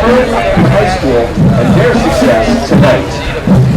current high school and their success tonight.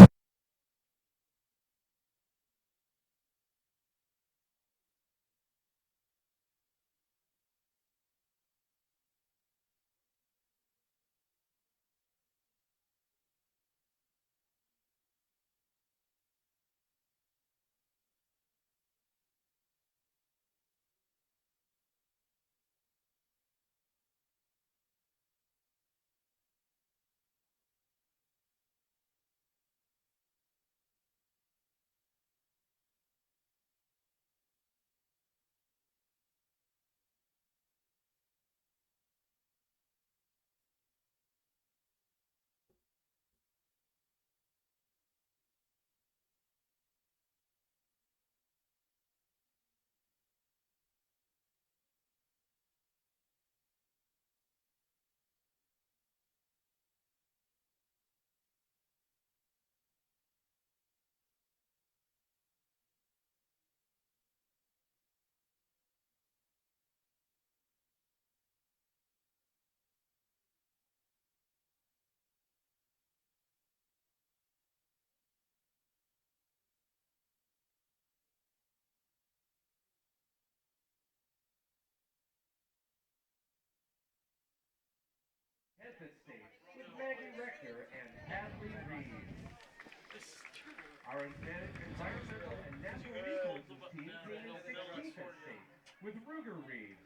Kansas State with Maggie Rector and Hadley Reeves. Our environmental and natural resources team came in 16th at state with Ruger Reeves,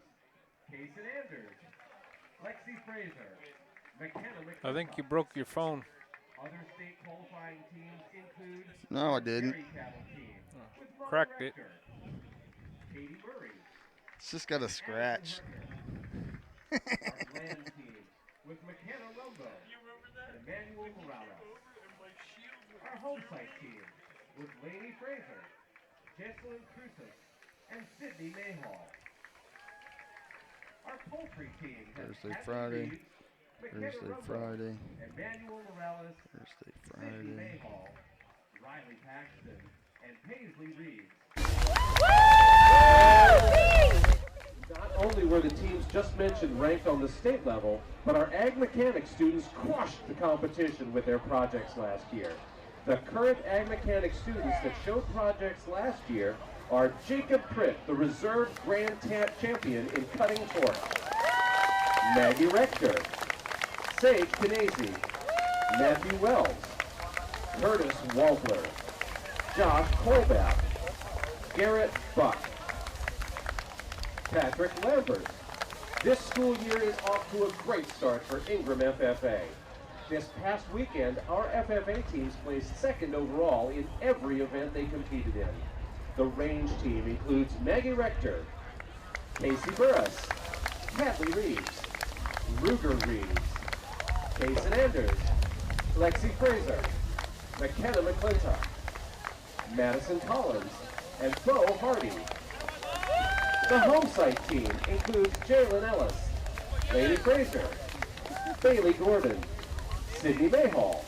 Kason Anders, Lexi Fraser, McKenna I think you McClintock. broke your phone. Other state qualifying teams include No, I our didn't. Dairy Cattle team with Molly Cracked it. Rector, Katie Murray, It's just got a scratch. our land team with McKenna Rumbo and Emmanuel Morales. Our home site team with Lainey Fraser, Jesselyn Cruces, and Sydney Mayhall. Our poultry team has Thursday, Hadley Friday. Reeves, McKenna Thursday, Rumbo, Friday. Emmanuel Morales, Thursday, Sydney Friday. Mayhall, Riley Paxton, and Paisley Reeves. Not only were the teams just mentioned ranked on the state level, but our ag mechanics students crushed the competition with their projects last year. The current ag mechanics students that showed projects last year are Jacob Pritt, the reserve grand champion in cutting torch, Maggie Rector, Sage Canesi, Matthew Wells, Curtis Waldler, Josh Colbath, Garrett Buck, Patrick Lambert. This school year is off to a great start for Ingram FFA. This past weekend, our FFA teams placed second overall in every event they competed in. The range team includes Maggie Rector, Casey Burris, Hadley Reeves, Ruger Reeves, Kason Anders, Lexi Fraser, McKenna McClintock, Madison Collins, and Bo Hardy. The home site team includes Jalen Ellis, Lady Fraser, Bailey Gordon, Sydney Mayhall,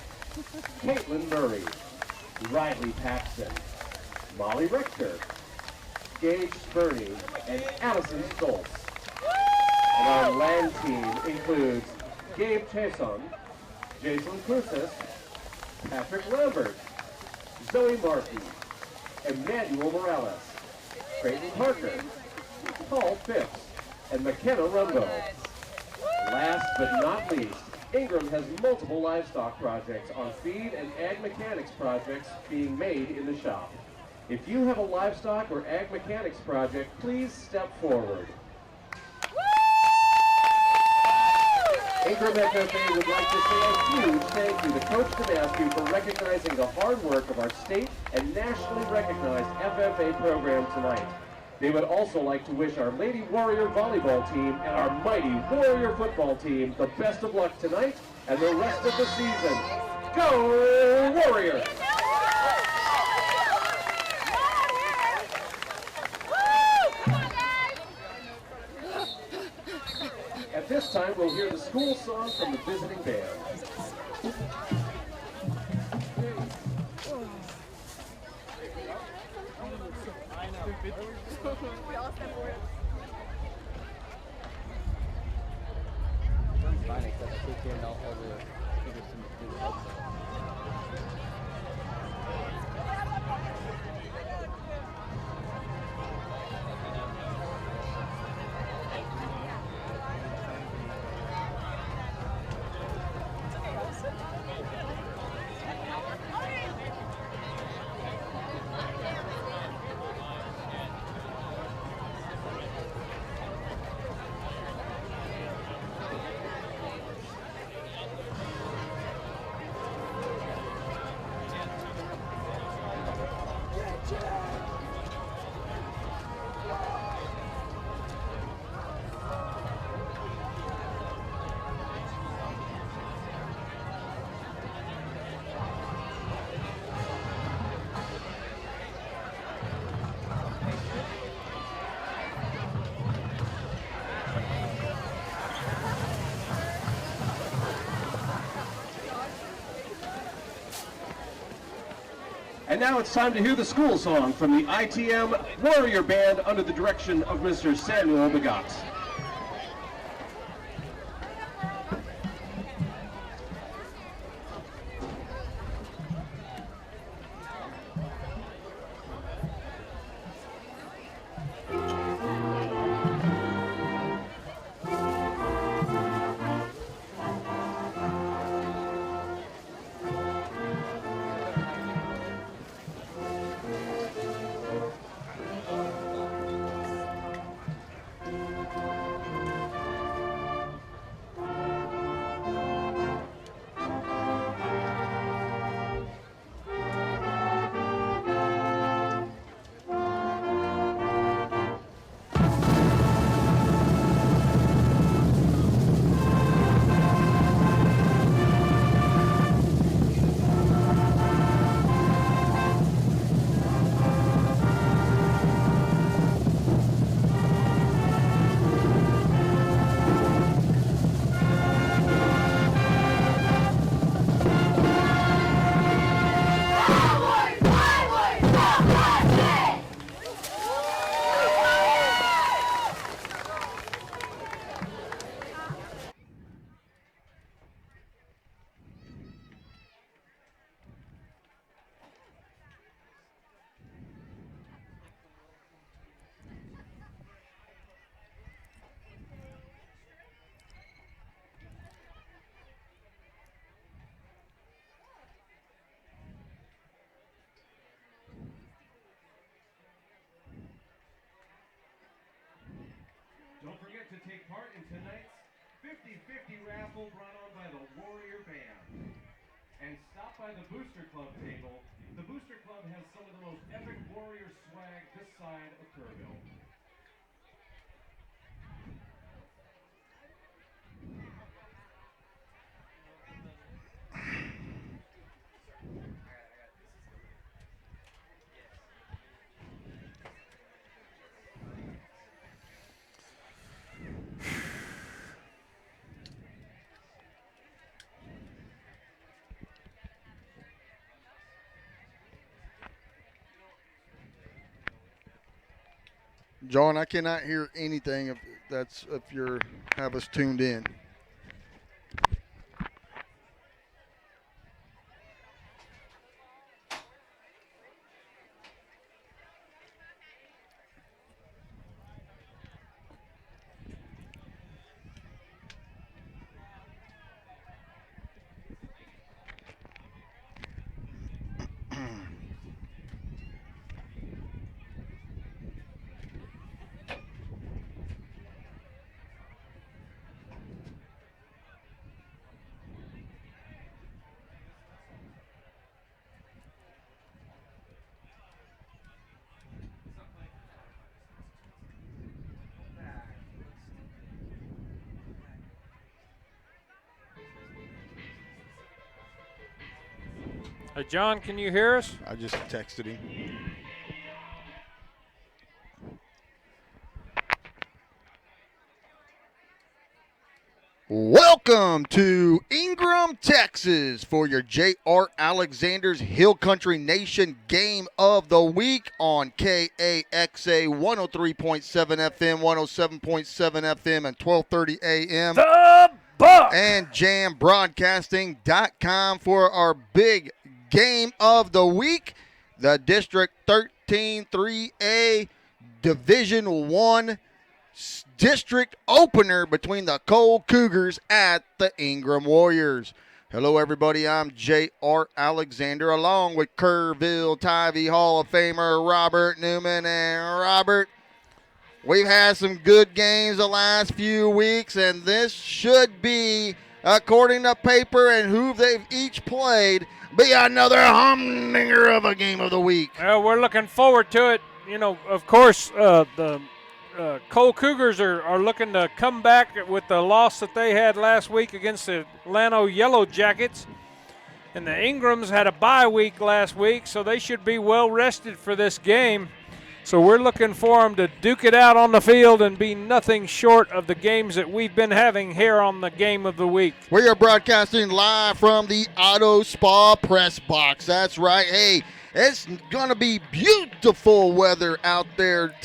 Caitlin Murray, Riley Paxton, Molly Rector, Gage Spurney, and Allison Stoltz. And our land team includes Gabe Chason, Jason Cruces, Patrick Lambert, Zoe Martin, Emmanuel Morales, Creighton Parker, Paul Phipps, and McKenna Rumbo. Last but not least, Ingram has multiple livestock projects on feed and ag mechanics projects being made in the shop. If you have a livestock or ag mechanics project, please step forward. Ingram FFA would like to say a huge thank you to Coach Damascu for recognizing the hard work of our state and nationally recognized FFA program tonight. They would also like to wish our Lady Warrior volleyball team and our mighty Warrior football team the best of luck tonight and the rest of the season. Go Warriors! At this time, we'll hear the school song from the visiting band. We all step forward. fine except I take care of all the figures to do the help. And now it's time to hear the school song from the ITM Warrior Band under the direction of Mr. Samuel Begatz. Don't forget to take part in tonight's 50-50 raffle brought on by the Warrior Band. And stop by the Booster Club table. The Booster Club has some of the most epic Warrior swag this side of Kerrville. John, I cannot hear anything if you have us tuned in. John, can you hear us? I just texted him. Welcome to Ingram, Texas for your J.R. Alexander's Hill Country Nation Game of the Week on KAXA 103.7 FM, 107.7 FM, and 1230 AM. The Buck! buck. And jambroadcasting.com for our big game of the week. The District 13 3A Division 1 district opener between the Cole Cougars at the Ingram Warriors. Hello, everybody. I'm J.R. Alexander, along with Kerrville Tivy Hall of Famer Robert Newman. And Robert, we've had some good games the last few weeks, and this should be, according to paper and who they've each played, be another humdinger of a game of the week. We're looking forward to it. You know, of course, the Cole Cougars are looking to come back with the loss that they had last week against the Llano Yellow Jackets. And the Ingrams had a bye week last week, so they should be well rested for this game. So we're looking for them to duke it out on the field and be nothing short of the games that we've been having here on the Game of the Week. We are broadcasting live from the Auto Spa press box. That's right. Hey, it's going to be beautiful weather out there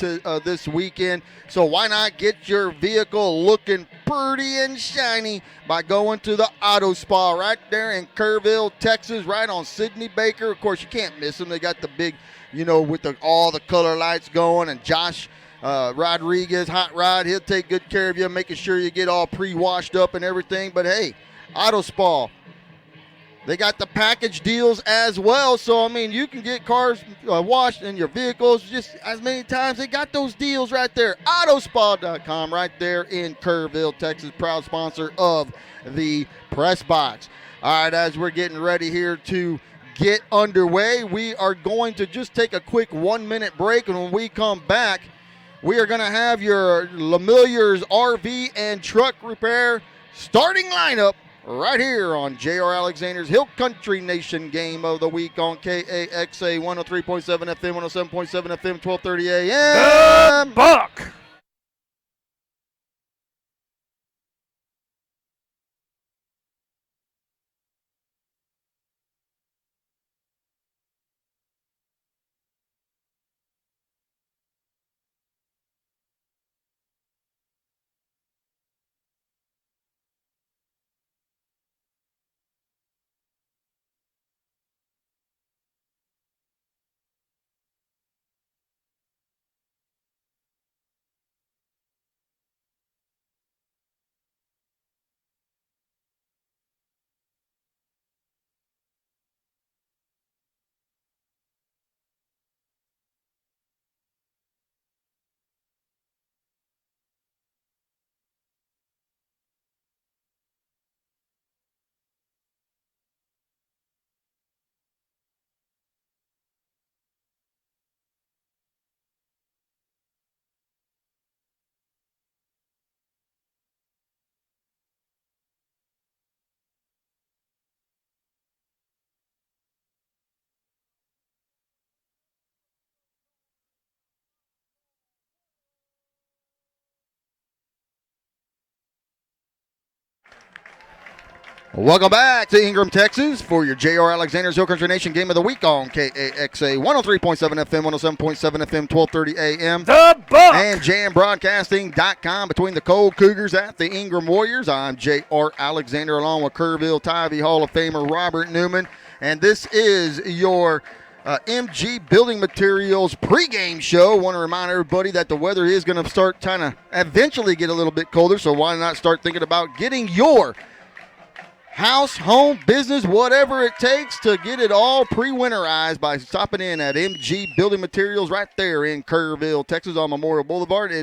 this weekend, so why not get your vehicle looking pretty and shiny by going to the Auto Spa right there in Kerrville, Texas, right on Sidney Baker. Of course, you can't miss them. They got the big, with all the color lights going, and Josh Rodriguez, Hot Rod, he'll take good care of you, making sure you get all pre-washed up and everything. But, hey, Auto Spa, they got the package deals as well. So, you can get cars washed in your vehicles just as many times. They got those deals right there. Autospa.com right there in Kerrville, Texas, proud sponsor of the Press Box. All right, as we're getting ready here to get underway, we are going to just take a quick 1-minute break. And when we come back, we are going to have your Lemilliers RV and Truck Repair starting lineup right here on J.R. Alexander's Hill Country Nation Game of the Week on KAXA 103.7 FM, 107.7 FM, 1230 AM. The Buck. Welcome back to Ingram, Texas for your J.R. Alexander's Hill Country Nation Game of the Week on KAXA 103.7 FM, 107.7 FM, 1230 AM. The Buck! And jambroadcasting.com between the Cole Cougars at the Ingram Warriors. I'm J.R. Alexander along with Kerrville Tivy Hall of Famer Robert Newman. And this is your MG Building Materials pregame show. Want to remind everybody that the weather is going to start trying to eventually get a little bit colder, so why not start thinking about getting your house, home, business, whatever it takes to get it all pre-winterized by stopping in at MG Building Materials right there in Kerrville, Texas on Memorial Boulevard.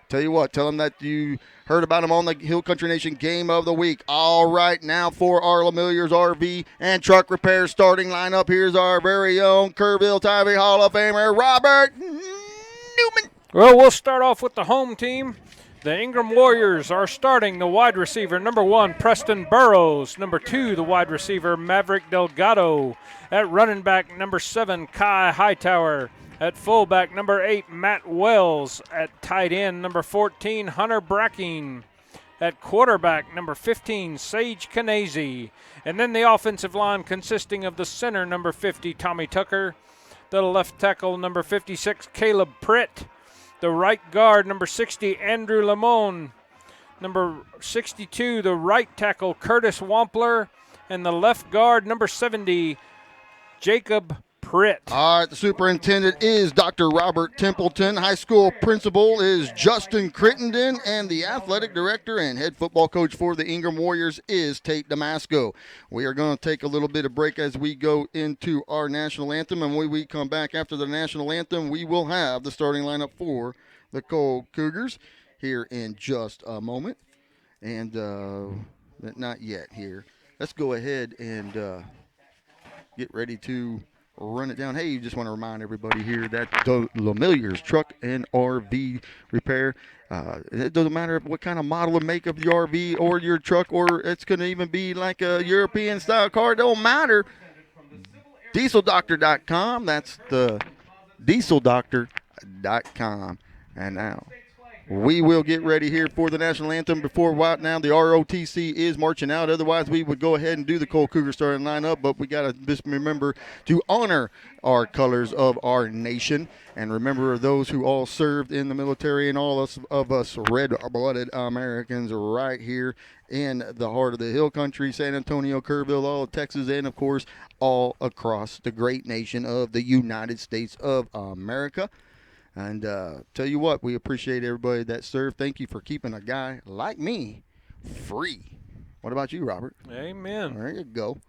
Tell you what, tell them that you heard about them on the Hill Country Nation Game of the Week. All right, now for our Lemilliers RV and Truck Repair starting lineup, here's our very own Kerrville Tivy Hall of Famer, Robert Newman. Well, we'll start off with the home team. The Ingram Warriors are starting the wide receiver, number 1, Preston Burrows. Number 2, the wide receiver, Maverick Delgado. At running back, number 7, Kai Hightower. At fullback, number 8, Matt Wells. At tight end, number 14, Hunter Bracking. At quarterback, number 15, Sage Kanazy. And then the offensive line consisting of the center, number 50, Tommy Tucker. The left tackle, number 56, Caleb Pritt. The right guard, number 60, Andrew Lamone. number 62, the right tackle, Curtis Wampler, and the left guard, number 70, Jacob Pritt. All right, the superintendent is Dr. Robert Templeton. High school principal is Justin Crittenden, and the athletic director and head football coach for the Ingram Warriors is Tate Damasco. We are going to take a little bit of break as we go into our national anthem, and when we come back after the national anthem, we will have the starting lineup for the Cole Cougars here in just a moment. And not yet here. Let's go ahead and get ready to run it down. Hey, you just want to remind everybody here that the Lemillier's Truck and RV Repair. It doesn't matter what kind of model and make of your RV or your truck, or it's going to even be like a European style car. It don't matter. DieselDoctor.com. That's the DieselDoctor.com. And now we will get ready here for the national anthem. Before right now, the ROTC is marching out. Otherwise, we would go ahead and do the Cole Cougar starting lineup. But we got to just remember to honor our colors of our nation and remember those who all served in the military and all of us red-blooded Americans right here in the heart of the Hill Country, San Antonio, Kerrville, all of Texas, and, of course, all across the great nation of the United States of America. And tell you what, we appreciate everybody that served. Thank you for keeping a guy like me free. What about you, Robert? Amen. There you go.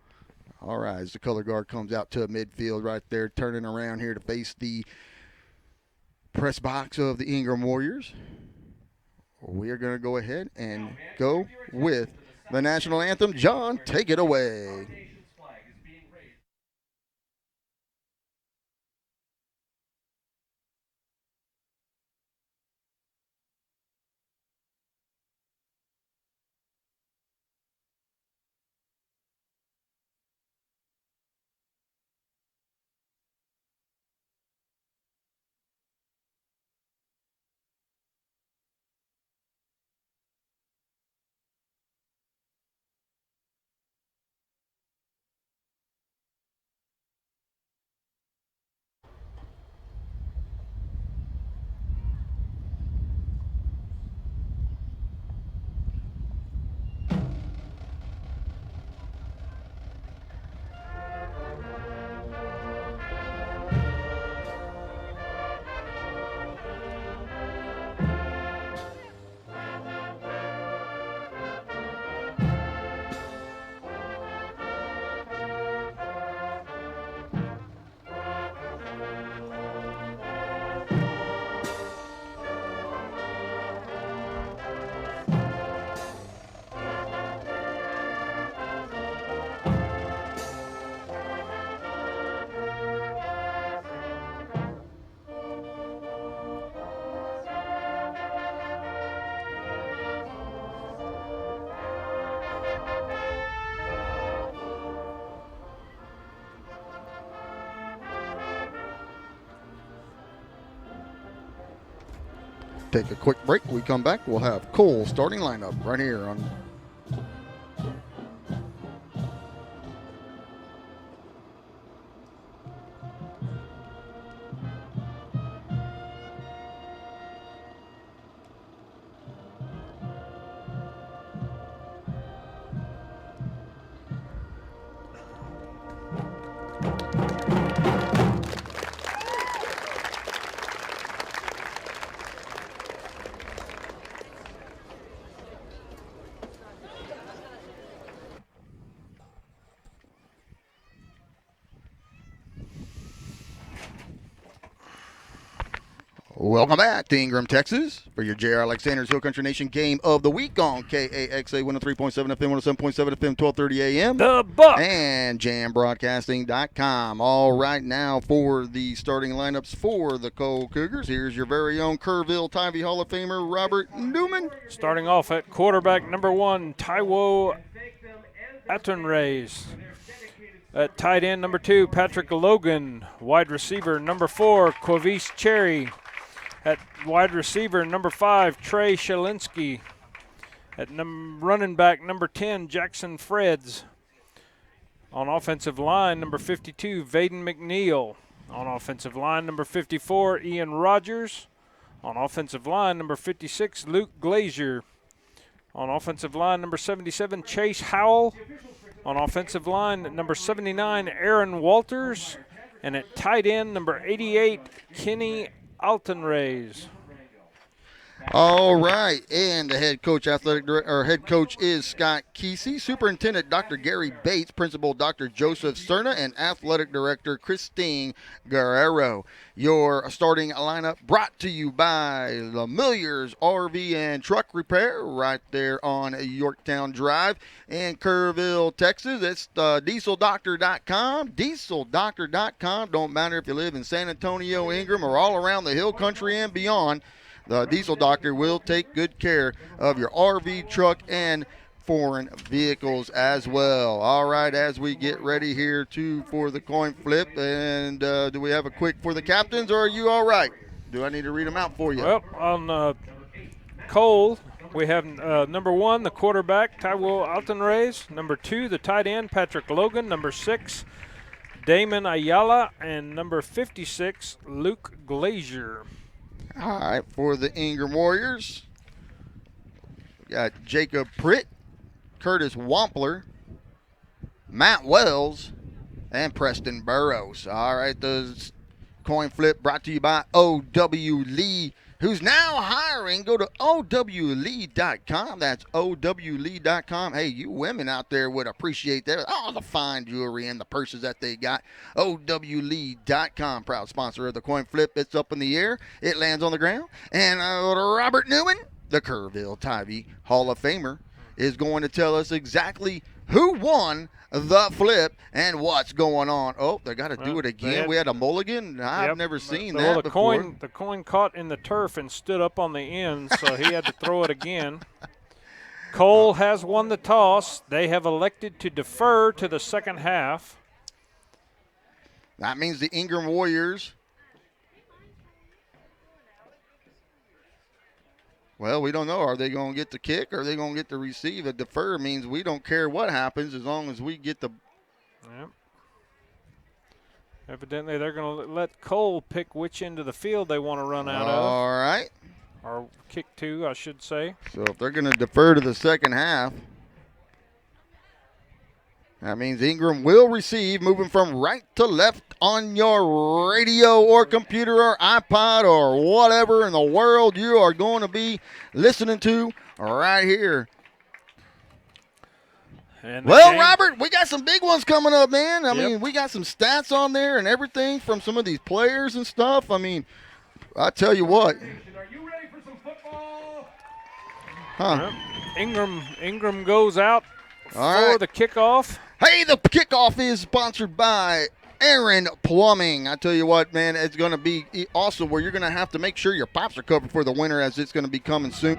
All right, as the color guard comes out to midfield right there, turning around here to face the press box of the Ingram Warriors, we are going to go ahead and go with the national anthem. John, take it away. Take a quick break. We come back. We'll have Cole starting lineup right here on Welcome back to Ingram, Texas, for your J.R. Alexander's Hill Country Nation game of the week on KAXA 103.7 FM, 107.7 FM, 1230 a.m. The Buck. And jambroadcasting.com. All right, now for the starting lineups for the Cole Cougars. Here's your very own Kerrville Tivy Hall of Famer, Robert Newman. Starting off at quarterback, number 1, Taiwo Atunrays. At tight end, number 2, Patrick Logan. Wide receiver, number 4, Quavice Cherry. At wide receiver, number 5, Trey Shalinsky. At running back, number 10, Jackson Freds. On offensive line, number 52, Vaden McNeil. On offensive line, number 54, Ian Rogers. On offensive line, number 56, Luke Glazier. On offensive line, number 77, Chase Howell. On offensive line, number 79, Aaron Walters. And at tight end, number 88, Kenny Altenrays. All right, and the head coach, head coach is Scott Kesey, superintendent Dr. Gary Bates, principal Dr. Joseph Cerna, and athletic director Christine Guerrero. Your starting lineup brought to you by Lemilliers RV and Truck Repair, right there on Yorktown Drive in Kerrville, Texas. It's dieseldoctor.com, dieseldoctor.com. Don't matter if you live in San Antonio, Ingram, or all around the hill country and beyond. The Diesel Doctor will take good care of your RV, truck, and foreign vehicles as well. All right, as we get ready here for the coin flip, and do we have a quick for the captains, or are you all right? Do I need to read them out for you? Well, on Cole, we have number 1, the quarterback, Tywell Altenrays. Number 2, the tight end, Patrick Logan. Number 6, Damon Ayala. And number 56, Luke Glazier. All right, for the Ingram Warriors, we got Jacob Pritt, Curtis Wampler, Matt Wells, and Preston Burrows. All right, the coin flip brought to you by O.W. Lee, who's now hiring. Go to OWLee.com. That's OWLee.com. Hey, you women out there would appreciate that. All the fine jewelry and the purses that they got. OWLee.com, proud sponsor of the coin flip. It's up in the air. It lands on the ground. And Robert Newman, the Kerrville Tivy Hall of Famer, is going to tell us exactly who won the flip and what's going on. Oh, they got to do it again. We had a mulligan. I've never seen that before. The coin caught in the turf and stood up on the end, so he had to throw it again. Cole has won the toss. They have elected to defer to the second half. That means the Ingram Warriors, well, we don't know. Are they going to get the kick or are they going to get the receive? A defer means we don't care what happens as long as we get the. Yep. Evidently, they're going to let Cole pick which end of the field they want to run out of. All right. Or kick to, I should say. So if they're going to defer to the second half, that means Ingram will receive, moving from right to left on your radio or computer or iPod or whatever in the world you are going to be listening to right here. Well, Robert, we got some big ones coming up, man. I mean, we got some stats on there and everything from some of these players and stuff. I mean, I tell you what. Are you ready for some football? Huh. Ingram goes out for the kickoff. Hey, the kickoff is sponsored by Aaron Plumbing. I tell you what, man, it's going to be also where you're going to have to make sure your pipes are covered for the winter, as it's going to be coming soon.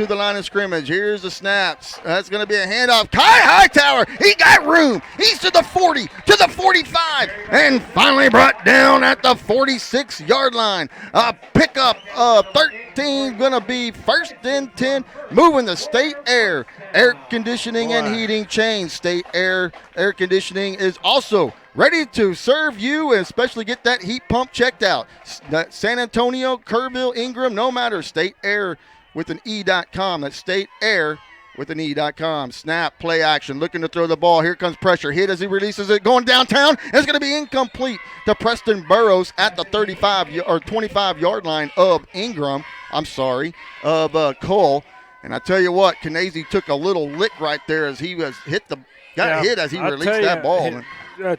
to the line of scrimmage. Here's the snaps. That's going to be a handoff. Kai Hightower, he got room. He's to the 40, to the 45, and finally brought down at the 46-yard line. A pickup of 13, going to be 1st and 10, moving the State Air conditioning and heating chain. State Air conditioning is also ready to serve you and especially get that heat pump checked out. San Antonio, Kerrville, Ingram, no matter. State Air with an E.com. That's State Air with an E.com. Snap, play action, looking to throw the ball. Here comes pressure. Hit as he releases it, going downtown. It's going to be incomplete to Preston Burrows at the 25-yard line of Cole. And I tell you what, Canese took a little lick right there as he was hit as he released that ball.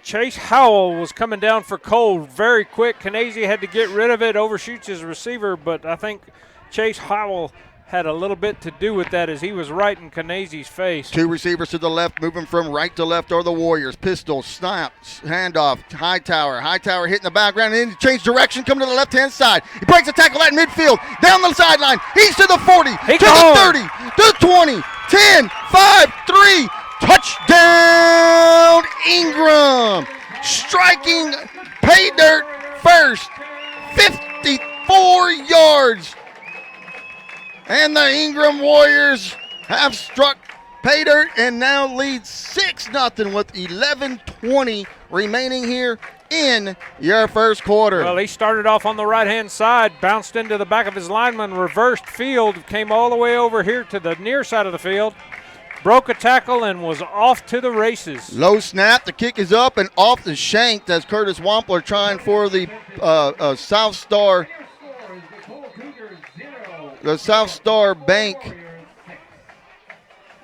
Chase Howell was coming down for Cole very quick. Canese had to get rid of it, overshoots his receiver, but I think Chase Howell had a little bit to do with that as he was right in Canese's face. Two receivers to the left, moving from right to left are the Warriors. Pistol, snap, handoff, Hightower hitting the background, and then change direction, coming to the left-hand side. He breaks a tackle at midfield, down the sideline. He's to the 40, to the 30, to 20, 10, 5, 3. Touchdown, Ingram. Striking pay dirt first, 54 yards. And the Ingram Warriors have struck pay dirt and now lead 6-0 with 11:20 remaining here in your first quarter. Well, he started off on the right-hand side, bounced into the back of his lineman, reversed field, came all the way over here to the near side of the field, broke a tackle, and was off to the races. Low snap, the kick is up and off the shank as Curtis Wampler trying for the South Star Bank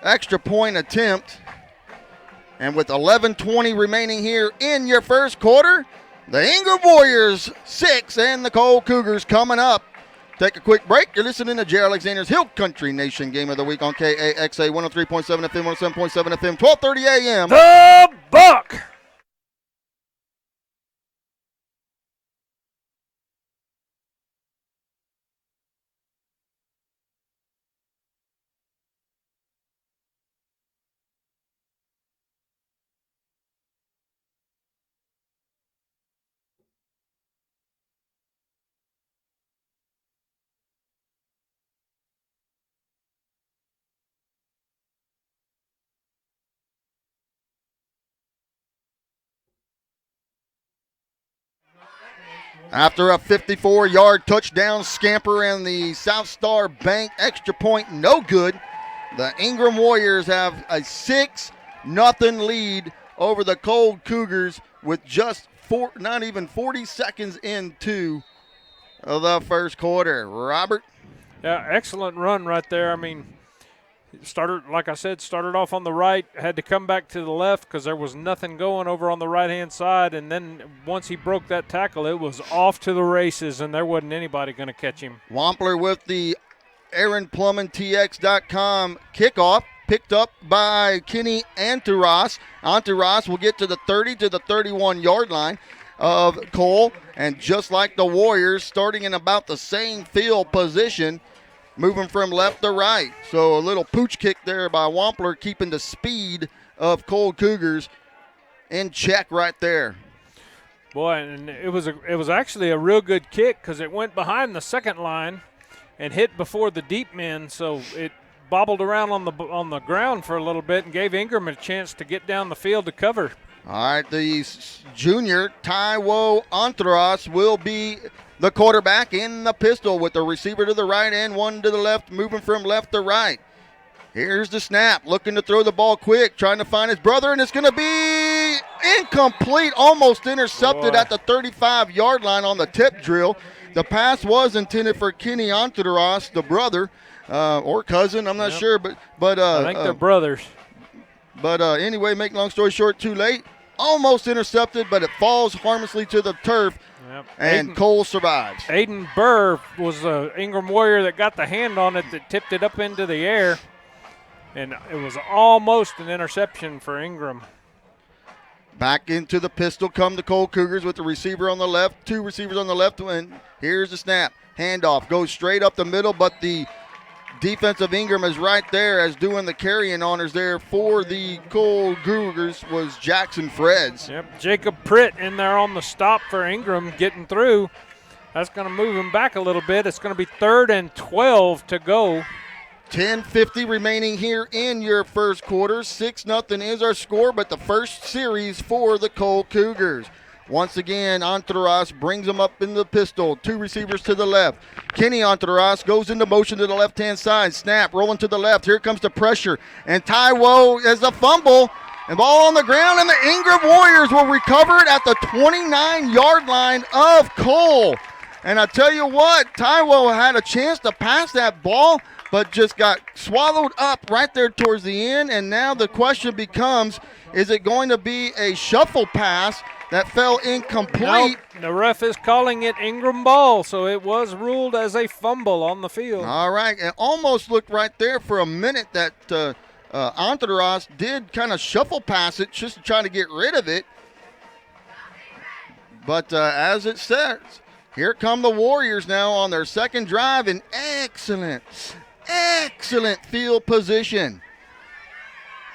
extra point attempt. And with 11:20 remaining here in your first quarter, the Ingram Warriors 6 and the Cole Cougars coming up. Take a quick break. You're listening to Jerry Alexander's Hill Country Nation Game of the Week on KAXA 103.7 FM, 107.7 FM, 1230 AM. The Buck! After a 54-yard touchdown scamper and the South Star Bank extra point no good, the Ingram Warriors have a 6-0 lead over the Cole Cougars with just not even 40 seconds into the first quarter. Robert? Yeah, excellent run right there. I mean, started off on the right, had to come back to the left because there was nothing going over on the right-hand side, and then once he broke that tackle, it was off to the races, and there wasn't anybody going to catch him. Wampler with the AaronPlumandTX.com kickoff, picked up by Kenny Antaras. Antaras will get to the 30 to the 31-yard line of Cole, and just like the Warriors, starting in about the same field position, moving from left to right. So a little pooch kick there by Wampler, keeping the speed of Cole Cougars in check right there. Boy, and it was actually a real good kick because it went behind the second line and hit before the deep men, so it bobbled around on the ground for a little bit and gave Ingram a chance to get down the field to cover. All right, the junior Taiwo Antras will be the quarterback in the pistol with the receiver to the right and one to the left, moving from left to right. Here's the snap, looking to throw the ball quick, trying to find his brother, and it's going to be incomplete, almost intercepted at the 35-yard line on the tip drill. The pass was intended for Kenny Antras, the brother or cousin, I'm not sure, but I think they're brothers. But anyway, make long story short, too late. Almost intercepted, but it falls harmlessly to the turf. Yep. And Cole survives. Aiden Burr was the Ingram Warrior that got the hand on it that tipped it up into the air. And it was almost an interception for Ingram. Back into the pistol come the Cole Cougars with the receiver on the left, two receivers on the left. And here's the snap. Handoff goes straight up the middle, but the defensive Ingram is right there as doing the carrying honors there for the Cole Cougars was Jackson Freds. Yep, Jacob Pritt in there on the stop for Ingram getting through. That's going to move him back a little bit. It's going to be 3rd and 12 to go. 10:50 remaining here in your first quarter. 6-0 is our score, but the first series for the Cole Cougars. Once again, Antaras brings them up in the pistol. 2 receivers to the left. Kenny Antaras goes into motion to the left-hand side. Snap, rolling to the left. Here comes the pressure. And Taiwo is a fumble. And ball on the ground, and the Ingram Warriors will recover it at the 29-yard line of Cole. And I tell you what, Taiwo had a chance to pass that ball, but just got swallowed up right there towards the end. And now the question becomes, is it going to be a shuffle pass that fell incomplete? Nope, the ref is calling it Ingram ball, so it was ruled as a fumble on the field. All right, it almost looked right there for a minute that Antaras did kind of shuffle pass it just to try to get rid of it. But as it says, here come the Warriors now on their second drive in excellent field position.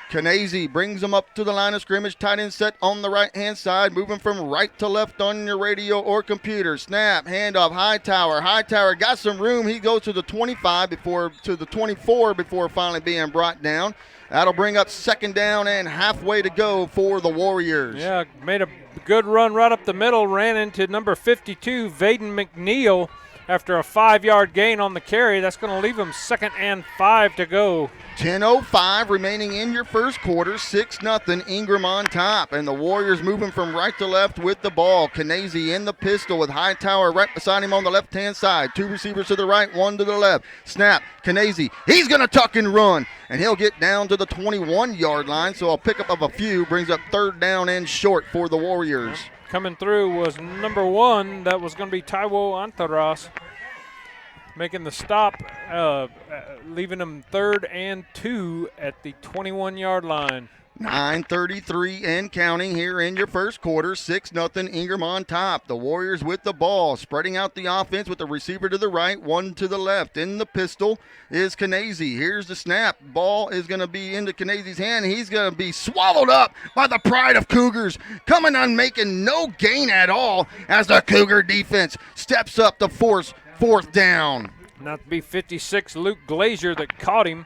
Kanazy brings them up to the line of scrimmage. Tight end set on the right-hand side, moving from right to left on your radio or computer. Snap, handoff, Hightower. Hightower got some room. He goes to the 25 to the 24 before finally being brought down. That'll bring up 2nd down and halfway to go for the Warriors. Yeah, made a good run right up the middle, ran into number 52, Vaden McNeil, after a 5-yard gain on the carry. That's going to leave him 2nd and 5 to go. 10:05 remaining in your first quarter. 6-0 Ingram on top. And the Warriors moving from right to left with the ball. Kanazy in the pistol with Hightower right beside him on the left-hand side. 2 receivers to the right, 1 to the left. Snap, Kanazy. He's going to tuck and run. And he'll get down to the 21-yard line. So a pickup of a few brings up 3rd down and short for the Warriors. Coming through was number 1. That was going to be Taiwo Antaras, making the stop, leaving him 3rd and 2 at the 21-yard line. 9:33 and counting here in your first quarter. 6-0 Ingram on top. The Warriors with the ball, spreading out the offense with the receiver to the right, 1 to the left. In the pistol is Kanazy. Here's the snap. Ball is going to be into Kanazy's hand. He's going to be swallowed up by the pride of Cougars, coming on making no gain at all as the Cougar defense steps up to force 4th down. Not to be 56, Luke Glazier, that caught him.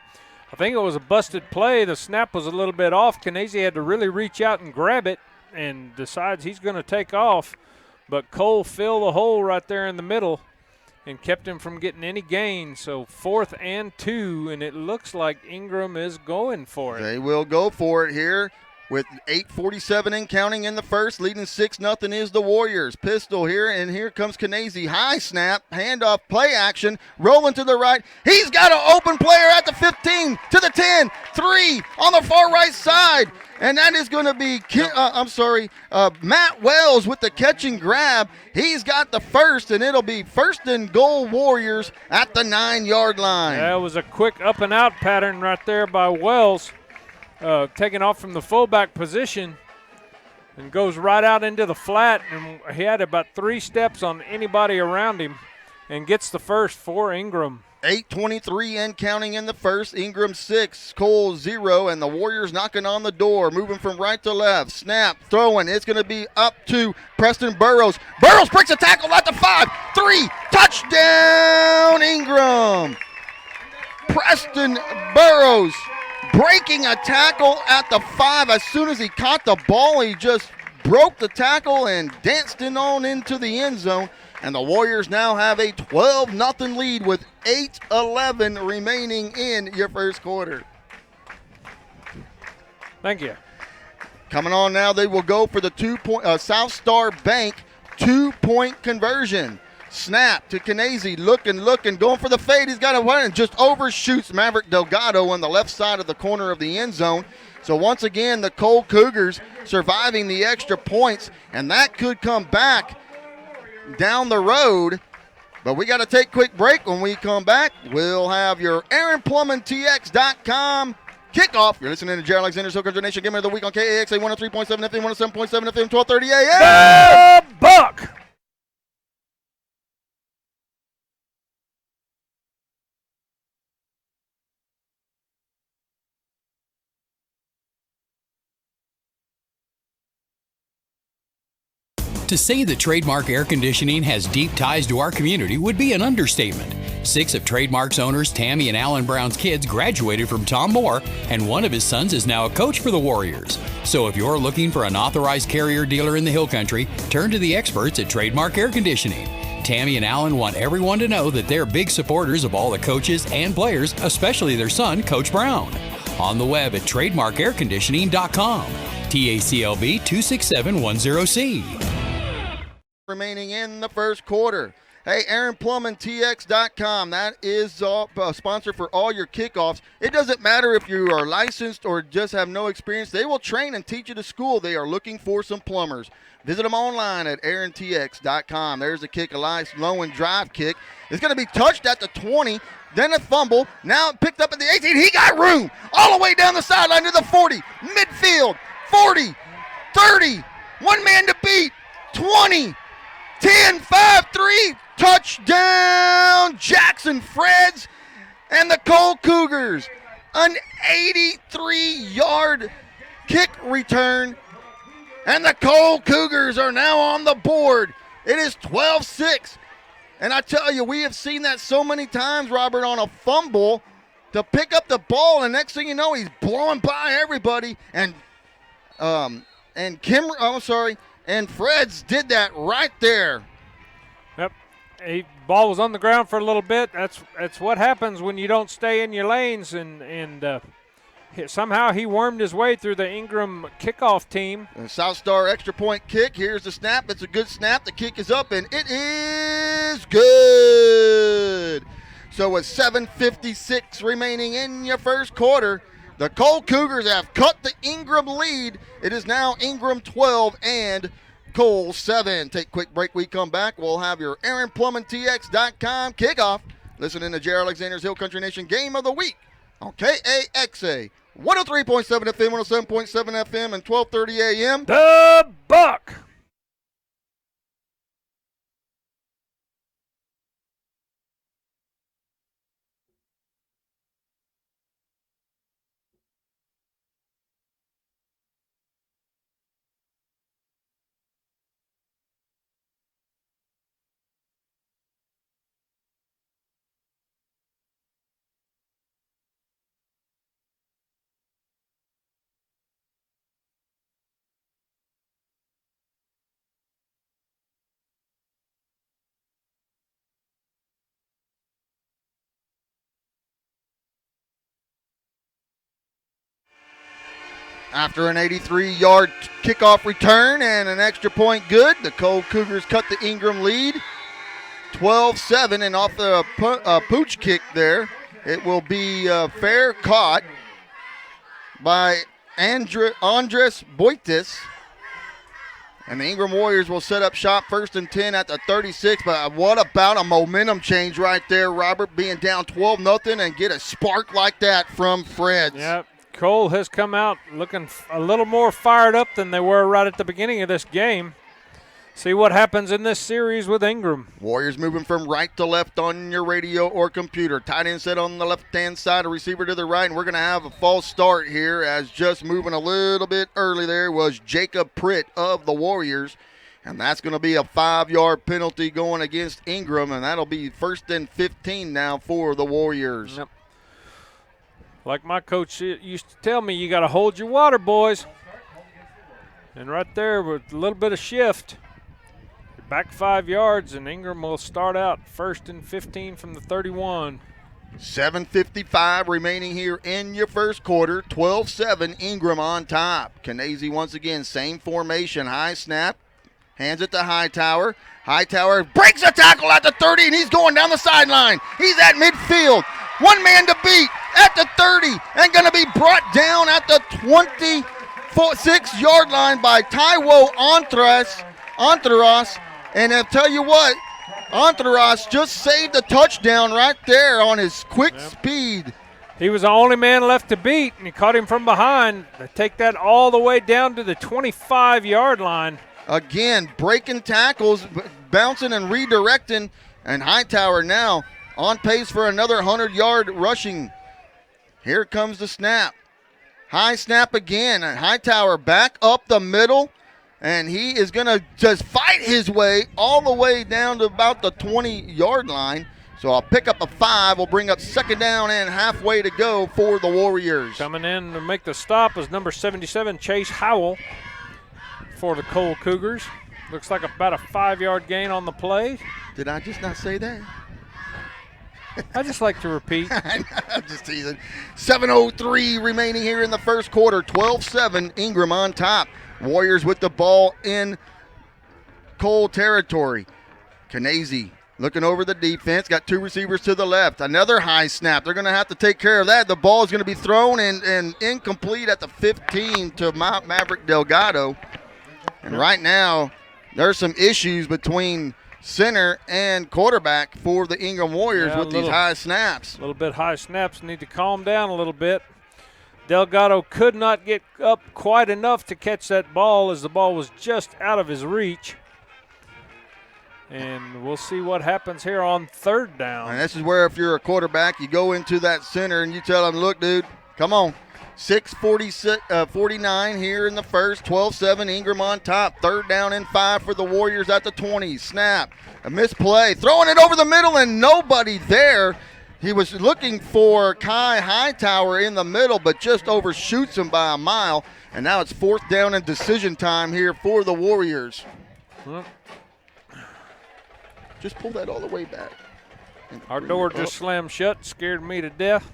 I think it was a busted play. The snap was a little bit off. Kanazy had to really reach out and grab it and decides he's going to take off. But Cole filled the hole right there in the middle and kept him from getting any gain. So 4th and 2, and it looks like Ingram is going for it. They will go for it here with 8:47 and counting in the first. Leading 6-0 is the Warriors. Pistol here, and here comes Kanazy. High snap, handoff, play action, rolling to the right. He's got an open player at the 15, to the 10, 3 on the far right side. And that is going to be, Matt Wells with the catch and grab. He's got the first, and it'll be 1st and goal Warriors at the 9-yard line. That was a quick up and out pattern right there by Wells. Taking off from the fullback position and goes right out into the flat, and he had about 3 steps on anybody around him and gets the first for Ingram. 8:23 and counting in the first. Ingram 6, Cole 0, and the Warriors knocking on the door, moving from right to left. Snap, throwing. It's going to be up to Preston Burrows. Burrows breaks a tackle at the 5, 3, touchdown Ingram. Preston Burrows breaking a tackle at the 5. As soon as he caught the ball, he just broke the tackle and danced on into the end zone. And the Warriors now have a 12-0 lead with 8:11 remaining in your first quarter. Thank you. Coming on now, they will go for the 2-point South Star Bank 2-point conversion. Snap to Kanazy, looking, going for the fade. He's got a run and just overshoots Maverick Delgado on the left side of the corner of the end zone. So once again, the Cole Cougars surviving the extra points, and that could come back down the road. But we got to take a quick break. When we come back, we'll have your AaronPlumbingTX.com kickoff. You're listening to Jared Alexander, So Country Nation, Gamer of the Week on KAXA 103.7 FM, 107.7 FM, 1230 AM. Buck! To say that Trademark Air Conditioning has deep ties to our community would be an understatement. 6 of Trademark's owners, Tammy and Alan Brown's kids, graduated from Tom Moore, and one of his sons is now a coach for the Warriors. So if you're looking for an authorized Carrier dealer in the Hill Country, turn to the experts at Trademark Air Conditioning. Tammy and Alan want everyone to know that they're big supporters of all the coaches and players, especially their son, Coach Brown. On the web at trademarkairconditioning.com. TACLB 26710C. Remaining in the first quarter. Hey, AaronPlumbingTX.com. That is a sponsor for all your kickoffs. It doesn't matter if you are licensed or just have no experience. They will train and teach you to school. They are looking for some plumbers. Visit them online at AaronTX.com. There's a kick, a nice low and drive kick. It's going to be touched at the 20, then a fumble. Now picked up at the 18. He got room all the way down the sideline to the 40. Midfield, 40, 30. One man to beat, 20. 10, 5, 3, touchdown, Jackson Freds and the Cole Cougars. An 83-yard kick return, and the Cole Cougars are now on the board. It is 12-6, and I tell you, we have seen that so many times, Robert, on a fumble to pick up the ball, and next thing you know, he's blowing by everybody, and Freds did that right there. Yep. Ball was on the ground for a little bit. That's what happens when you don't stay in your lanes, and somehow he wormed his way through the Ingram kickoff team. South Star extra point kick. Here's the snap. It's a good snap. The kick is up, and it is good. So with 7:56 remaining in your first quarter, the Cole Cougars have cut the Ingram lead. It is now Ingram 12 and Cole 7. Take a quick break. We come back. We'll have your AaronPlumbingTX.com kickoff. Listening to Jerry Alexander's Hill Country Nation Game of the Week on KAXA 103.7 FM, 107.7 FM, and 1230 AM. The Buck. After an 83-yard kickoff return and an extra point good, the Cole Cougars cut the Ingram lead 12-7, and off the pooch kick there, it will be fair caught by Andres Boitis. And the Ingram Warriors will set up shop 1st and 10 at the 36. But what about a momentum change right there, Robert, being down 12-0 and get a spark like that from Freds. Yep. Cole has come out looking a little more fired up than they were right at the beginning of this game. See what happens in this series with Ingram. Warriors moving from right to left on your radio or computer. Tight end set on the left-hand side, a receiver to the right, and we're going to have a false start here, as just moving a little bit early there was Jacob Pritt of the Warriors. And that's going to be a 5-yard penalty going against Ingram, and that'll be 1st and 15 now for the Warriors. Yep. Like my coach used to tell me, you got to hold your water, boys. And right there with a little bit of shift, back 5 yards, and Ingram will start out 1st and 15 from the 31. 7:55 remaining here in your first quarter. 12-7, Ingram on top. Canese once again, same formation, high snap, hands it to Hightower. Hightower breaks a tackle at the 30, and he's going down the sideline. He's at midfield. One man to beat at the 30, and going to be brought down at the 26-yard line by Taiwo Antaras. And I'll tell you what, Antaras just saved a touchdown right there on his quick speed. He was the only man left to beat, and he caught him from behind. They take that all the way down to the 25-yard line. Again, breaking tackles, bouncing and redirecting, and Hightower now on pace for another 100-yard rushing. Here comes the snap. High snap again, and Hightower back up the middle. And he is going to just fight his way all the way down to about the 20-yard line. So a pickup of 5 will bring up second down and halfway to go for the Warriors. Coming in to make the stop is number 77, Chase Howell, for the Cole Cougars. Looks like about a 5-yard gain on the play. Did I just not say that? I just like to repeat. I'm just teasing. 7:03 remaining here in the first quarter. 12-7, Ingram on top. Warriors with the ball in Cole territory. Kanazy looking over the defense. Got 2 receivers to the left. Another high snap. They're going to have to take care of that. The ball is going to be thrown and incomplete at the 15 to Maverick Delgado. And right now, there's some issues between center and quarterback for the Ingram Warriors with these high snaps. A little bit high snaps. Need to calm down a little bit. Delgado could not get up quite enough to catch that ball as the ball was just out of his reach. And we'll see what happens here on third down. And this is where if you're a quarterback, you go into that center and you tell him, look, dude, come on. 6:49 here in the first. 12-7, Ingram on top. Third down and 5 for the Warriors at the 20. Snap, a misplay, throwing it over the middle and nobody there. He was looking for Kai Hightower in the middle, but just overshoots him by a mile. And now it's fourth down and decision time here for the Warriors. Just pull that all the way back. Our door just slammed shut, scared me to death.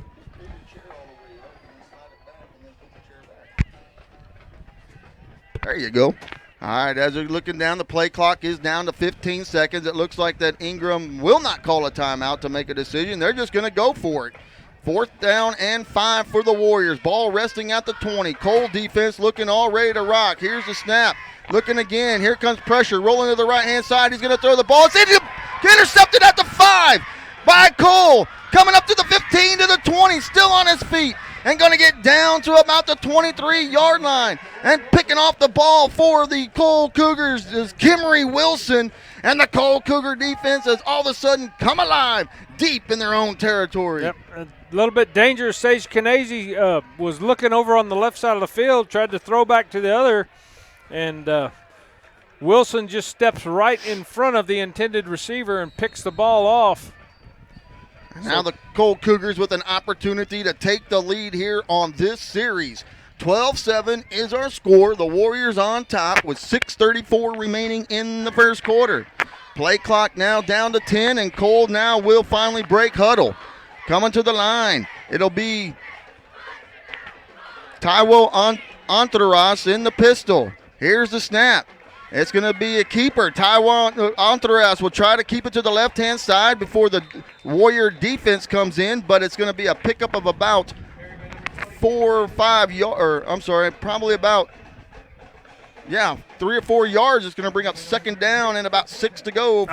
There you go. All right, as we're looking down, the play clock is down to 15 seconds. It looks like that Ingram will not call a timeout to make a decision. They're just going to go for it. Fourth down and 5 for the Warriors. Ball resting at the 20. Cole defense looking all ready to rock. Here's the snap. Looking again. Here comes pressure. Rolling to the right-hand side. He's going to throw the ball. It's intercepted at the 5 by Cole. Coming up to the 15 to the 20. Still on his feet. And going to get down to about the 23-yard line. And picking off the ball for the Cole Cougars is Kimmery Wilson. And the Cole Cougar defense has all of a sudden come alive deep in their own territory. Yep, a little bit dangerous. Sage Kanazy was looking over on the left side of the field, tried to throw back to the other. And Wilson just steps right in front of the intended receiver and picks the ball off. Now the Cole Cougars with an opportunity to take the lead here on this series. 12-7 is our score. The Warriors on top with 6:34 remaining in the first quarter. Play clock now down to 10, and Cole now will finally break huddle. Coming to the line, it'll be Taiwo Antaras in the pistol. Here's the snap. It's going to be a keeper. Taiwo Antaras will try to keep it to the left-hand side before the Warrior defense comes in, but it's going to be a pickup of about 4 or 5 yards, or I'm sorry, probably about, 3 or 4 yards. It's going to bring up second down and about 6 to go.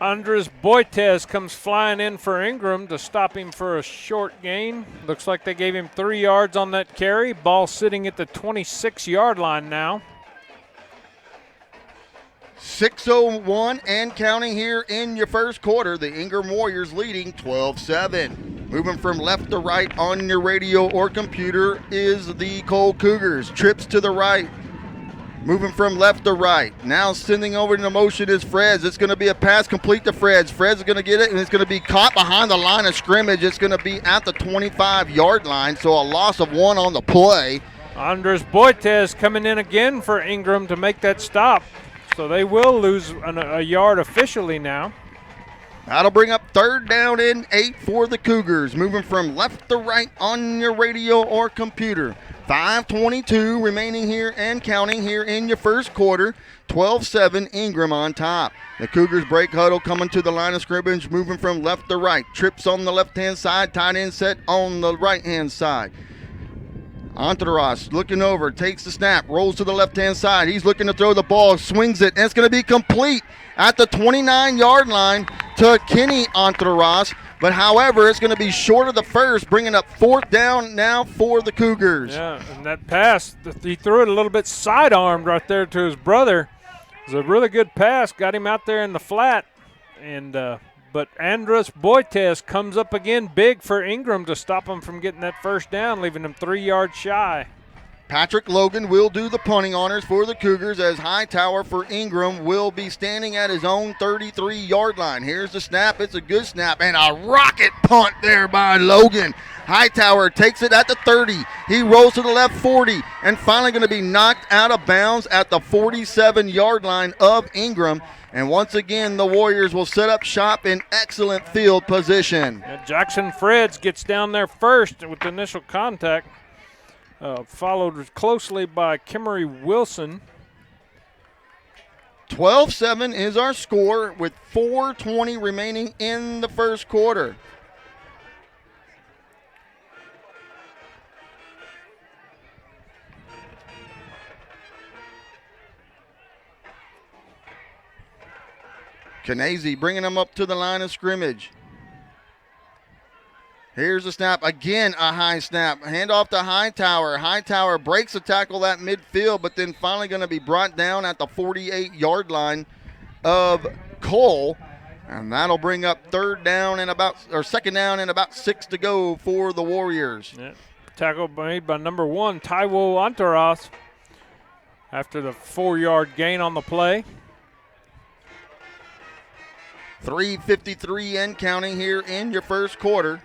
Andres Boitez comes flying in for Ingram to stop him for a short gain. Looks like they gave him 3 yards on that carry. Ball sitting at the 26-yard line now. 6:01 and counting here in your first quarter. The Ingram Warriors leading 12-7. Moving from left to right on your radio or computer is the Cole Cougars. Trips to the right. Moving from left to right. Now sending over in the motion is Freds. It's going to be a pass complete to Freds. Freds is going to get it, and it's going to be caught behind the line of scrimmage. It's going to be at the 25-yard line, so a loss of 1 on the play. Andres Boitez coming in again for Ingram to make that stop. So they will lose a yard officially now. That'll bring up third down and 8 for the Cougars. Moving from left to right on your radio or computer. 5:22 remaining here and counting here in your first quarter. 12-7, Ingram on top. The Cougars break huddle coming to the line of scrimmage, moving from left to right. Trips on the left-hand side, tight end set on the right-hand side. Antaras looking over, takes the snap, rolls to the left-hand side. He's looking to throw the ball, swings it, and it's going to be complete at the 29-yard line to Kenny Antaras. But, however, it's going to be short of the first, bringing up fourth down now for the Cougars. Yeah, and that pass, he threw it a little bit side-armed right there to his brother. It was a really good pass, got him out there in the flat. And but Andres Boitez comes up again big for Ingram to stop him from getting that first down, leaving him 3 yards shy. Patrick Logan will do the punting honors for the Cougars, as Hightower for Ingram will be standing at his own 33-yard line. Here's the snap. It's a good snap, and a rocket punt there by Logan. Hightower takes it at the 30. He rolls to the left 40, and finally going to be knocked out of bounds at the 47-yard line of Ingram. And once again, the Warriors will set up shop in excellent field position. And Jackson Freds gets down there first with the initial contact, followed closely by Kimmery Wilson. 12-7 is our score with 4:20 remaining in the first quarter. Kanazy bringing them up to the line of scrimmage. Here's the snap. Again, a high snap. Hand off to Hightower. Hightower breaks the tackle at midfield, but then finally going to be brought down at the 48-yard line of Cole. And that'll bring up second down and about 6 to go for the Warriors. Yeah. Tackle made by number 1, Taiwo Antaras, after the 4-yard gain on the play. 3:53 and counting here in your first quarter.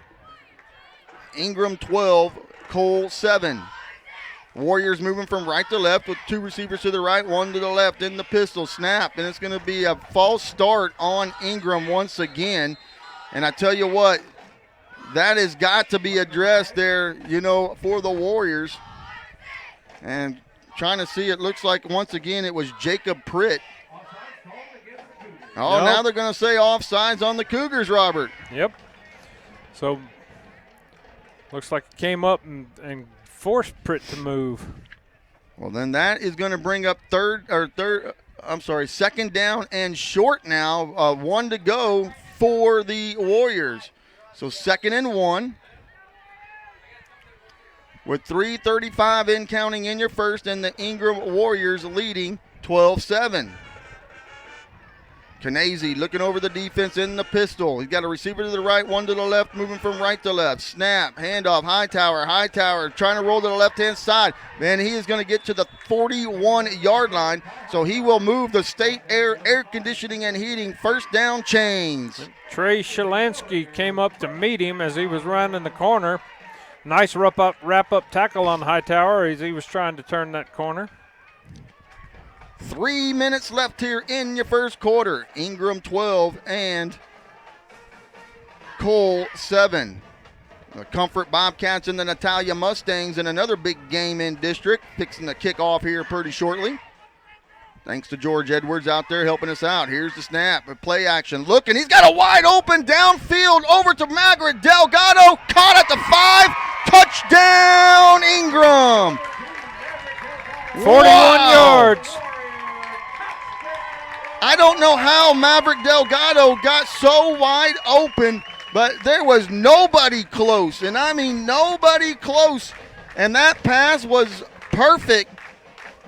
Ingram 12, Cole 7. Warriors moving from right to left with 2 receivers to the right, 1 to the left in the pistol. Snap, and it's going to be a false start on Ingram once again. And I tell you what, that has got to be addressed there, for the Warriors. And trying to see, it looks like once again it was Jacob Pritt. Oh, Nope. Now they're going to say offsides on the Cougars, Robert. Yep. So looks like it came up and forced Pritt to move. Well, then that is going to bring up second down and short now. 1 to go for the Warriors. So 2nd and 1. With 3:35 in counting in your first, and the Ingram Warriors leading 12-7. Kanazy looking over the defense in the pistol. He's got a receiver to the right, 1 to the left, moving from right to left. Snap, handoff, Hightower trying to roll to the left-hand side. Man, he is going to get to the 41-yard line, so he will move the State Air Conditioning and Heating first down chains. Trey Shalansky came up to meet him as he was running the corner. Nice wrap-up tackle on Hightower as he was trying to turn that corner. 3 minutes left here in your first quarter. Ingram 12 and Cole 7. The Comfort Bobcats and the Natalia Mustangs in another big game in district, fixing the kick off here pretty shortly. Thanks to George Edwards out there helping us out. Here's the snap, a play action. Look, and he's got a wide open downfield over to Margaret Delgado. Caught at the 5. Touchdown, Ingram. 41 yards. I don't know how Maverick Delgado got so wide open, but there was nobody close, and I mean nobody close, and that pass was perfect.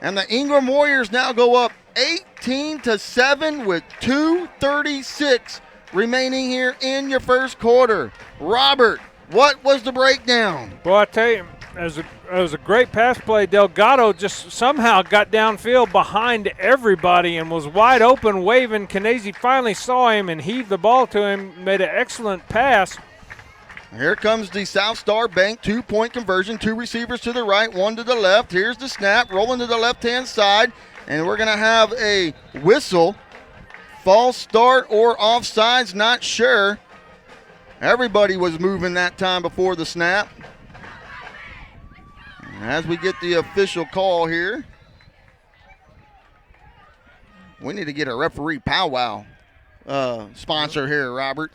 And the Ingram Warriors now go up 18-7 with 2:36 remaining here in your first quarter. Robert, what was the breakdown? Boy, I tell you, it was a great pass play. Delgado just somehow got downfield behind everybody and was wide open, waving. Kanazy finally saw him and heaved the ball to him, made an excellent pass. Here comes the South Star Bank 2-point conversion. 2 receivers to the right, 1 to the left. Here's the snap, rolling to the left-hand side, and we're going to have a whistle. False start or offsides, not sure. Everybody was moving that time before the snap. As we get the official call here, we need to get a referee powwow sponsor here, Robert.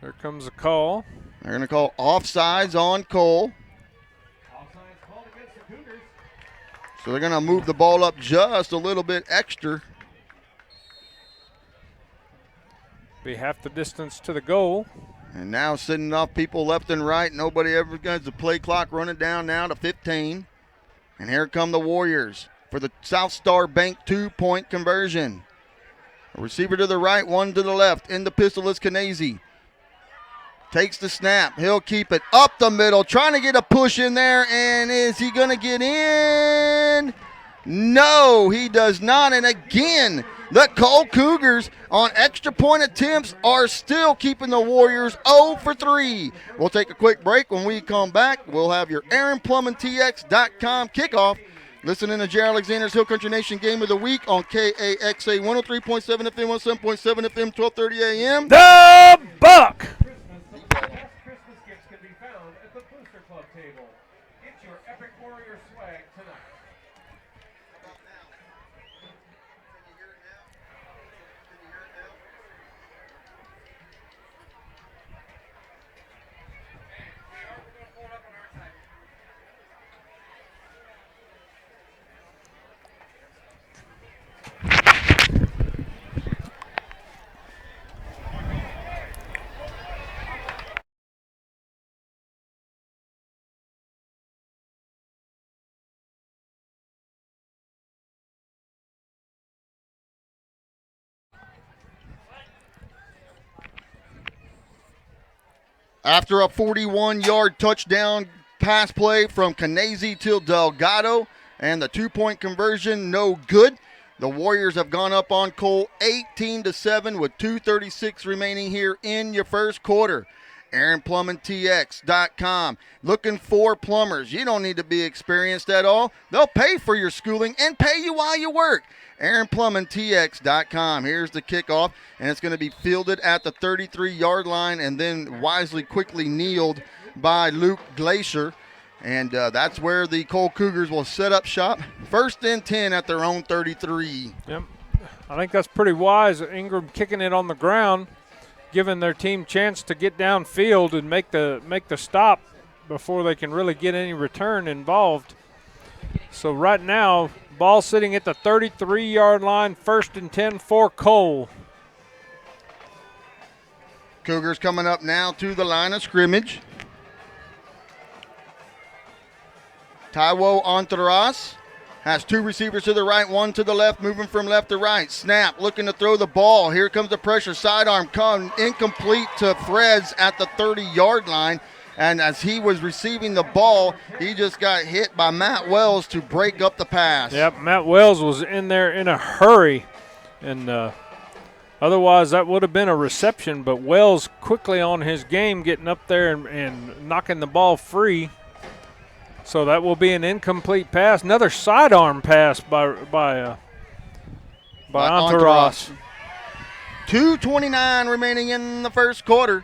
Here comes the call. They're going to call offsides on Cole. So they're going to move the ball up just a little bit extra. Be half the distance to the goal. And now sending off people left and right. Nobody ever gets the play clock running down now to 15. And here come the Warriors for the South Star Bank 2-point conversion. A receiver to the right, 1 to the left. In the pistol is Kanazy. Takes the snap. He'll keep it up the middle, trying to get a push in there. And is he going to get in? No, he does not. And again, the Cole Cougars on extra point attempts are still keeping the Warriors 0 for 3. We'll take a quick break. When we come back, we'll have your AaronPlumbingTX.com kickoff. Listening to J. Alexander's Hill Country Nation Game of the Week on KAXA 103.7 FM, 107.7 FM, 1230 AM. The Buck. Christmas gifts can be found at the Booster Club table. Get your Epic Warrior swag tonight. After a 41-yard touchdown pass play from Canese to Delgado and the two-point conversion no good, the Warriors have gone up on Cole 18-7 with 2:36 remaining here in your first quarter. AaronPlumbingTX.com. Looking for plumbers. You don't need to be experienced at all. They'll pay for your schooling and pay you while you work. AaronPlumbingTX.com. Here's the kickoff, and it's going to be fielded at the 33-yard line and then quickly kneeled by Luke Glacier. And that's where the Cole Cougars will set up shop. 1st and 10 at their own 33. Yep. I think that's pretty wise. Ingram kicking it on the ground, giving their team chance to get downfield and make the stop before they can really get any return involved. So right now, ball sitting at the 33-yard line, 1st and 10 for Cole. Cougars coming up now to the line of scrimmage. Taiwo Antaras has two receivers to the right, one to the left, moving from left to right. Snap, looking to throw the ball. Here comes the pressure. Sidearm incomplete to Freds at the 30-yard line. And as he was receiving the ball, he just got hit by Matt Wells to break up the pass. Yep, Matt Wells was in there in a hurry. And otherwise that would have been a reception. But Wells quickly on his game, getting up there and knocking the ball free. So that will be an incomplete pass. Another sidearm pass by Antaras. 2:29 remaining in the first quarter.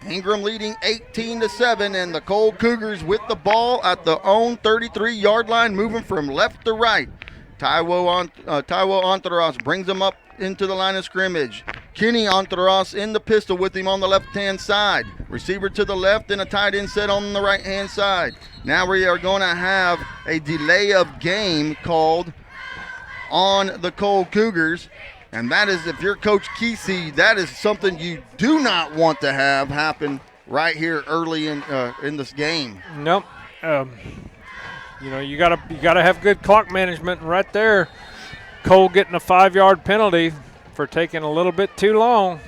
Ingram leading 18-7, and the Cole Cougars with the ball at the own 33-yard line, moving from left to right. Taiwo Antaras brings them up into the line of scrimmage. Kenny Antaras in the pistol with him on the left-hand side. Receiver to the left and a tight end set on the right-hand side. Now we are going to have a delay of game called on the Cole Cougars. And that is, if you're Coach Kesey, that is something you do not want to have happen right here early in this game. Nope. You gotta have good clock management. And right there, Cole getting a 5-yard penalty for taking a little bit too long.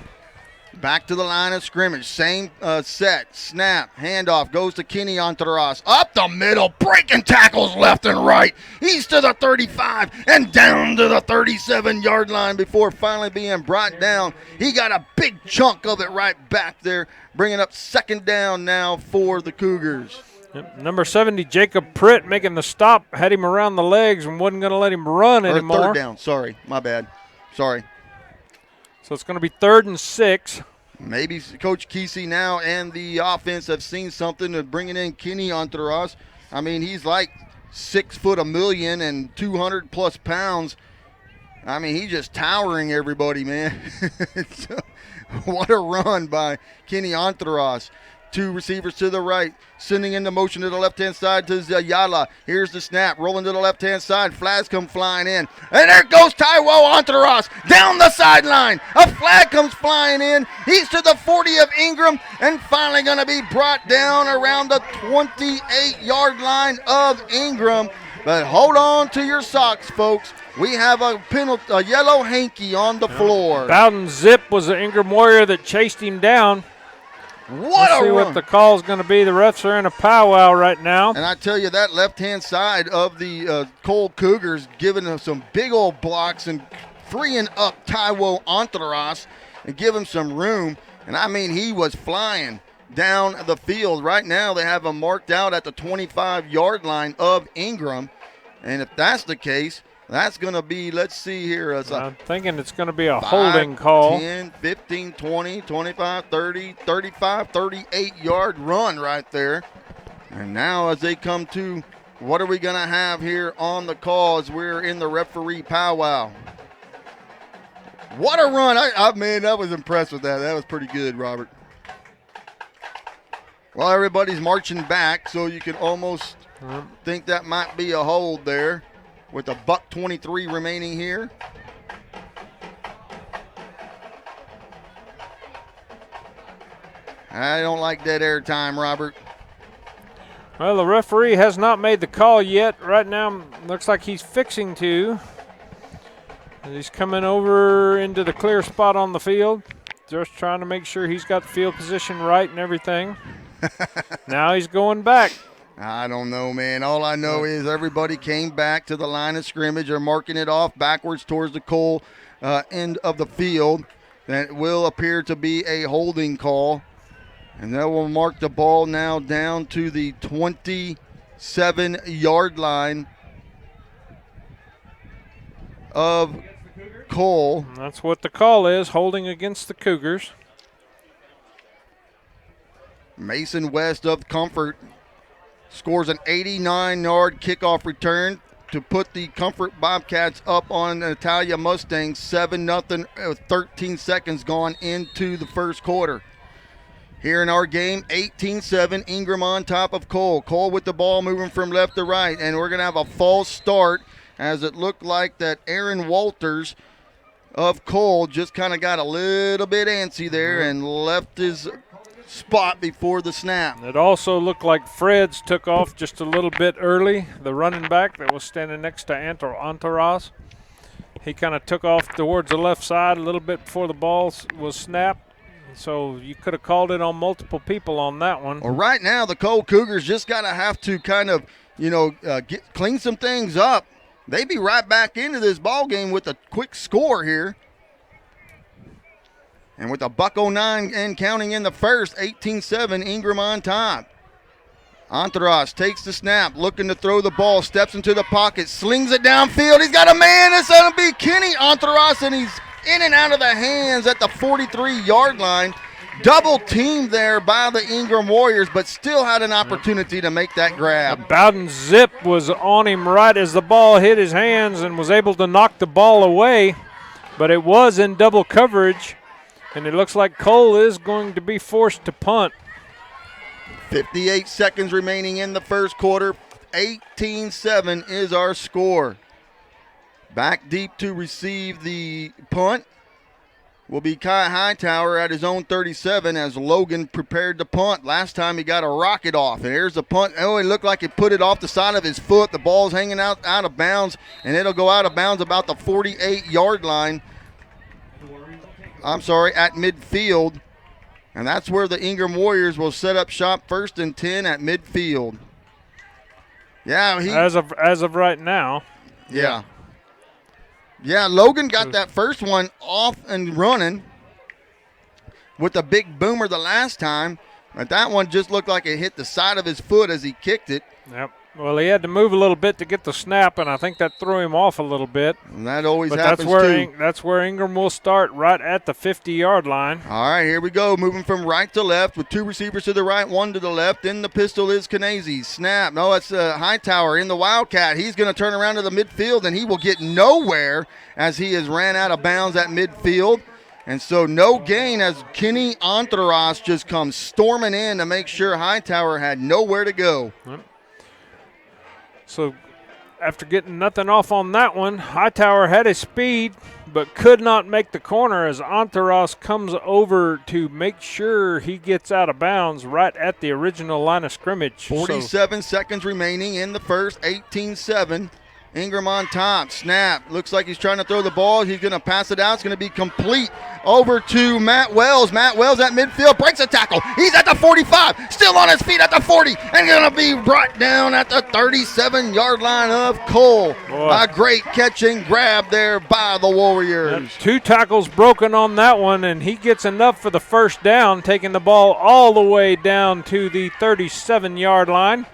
Back to the line of scrimmage. Same set. Snap. Handoff. Goes to Kenny Antaras. Up the middle. Breaking tackles left and right. He's to the 35 and down to the 37-yard line before finally being brought down. He got a big chunk of it right back there, bringing up 2nd down now for the Cougars. Yep. Number 70, Jacob Pritt, making the stop, had him around the legs and wasn't going to let him run anymore. 3rd down. Sorry. My bad. Sorry. So it's going to be 3rd and 6. Maybe Coach Kesey now and the offense have seen something of bringing in Kenny Antaras. I mean, he's like 6 foot a million and 200-plus pounds. I mean, he's just towering everybody, man. What a run by Kenny Antaras. 2 receivers to the right, sending into motion to the left-hand side to Zayala. Here's the snap, rolling to the left-hand side. Flags come flying in. And there goes Taiwo Antaras down the sideline. A flag comes flying in. He's to the 40 of Ingram and finally going to be brought down around the 28-yard line of Ingram. But hold on to your socks, folks. We have a yellow hanky on the floor. Bowden Zip was the Ingram Warrior that chased him down. What Let's a see run. what the call's going to be. The refs are in a powwow right now. And I tell you, that left-hand side of the Cole Cougars giving them some big old blocks and freeing up Taiwo Antaras and give him some room. And, I mean, he was flying down the field. Right now they have him marked out at the 25-yard line of Ingram. And if that's the case, that's going to be, let's see here. I'm thinking it's going to be a holding call. 10, 15, 20, 25, 30, 35, 38-yard run right there. And now as they come to, what are we going to have here on the call as we're in the referee powwow? What a run. I was impressed with that. That was pretty good, Robert. Well, everybody's marching back, so you can almost think that might be a hold there with a $1:23 remaining here. I don't like dead air time, Robert. Well, the referee has not made the call yet. Right now, looks like he's fixing to. And he's coming over into the clear spot on the field, just trying to make sure he's got the field position right and everything. Now he's going back. I don't know, man. All I know is everybody came back to the line of scrimmage. They're marking it off backwards towards the Cole end of the field. That will appear to be a holding call. And that will mark the ball now down to the 27-yard line of Cole. That's what the call is, holding against the Cougars. Mason West of Comfort scores an 89-yard kickoff return to put the Comfort Bobcats up on the Italia Mustangs 7-0 with 13 seconds gone into the first quarter. Here in our game, 18-7, Ingram on top of Cole. Cole with the ball moving from left to right, and we're going to have a false start as it looked like that Aaron Walters of Cole just kind of got a little bit antsy there and left his spot before the snap. It also looked like Freds took off just a little bit early, the running back that was standing next to Antaras. He kind of took off towards the left side a little bit before the ball was snapped. So you could have called it on multiple people on that one. Well, right now the Cole Cougars just got to have to kind of, clean some things up. They be right back into this ball game with a quick score here. And with a $1:09 and counting in the first, 18-7, Ingram on top. Antaras takes the snap, looking to throw the ball, steps into the pocket, slings it downfield. He's got a man. It's going to be Kenny Antaras, and he's in and out of the hands at the 43-yard line. Double teamed there by the Ingram Warriors, but still had an opportunity to make that grab. Bowden Zip was on him right as the ball hit his hands and was able to knock the ball away, but it was in double coverage, and it looks like Cole is going to be forced to punt. 58 seconds remaining in the first quarter. 18-7 is our score. Back deep to receive the punt will be Kai Hightower at his own 37 as Logan prepared to punt. Last time he got a rocket off. And here's the punt. Oh, it looked like he put it off the side of his foot. The ball's hanging out of bounds, and it'll go out of bounds about the 48-yard line. At midfield. And that's where the Ingram Warriors will set up shop 1st and 10 at midfield. Yeah, as of right now. Yeah. Yeah, Logan got that first one off and running with a big boomer the last time. But that one just looked like it hit the side of his foot as he kicked it. Yep. Well, he had to move a little bit to get the snap, and I think that threw him off a little bit. And that always but happens, that's where Ingram will start, right at the 50-yard line. All right, here we go. Moving from right to left with two receivers to the right, one to the left. In the pistol is Canese. Snap. No, it's Hightower in the Wildcat. He's going to turn around to the midfield, and he will get nowhere as he has ran out of bounds at midfield. And so no gain as Kenny Antaras just comes storming in to make sure Hightower had nowhere to go. Yep. So after getting nothing off on that one, Hightower had his speed but could not make the corner as Antaras comes over to make sure he gets out of bounds right at the original line of scrimmage. 47 seconds remaining in the first, 18-7. Ingram on top, snap. Looks like he's trying to throw the ball. He's going to pass it out. It's going to be complete over to Matt Wells. Matt Wells at midfield, breaks a tackle. He's at the 45, still on his feet at the 40, and going to be brought down at the 37-yard line of Cole. Boy. A great catch and grab there by the Warriors. Yep, 2 tackles broken on that one, and he gets enough for the first down, taking the ball all the way down to the 37-yard line.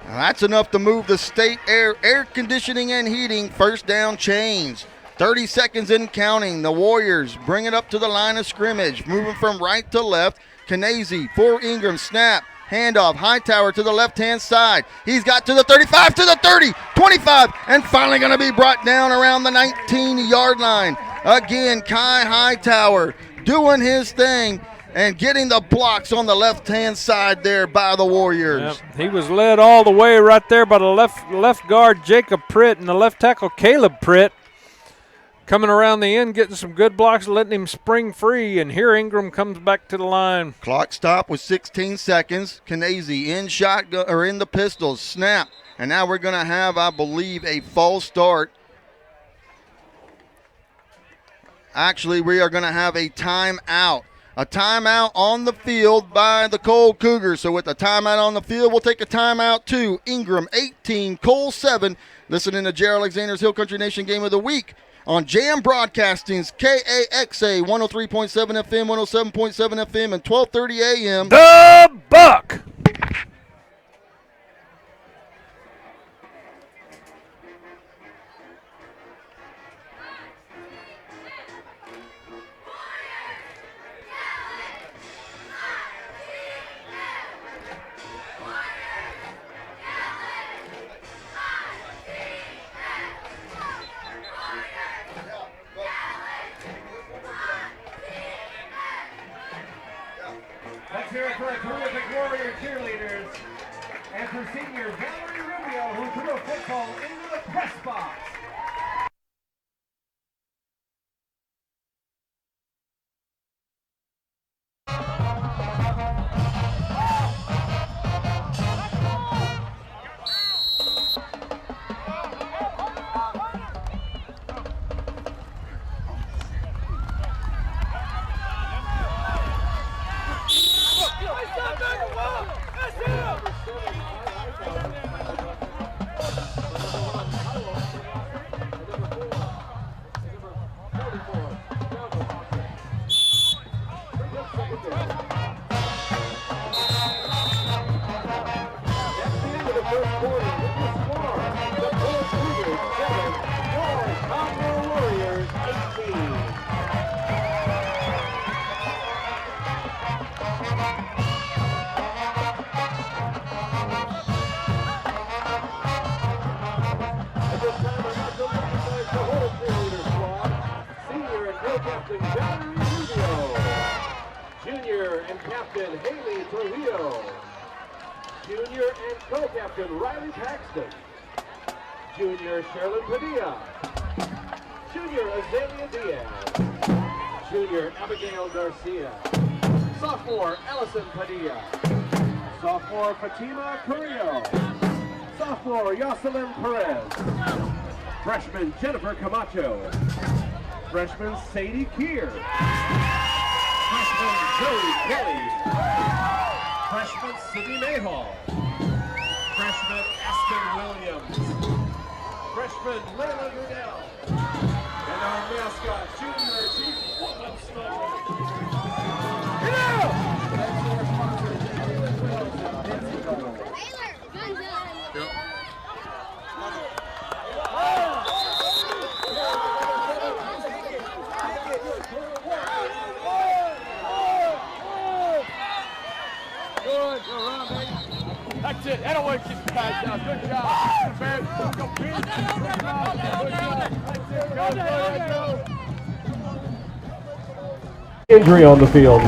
Now that's enough to move the state air conditioning and heating first down chains. 30 seconds in counting. The Warriors bring it up to the line of scrimmage, moving from right to left. Kanazy for Ingram, snap, handoff, Hightower to the left-hand side. He's got to the 35, to the 30, 25, and finally going to be brought down around the 19-yard line. Again, Kai Hightower doing his thing and getting the blocks on the left-hand side there by the Warriors. Yep, he was led all the way right there by the left guard Jacob Pritt and the left tackle Caleb Pritt. Coming around the end, getting some good blocks, letting him spring free, and here Ingram comes back to the line. Clock stop with 16 seconds. Kanazy in shotgun or in the pistols, snap, and now we're going to have, I believe, a false start. Actually, we are going to have a timeout. A timeout on the field by the Cole Cougars. So with the timeout on the field, we'll take a timeout too. Ingram 18, Cole 7. Listening to Jerry Alexander's Hill Country Nation Game of the Week on Jam Broadcasting's KAXA 103.7 FM, 107.7 FM, and 1230 AM. The Buck! Let's hear it for a terrific Warrior cheerleaders and for senior Valerie Rubio, who threw a football into the press box. Junior and co-captain Riley Paxton. Junior Sherilyn Padilla. Junior Azalea Diaz. Junior Abigail Garcia. Sophomore Allison Padilla. Sophomore Fatima Carrillo. Sophomore Yoselin Perez. Freshman Jennifer Camacho. Freshman Sadie Keir. Freshman Zoe Kelly. Freshman Sydney Mayhall. Freshman Aston Williams. Freshman Layla Goodell. And our mascot, Junior Chief Woodland That's it. I don't want to keep the pass down. Good job. Man, go Pete. Good job. Good job. Injury on the field.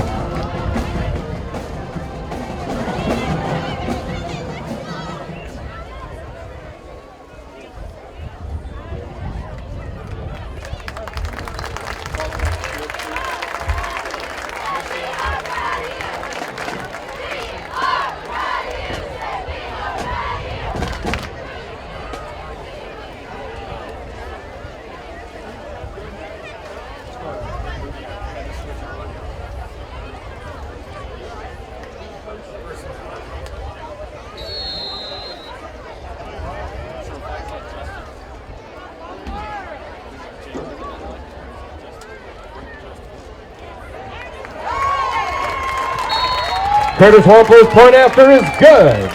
Curtis Wampler's point after is good.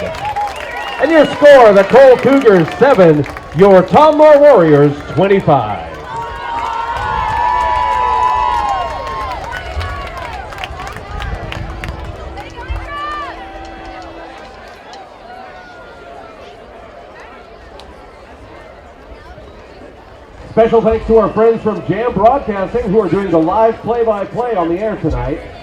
And your score, the Cole Cougars 7, your Tom Moore Warriors 25. Special thanks to our friends from Jam Broadcasting who are doing the live play-by-play on the air tonight.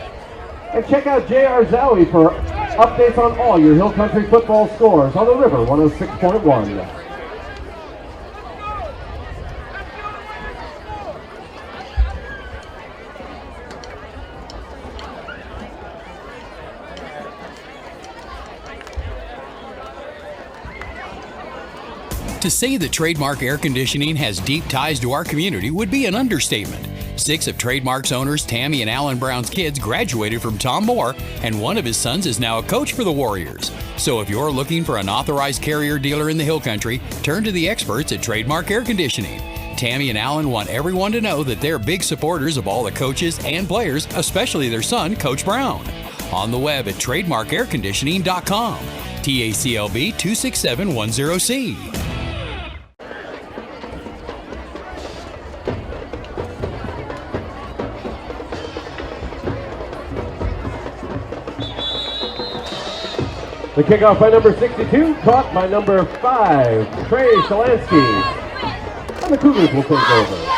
And check out J.R. Zowie for updates on all your Hill Country football scores on the River 106.1. To say that Trademark Air Conditioning has deep ties to our community would be an understatement. 6 of Trademark's owners, Tammy and Alan Brown's kids, graduated from Tom Moore, and one of his sons is now a coach for the Warriors. So if you're looking for an authorized Carrier dealer in the Hill Country, turn to the experts at Trademark Air Conditioning. Tammy and Alan want everyone to know that they're big supporters of all the coaches and players, especially their son, Coach Brown. On the web at trademarkairconditioning.com. TACLB 26710C. The kickoff by number 62, caught by number 5, Trey Shalansky. And the Cougars will take over.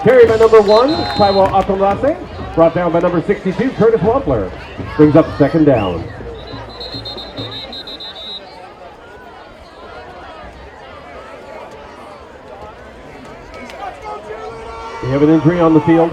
Carried by number 1, Taiwo Atomase. Brought down by number 62, Curtis Wampler. Brings up second down. We have an injury on the field.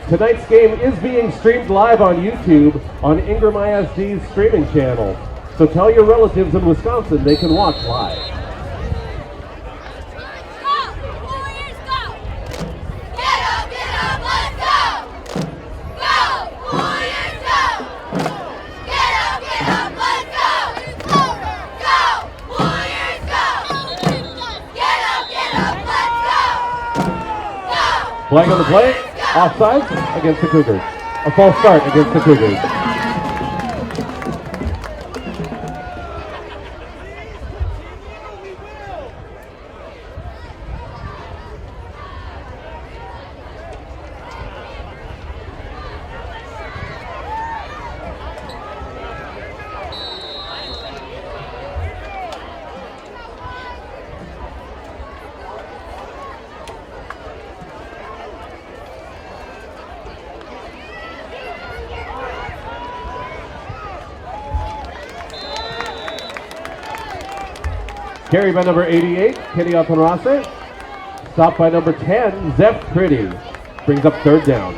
Tonight's game is being streamed live on YouTube on Ingram ISD's streaming channel. So tell your relatives in Wisconsin they can watch live. Flag on the play. Offside against the Cougars. A false start against the Cougars. Carried by number 88, Kenny Atonrase. Stopped by number 10, Zeph Pretty. Brings up third down.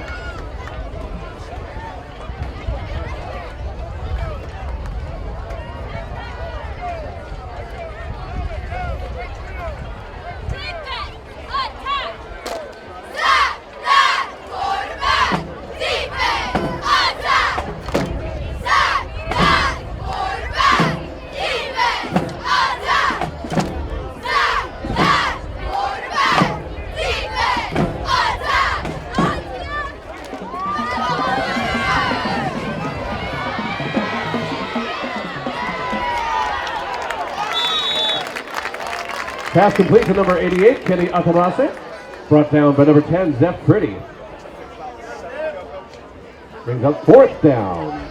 Pass complete to number 88, Kenny Atamase. Brought down by number 10, Zeph Pretty. Brings up 4th down.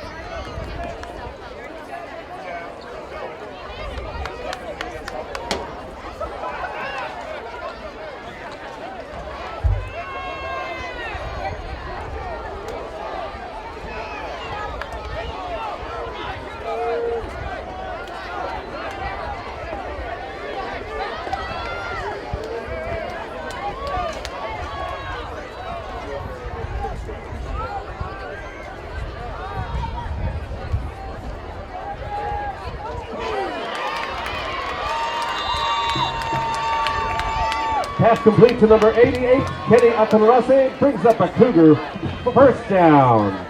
Pass complete to number 88, Kenny Atanrase, brings up a Cougar 1st down.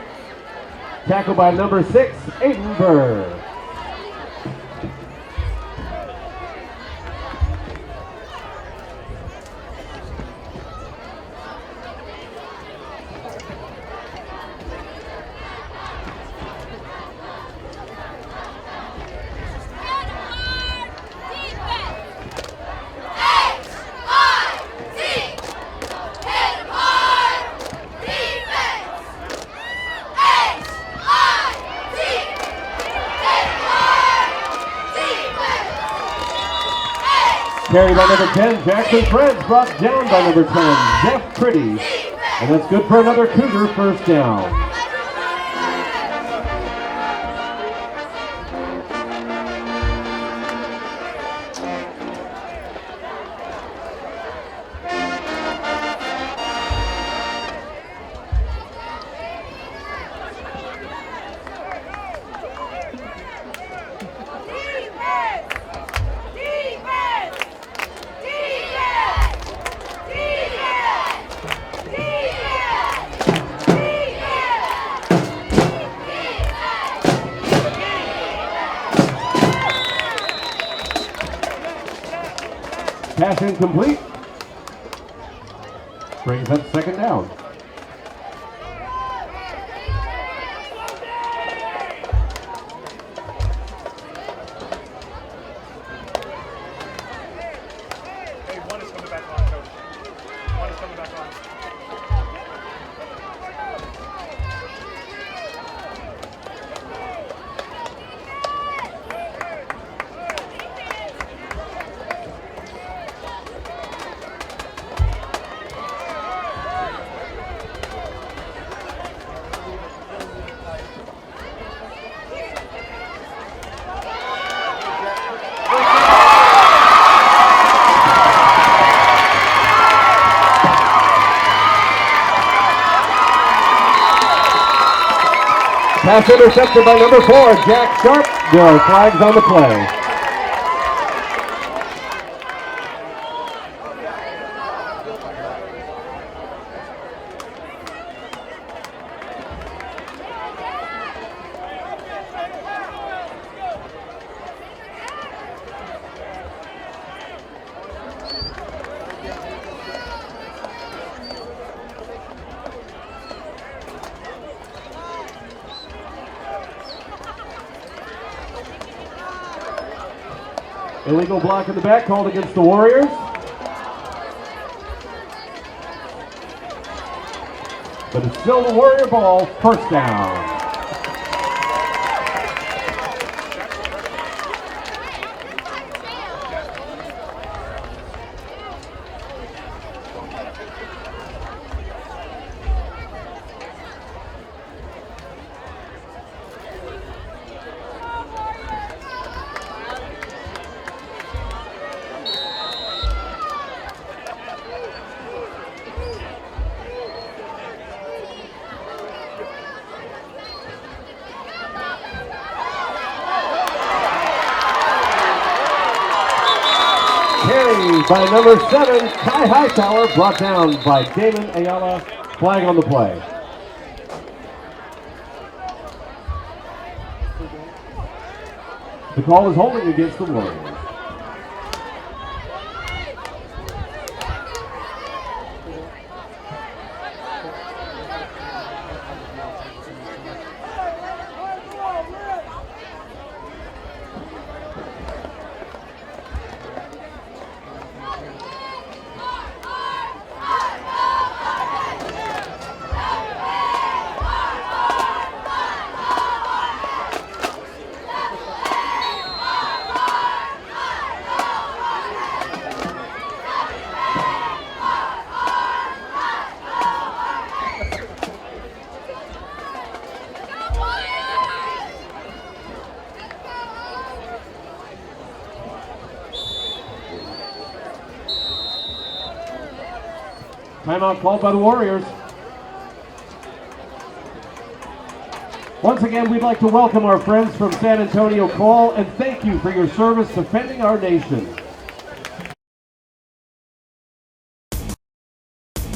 Tackled by number 6, Aiden Burr. Carried by number 10, Jackson Fred's brought down by number 10, Zeph Pretty. And that's good for another Cougar 1st down. Pass incomplete. Brings up 2nd down. One is coming back on, coach. One is coming back on. Pass intercepted by number 4, Jack Sharp. No flags on the play. Illegal block in the back called against the Warriors. But it's still the Warrior ball, 1st down. Carried by number 7, Kai Hightower, brought down by Damon Ayala. Flag on the play. The call is holding against the Warriors. Timeout called by the Warriors. Once again, we'd like to welcome our friends from San Antonio Cole and thank you for your service defending our nation.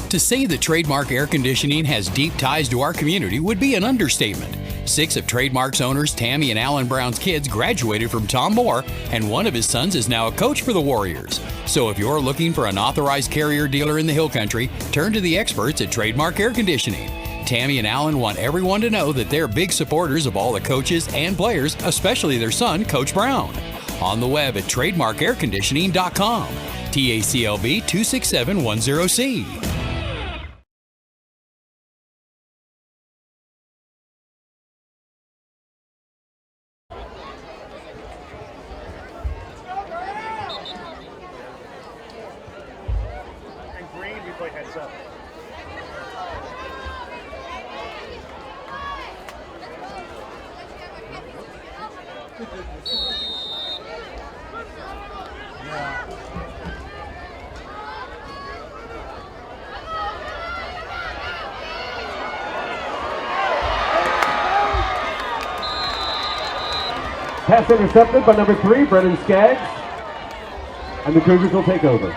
To say that Trademark Air Conditioning has deep ties to our community would be an understatement. 6 of Trademark's owners, Tammy and Alan Brown's kids, graduated from Tom Moore, and one of his sons is now a coach for the Warriors. So if you're looking for an authorized Carrier dealer in the Hill Country, turn to the experts at Trademark Air Conditioning. Tammy and Alan want everyone to know that they're big supporters of all the coaches and players, especially their son, Coach Brown. On the web at trademarkairconditioning.com. TACLB 26710C. Pass intercepted by number 3, Brennan Skaggs. And the Cougars will take over.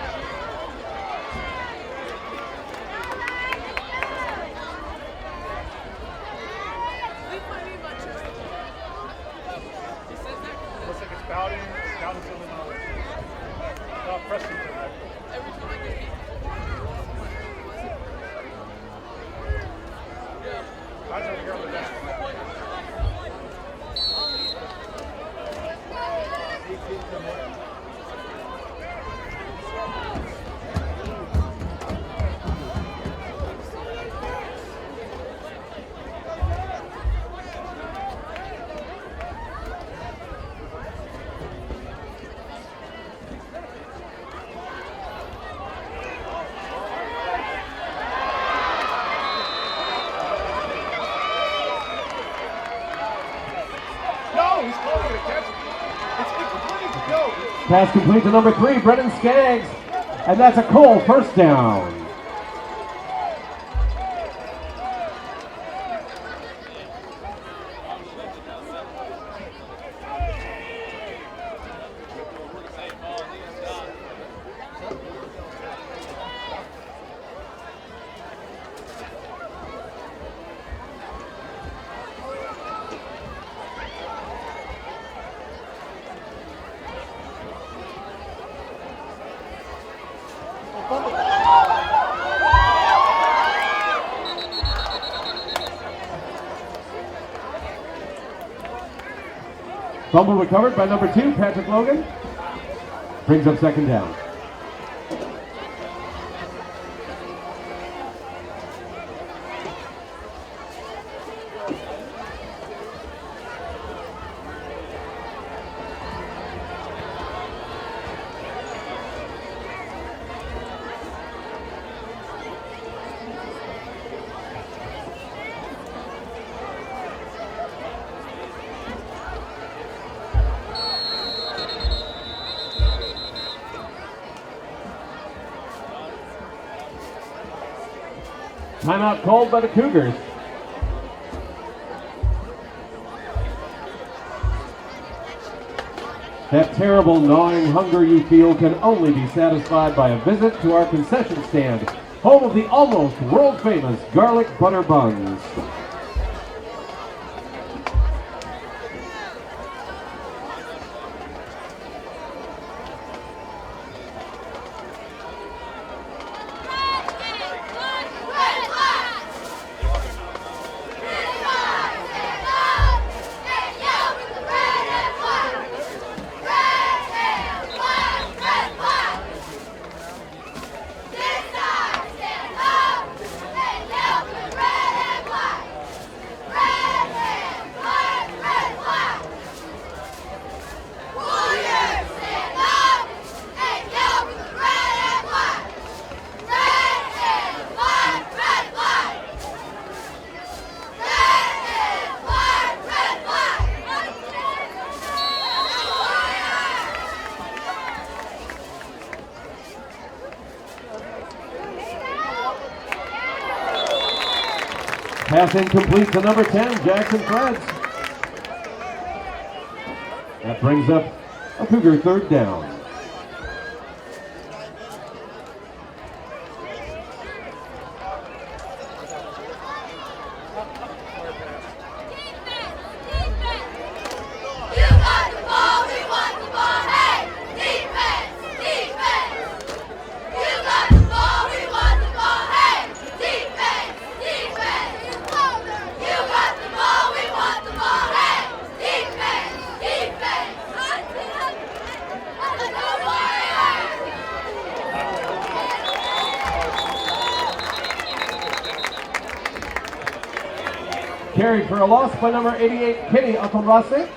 Pass complete to number 3, Brennan Skaggs. And that's a Cole first down. Fumble recovered by number 2, Patrick Logan. Brings up second down. Timeout called by the Cougars. That terrible gnawing hunger you feel can only be satisfied by a visit to our concession stand, home of the almost world-famous garlic butter buns. Pass incomplete to number 10, Jackson Freds. That brings up a Cougar third down. Carried for a loss by number 88, Kenny Atomrase.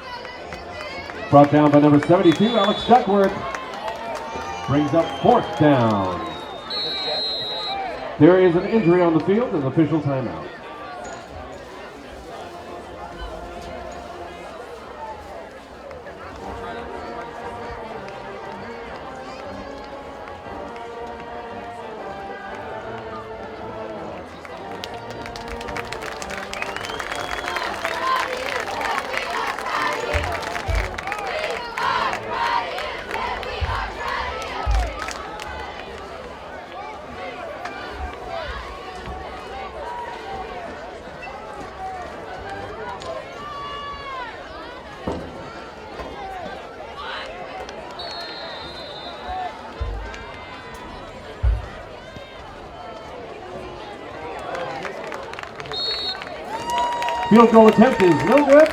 Brought down by number 72, Alex Duckworth. Brings up fourth down. There is an injury on the field, an official timeout. Field goal attempt is no good,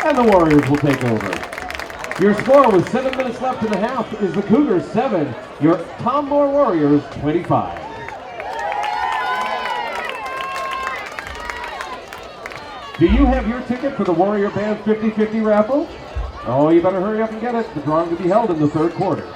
and the Warriors will take over. Your score with 7 minutes left in the half is the Cougars 7, your Tom Moore Warriors 25. Do you have your ticket for the Warrior Band 50-50 raffle? Oh, you better hurry up and get it. The drawing will be held in the third quarter.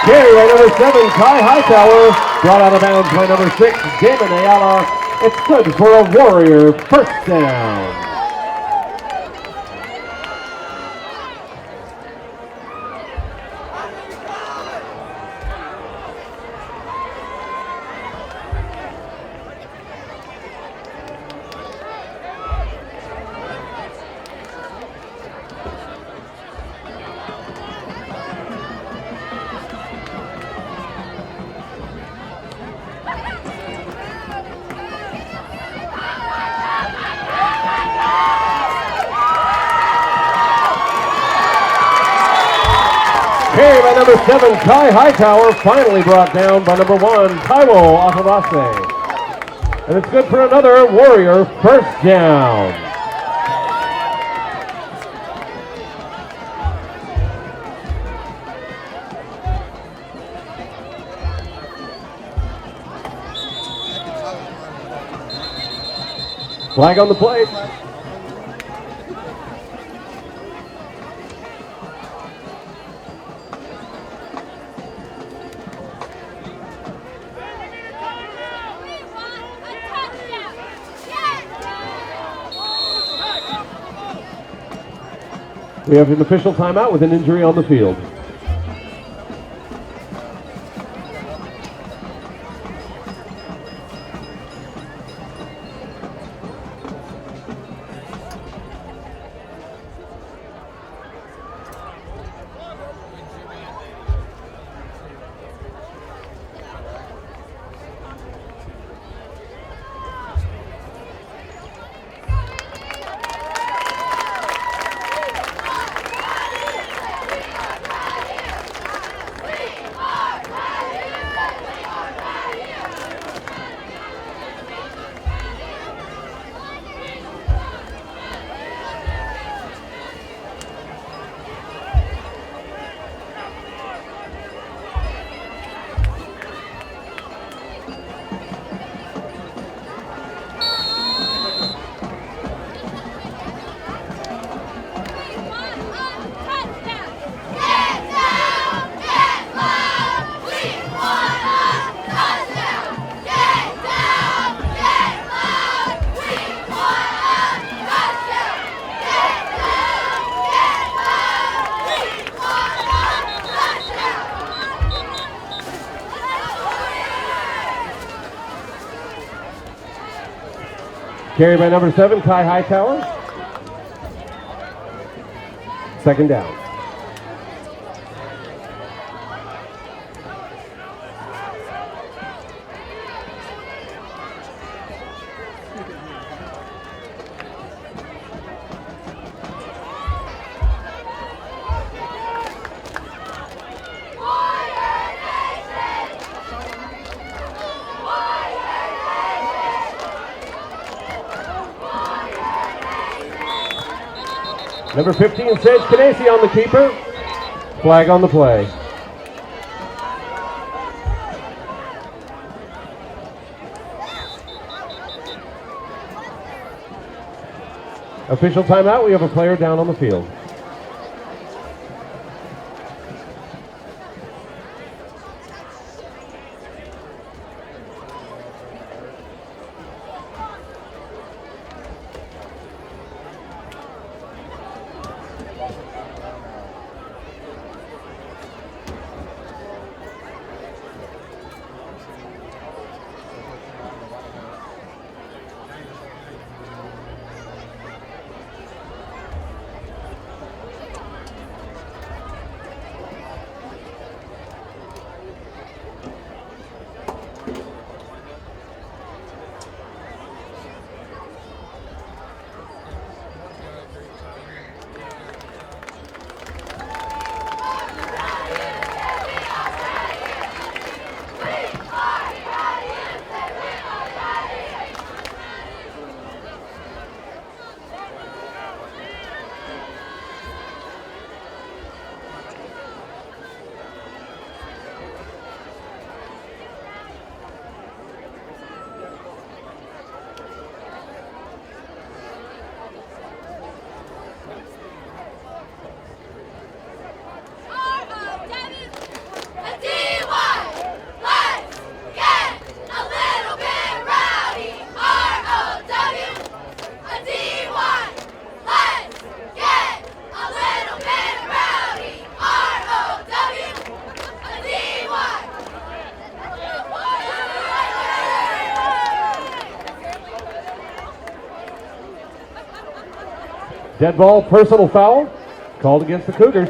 Carry by number 7, Kai Hightower, brought out of bounds by number 6, Damon Ayala. It's good for a Warrior first down. Carry by number 7, Kai Hightower, finally brought down by number 1, Taiwo Atarase. And it's good for another Warrior first down. Flag on the play. We have an official timeout with an injury on the field. Carry by number 7, Kai Hightower. Second down. Number 15, Sage Canesi on the keeper. Flag on the play. Official timeout. We have a player down on the field. Dead ball, personal foul, called against the Cougars.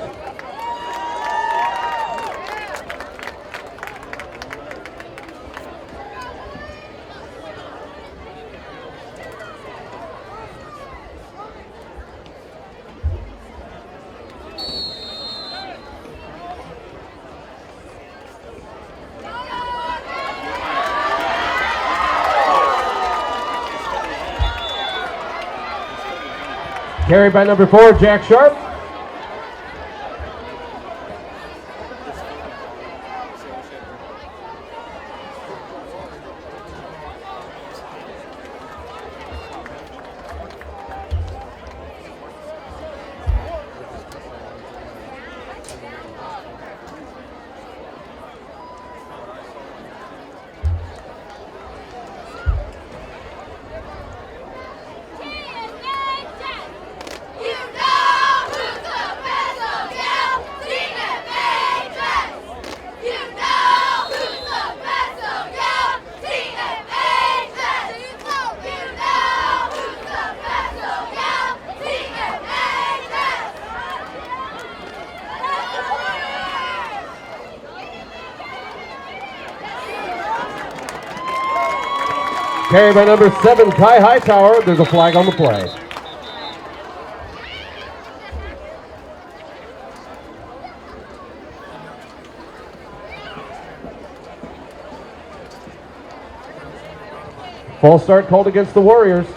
Carried by number 4, Jack Sharp. Carried by number 7, Kai Hightower. There's a flag on the play. False start called against the Warriors.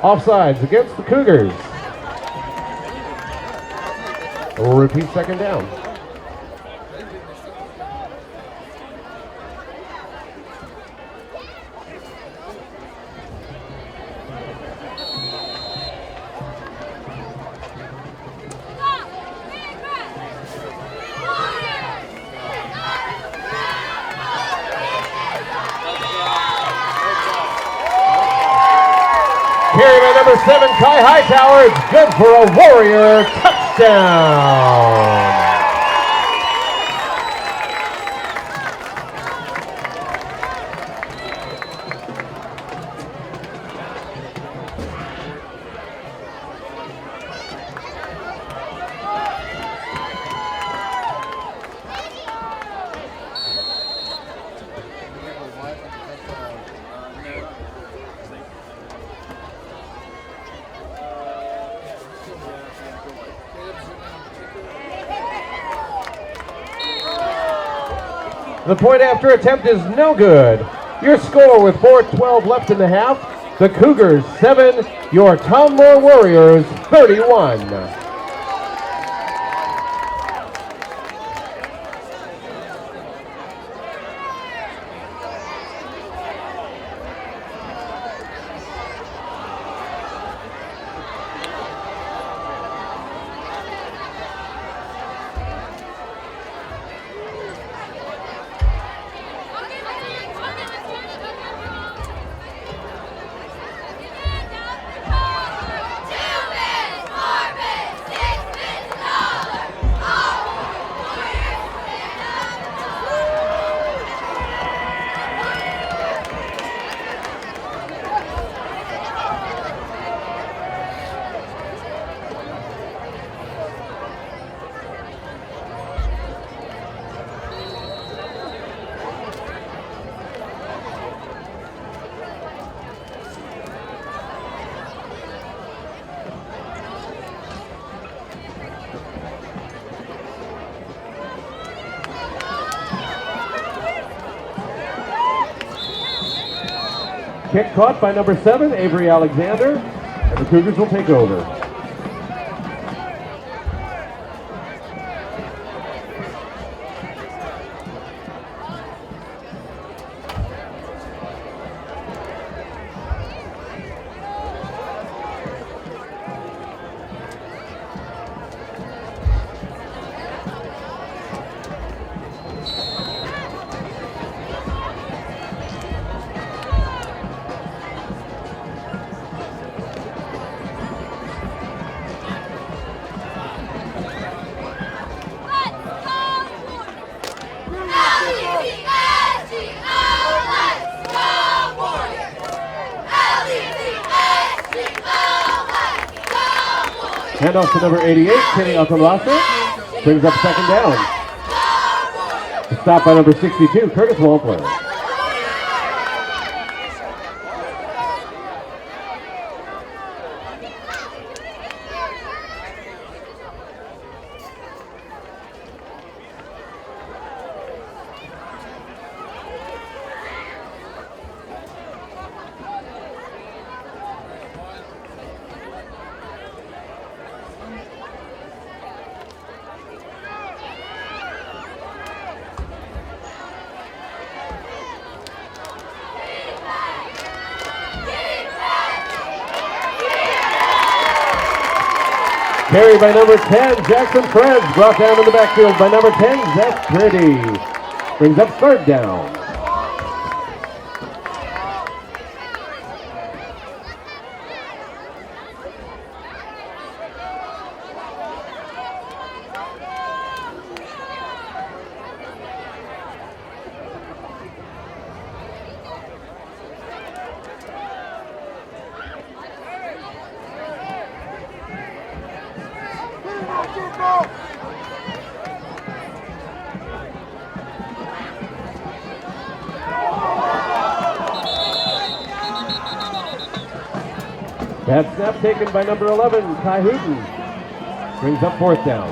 Offsides against the Cougars. We'll repeat second down. Carry by number 7, Kai Hightower. It's good for a Warrior touchdown. The point after attempt is no good. Your score with 4:12 left in the half. The Cougars 7, your Tom Moore Warriors 31. Kick caught by number 7, Avery Alexander, and the Cougars will take over. Handoff to number 88, Kenny Alcalasa. Brings up second down. Stop by number 62, Curtis Wampler. Carry by number 10, Jackson Freds, brought down in the backfield by number 10, Zach Pretty. Brings up third down. That snap taken by number 11, Kai Hooten. Brings up fourth down.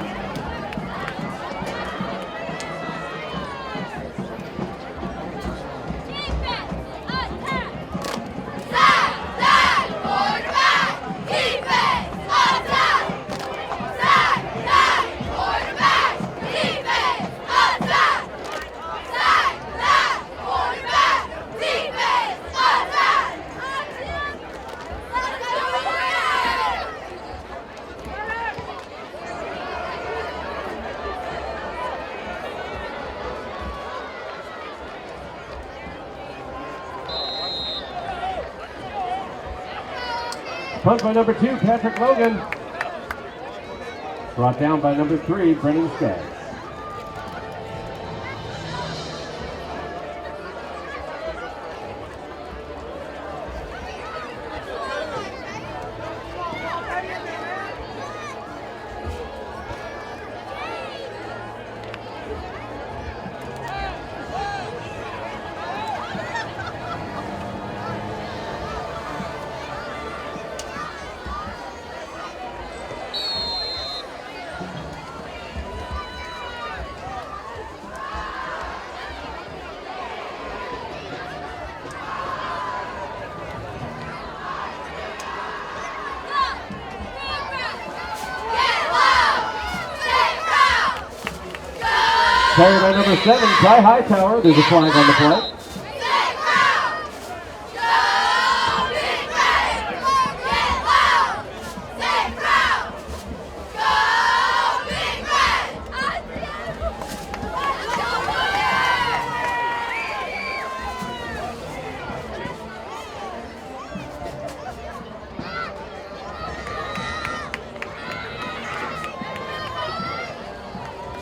Punt by number 2, Patrick Logan. Brought down by number 3, Brennan Skaggs. Carried by number 7, Ty Hightower. There's a flag on the play.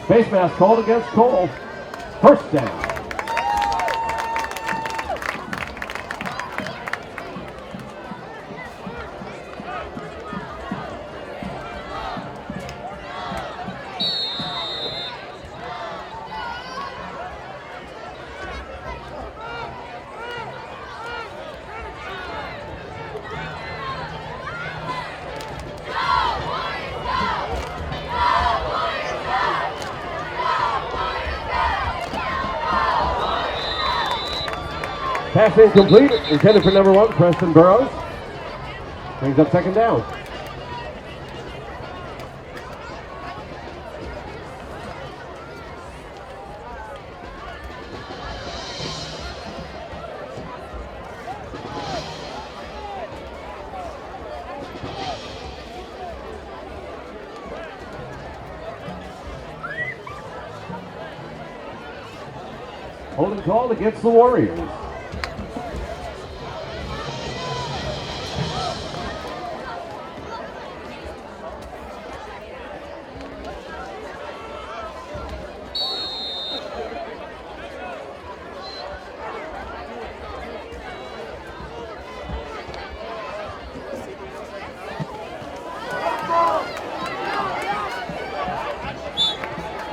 Face mask called against Cole. First down. Pass incomplete, intended for number 1, Preston Burrows. Brings up second down. Holding call against the Warriors.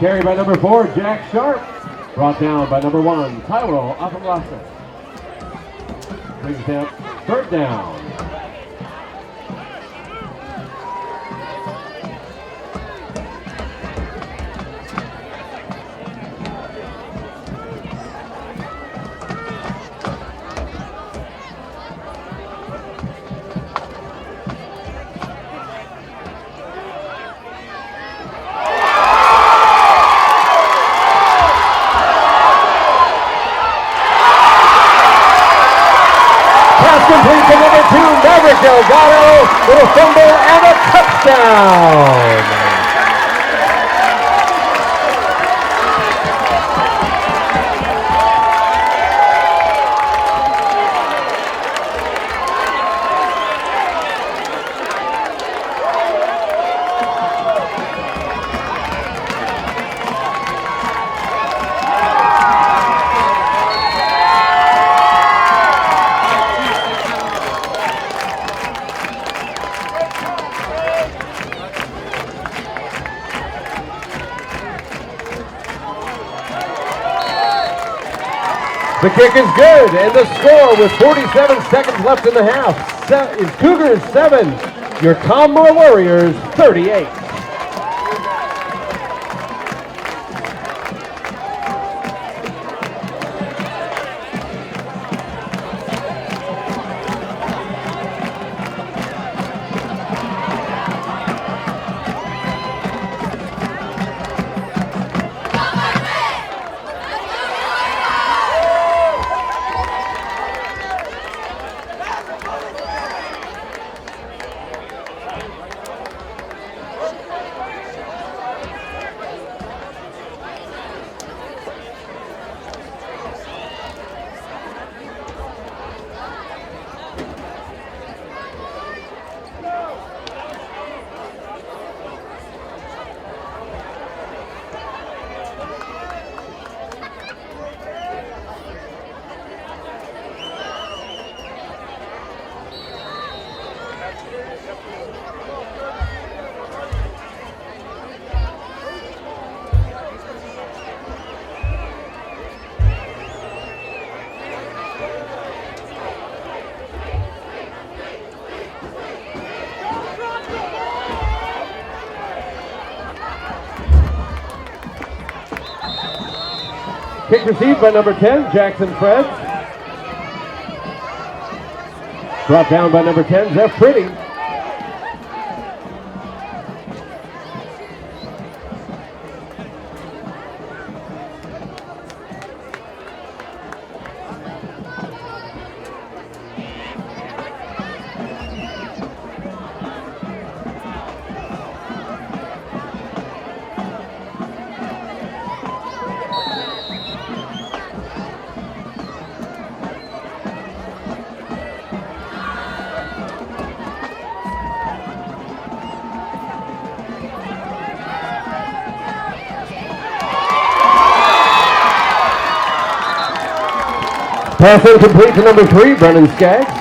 Carry by number 4, Jack Sharp. Brought down by number 1, Tyro Akamrasa. Brings down third down. Complete to number 2, Maverick Delgado with a fumble and a touchdown. The kick is good, and the score with 47 seconds left in the half is Cougars 7, your Conmore Warriors 38. Kick received by number 10, Jackson Fred. Brought down by number 10, Jeff Pretty. Pass incomplete to number 3, Brennan Skaggs.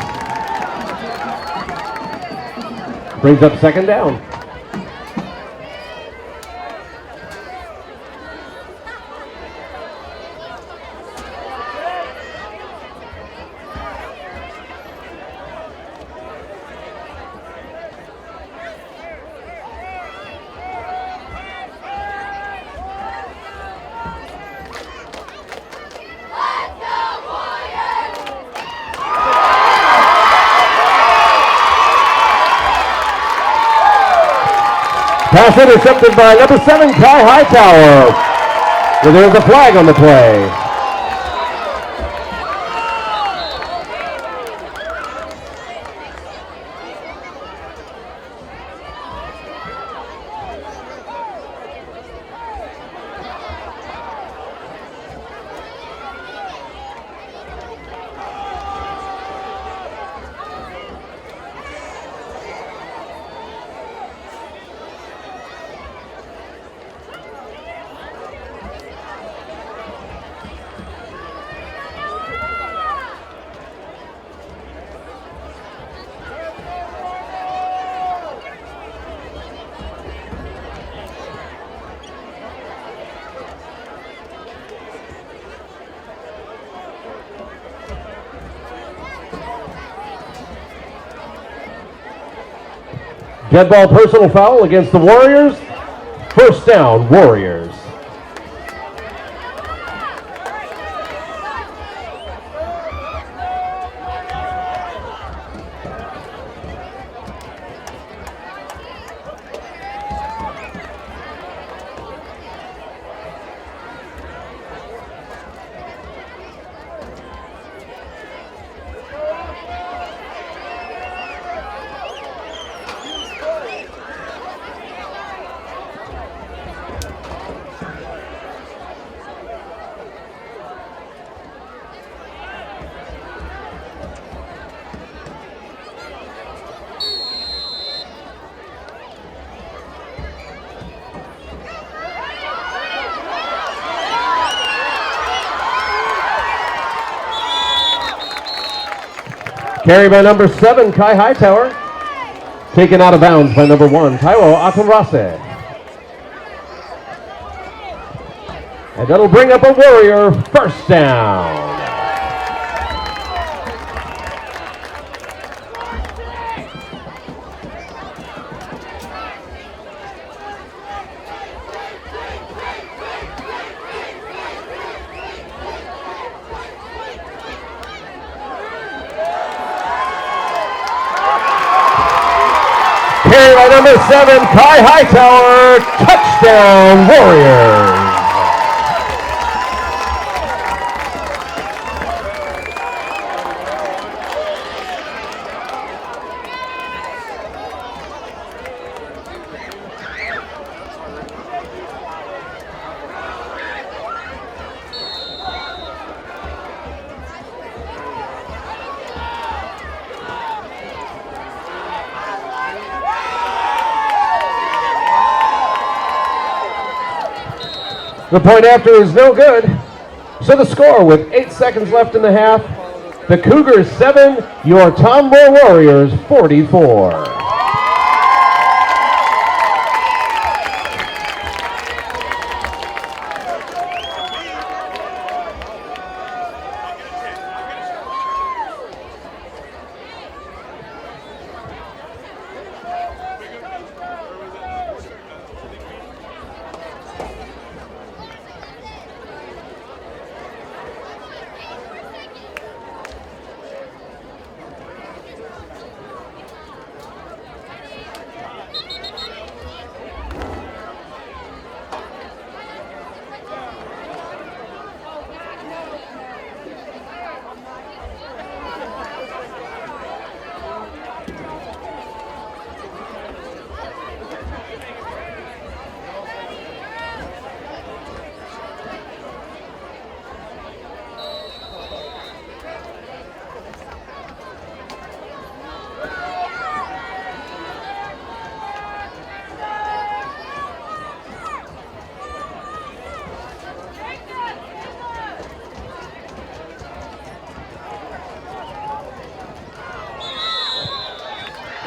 Brings up second down. Pass intercepted by number 7, Kai Hightower. Well, there's a flag on the play. Dead ball personal foul against the Warriors. First down, Warriors. Carry by number 7, Kai Hightower. Taken out of bounds by number 1, Taiwo Atamrase. And that'll bring up a Warrior first down. Carry by number 7, Kai Hightower. Touchdown, Warriors. The point after is no good. So the score with 8 seconds left in the half, the Cougars 7, your Tomball Warriors 44.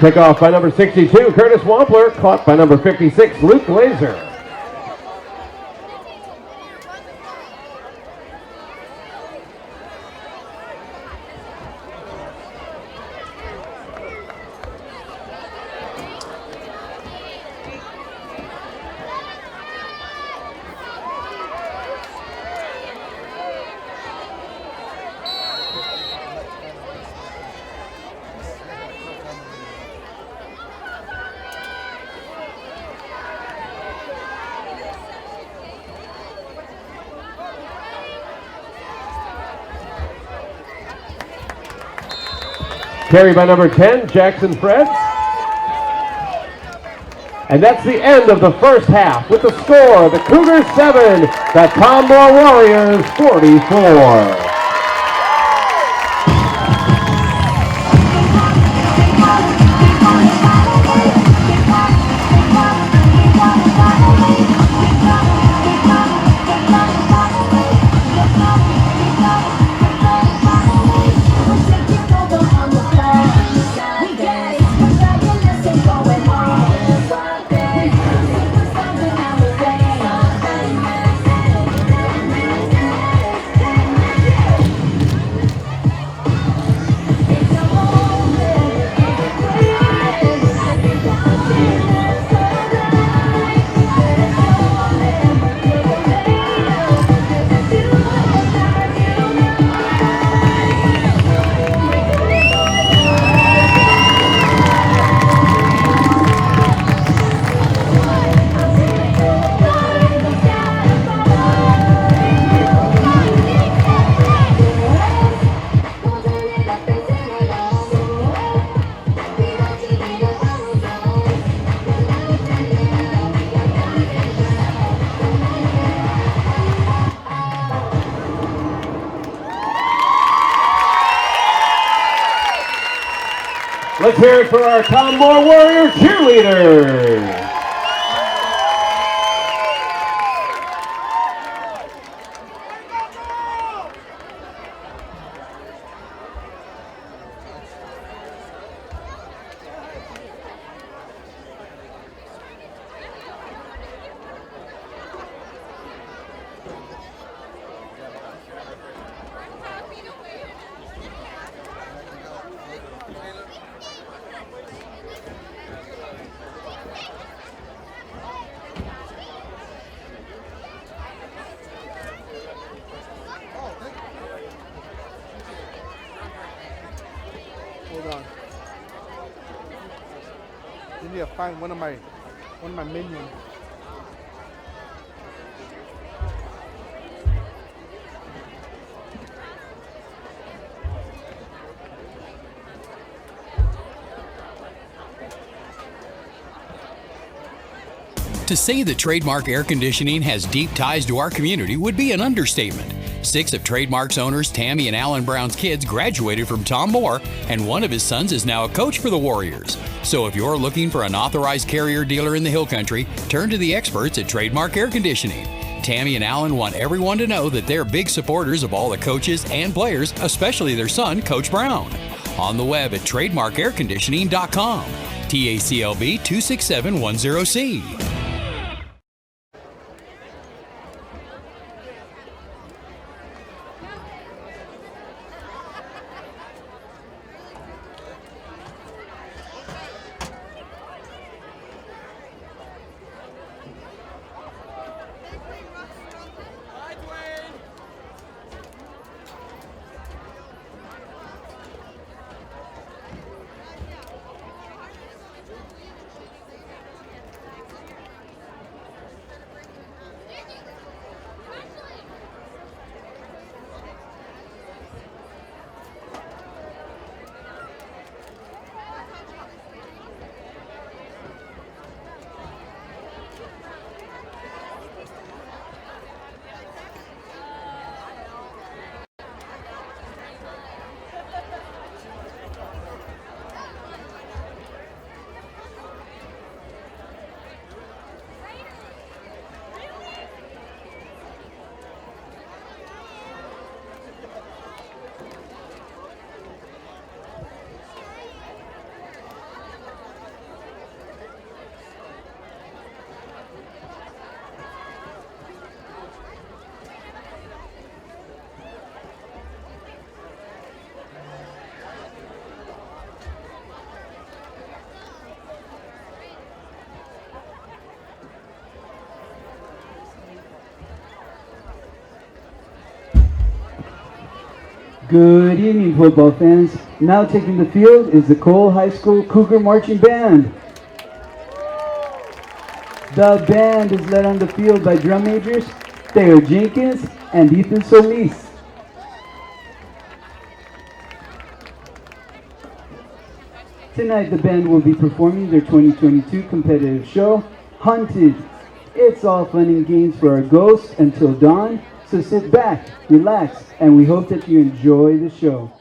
Pickoff by number 62, Curtis Wampler, caught by number 56, Luke Glazer. Carry by number 10, Jackson Fred. And that's the end of the first half with the score, the Cougars 7, the Tom Moore Warriors 44. Let's hear it for our Tom Moore Warrior cheerleaders. Hold on. You need to find one of my minions. To say that Trademark Air Conditioning has deep ties to our community would be an understatement. 6 of Trademark's owners, Tammy and Alan Brown's kids, graduated from Tom Moore, and one of his sons is now a coach for the Warriors. So if you're looking for an authorized Carrier dealer in the Hill Country, turn to the experts at Trademark Air Conditioning. Tammy and Alan want everyone to know that they're big supporters of all the coaches and players, especially their son, Coach Brown. On the web at trademarkairconditioning.com. TACLB 26710C. Good evening, football fans. Now taking the field is the Cole High School Cougar Marching Band. The band is led on the field by drum majors Theo Jenkins and Ethan Solis. Tonight the band will be performing their 2022 competitive show, Hunted. It's all fun and games for our ghosts until dawn, so sit back, relax, and we hope that you enjoy the show.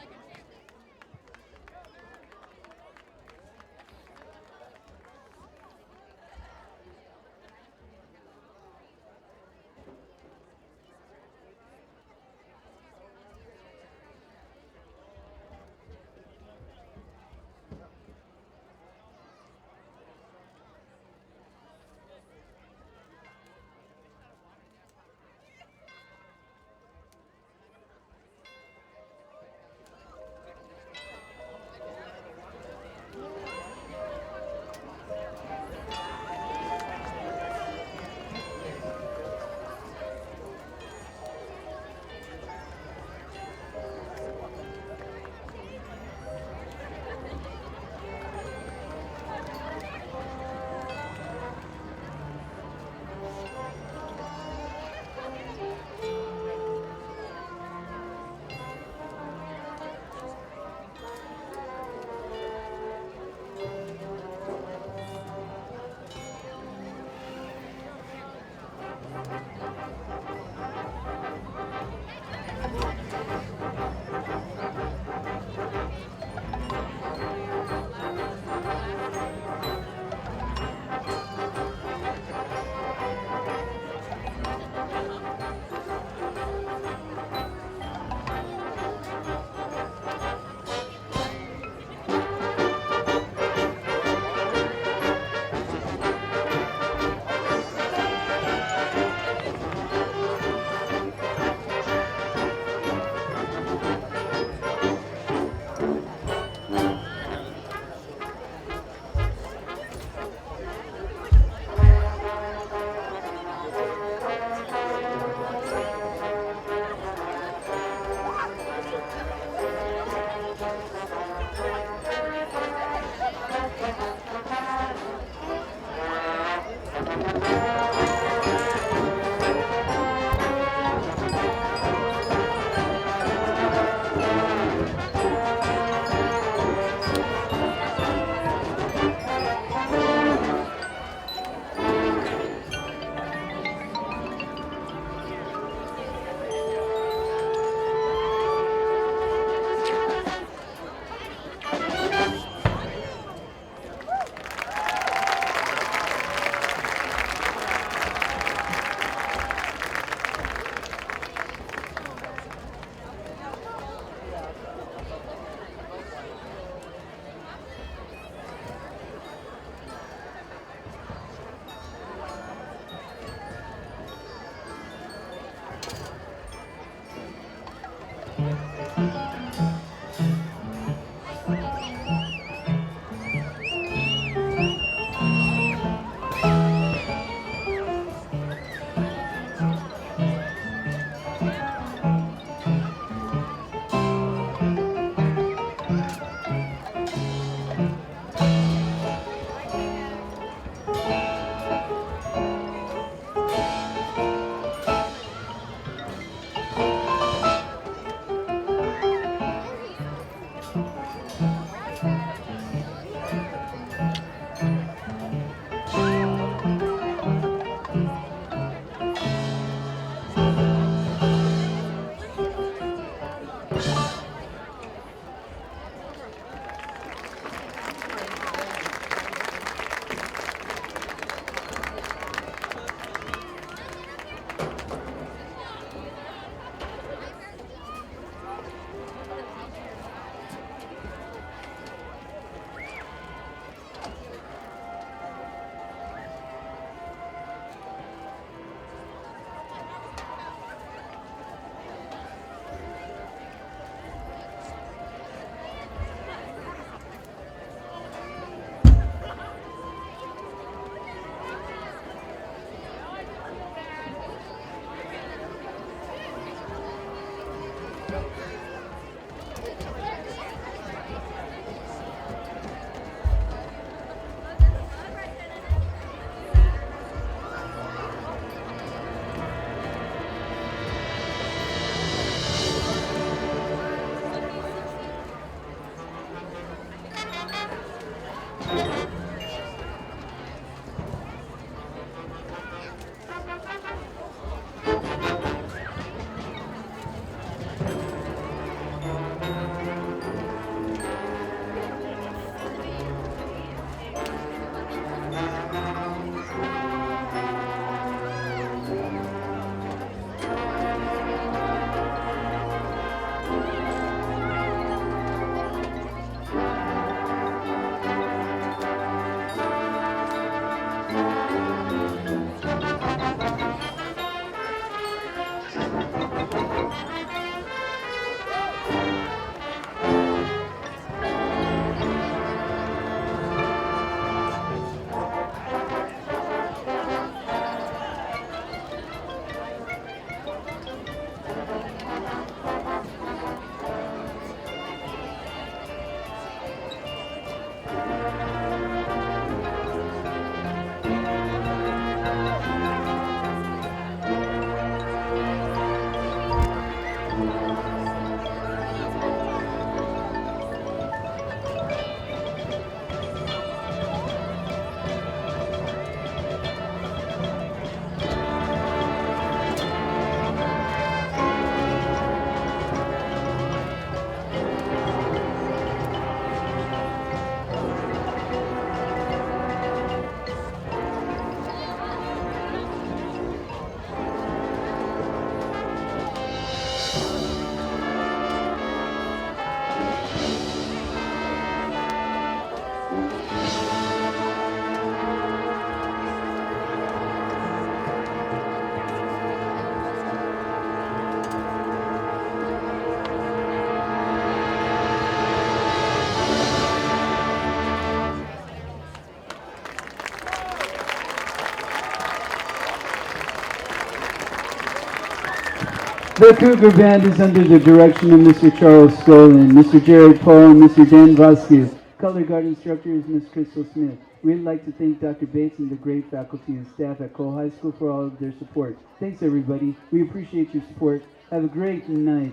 The Cougar Band is under the direction of Mr. Charles Stolen, Mr. Jared Paul, and Mr. Dan Vasquez. Color guard instructor is Ms. Crystal Smith. We'd like to thank Dr. Bates and the great faculty and staff at Cole High School for all of their support. Thanks, everybody. We appreciate your support. Have a great night.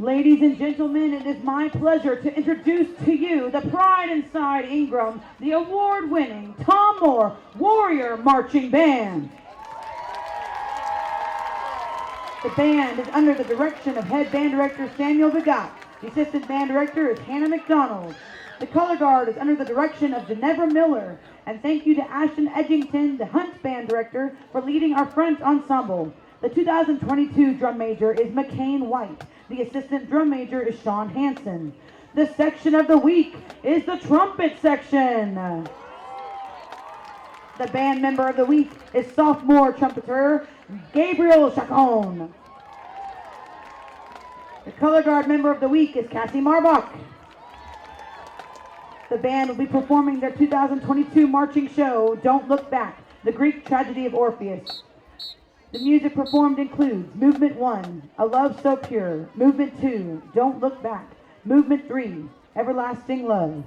Ladies and gentlemen, it is my pleasure to introduce to you the pride inside Ingram, the award-winning Tom Moore Warrior Marching Band. The band is under the direction of head band director Samuel Begat. The assistant band director is Hannah McDonald. The color guard is under the direction of Ginevra Miller. And thank you to Ashton Edgington, the Hunt band director, for leading our front ensemble. The 2022 drum major is McCain White. The assistant drum major is Sean Hansen. The section of the week is the trumpet section. The band member of the week is sophomore trumpeter Gabriel Chacon. The color guard member of the week is Cassie Marbach. The band will be performing their 2022 marching show, Don't Look Back, the Greek tragedy of Orpheus. The music performed includes Movement 1, A Love So Pure, Movement 2, Don't Look Back, Movement 3, Everlasting Love.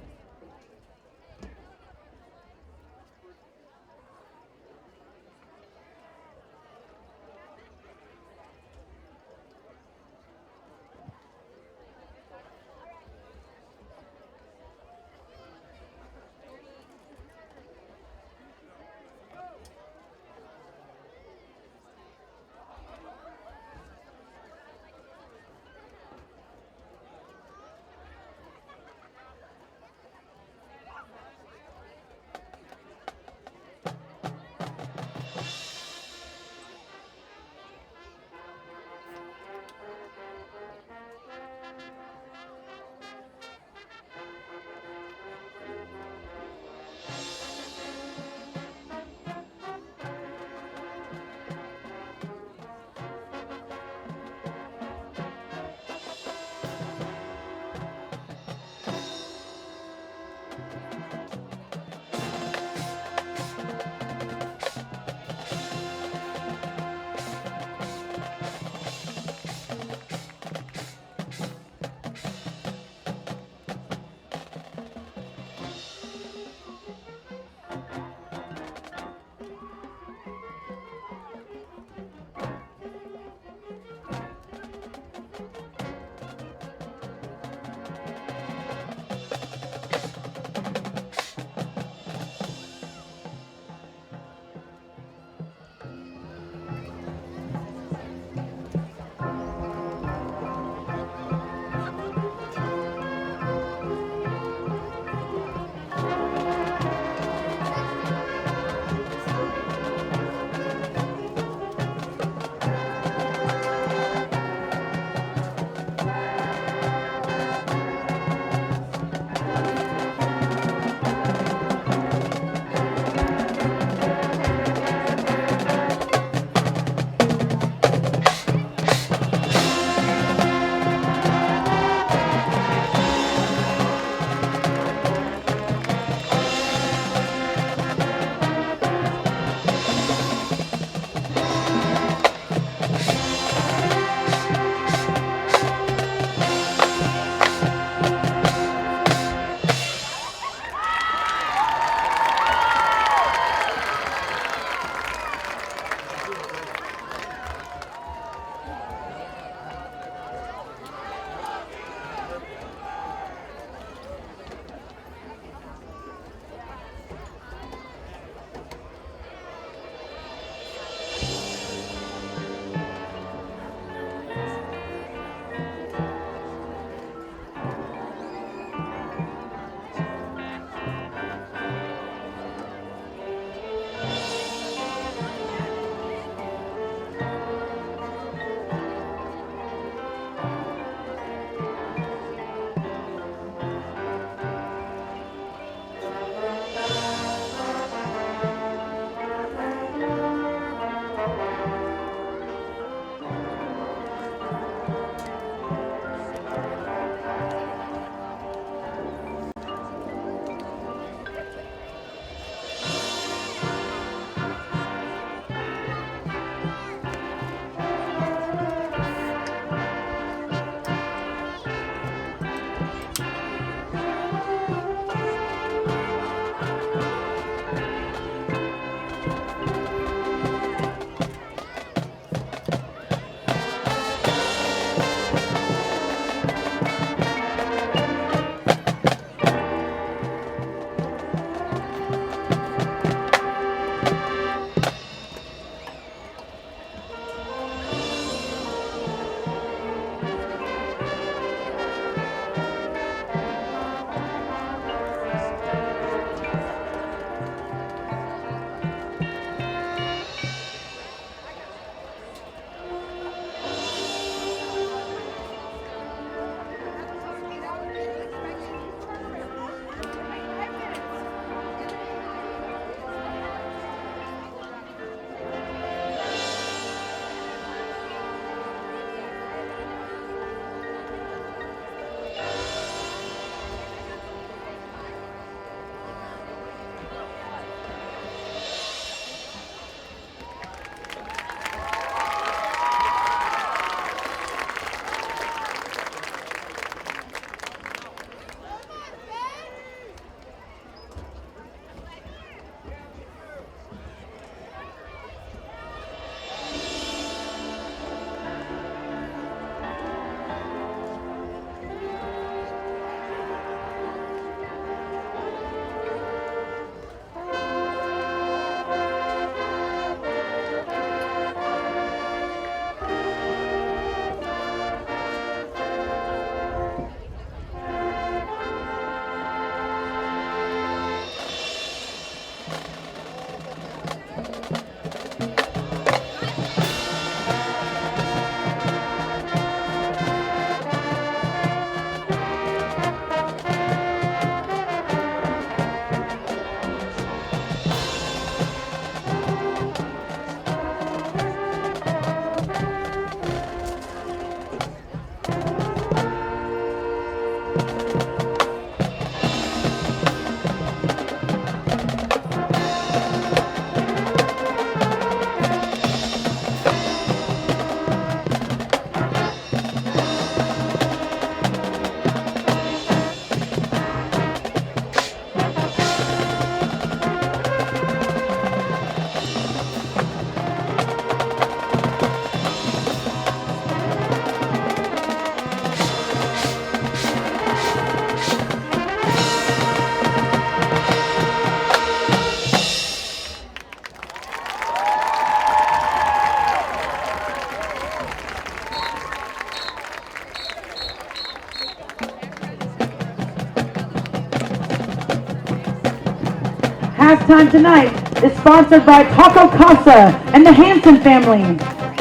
Halftime tonight is sponsored by Taco Casa and the Hanson family.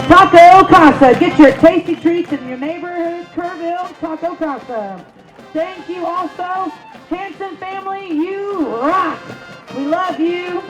Taco Casa, get your tasty treats in your neighborhood Kerrville Taco Casa. Thank you also, Hanson family, you rock. We love you.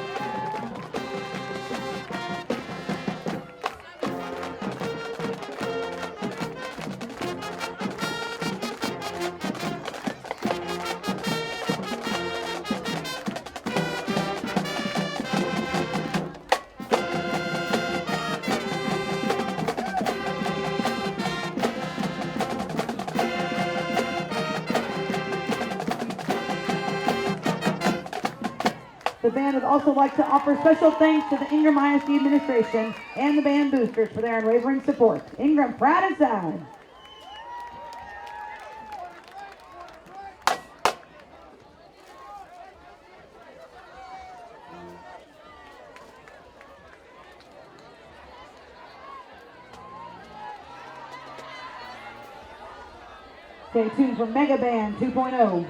The band would also like to offer special thanks to the Ingram ISD administration and the band boosters for their unwavering support. Ingram, proud and sad. Stay tuned for Mega Band 2.0.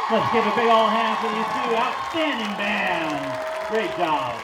Let's give a big old hand for these two outstanding bands. Great job.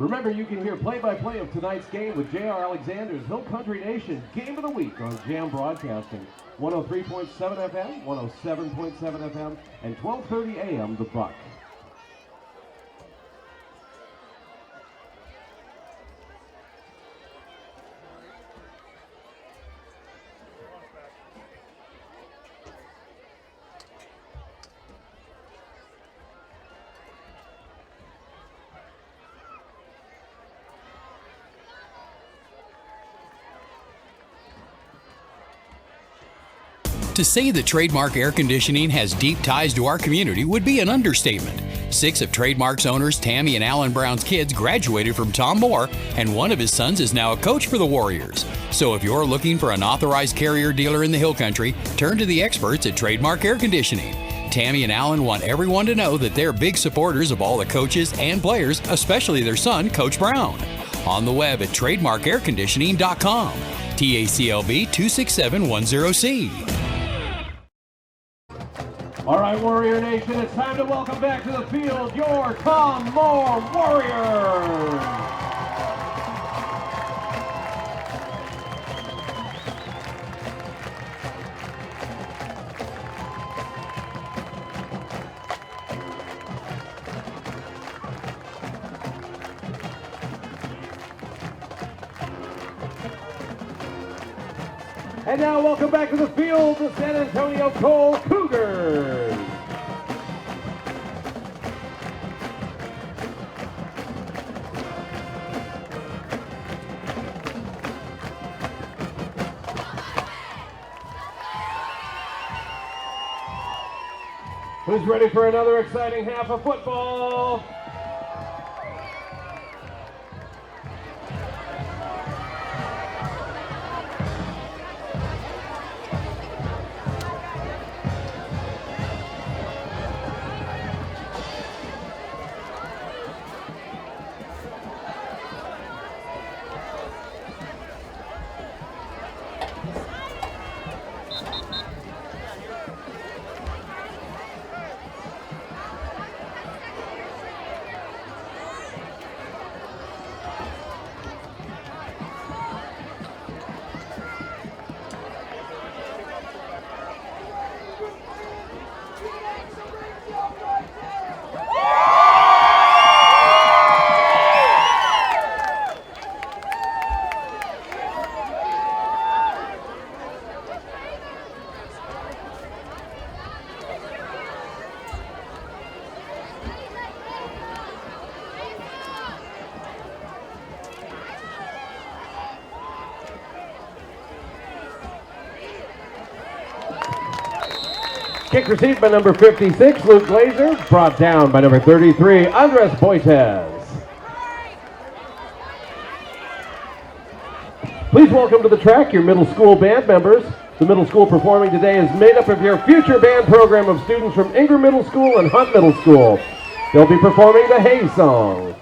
Remember, you can hear play-by-play of tonight's game with J.R. Alexander's Hill Country Nation Game of the Week on Jam Broadcasting, 103.7 FM, 107.7 FM, and 1230 AM The Buck. To say that Trademark Air Conditioning has deep ties to our community would be an understatement. 6 of Trademark's owners, Tammy and Alan Brown's kids, graduated from Tom Moore, and one of his sons is now a coach for the Warriors. So if you're looking for an authorized Carrier dealer in the Hill Country, turn to the experts at Trademark Air Conditioning. Tammy and Alan want everyone to know that they're big supporters of all the coaches and players, especially their son, Coach Brown. On the web at trademarkairconditioning.com. TACLB 26710C. All right, Warrior Nation, it's time to welcome back to the field your Tom Moore Warriors. And now welcome back to the field, the San Antonio Cole Cougars. Who's ready for another exciting half of football? Kick received by number 56, Luke Glazer. Brought down by number 33, Andres Boitez. Please welcome to the track your middle school band members. The middle school performing today is made up of your future band program of students from Ingram Middle School and Hunt Middle School. They'll be performing the Hay Song.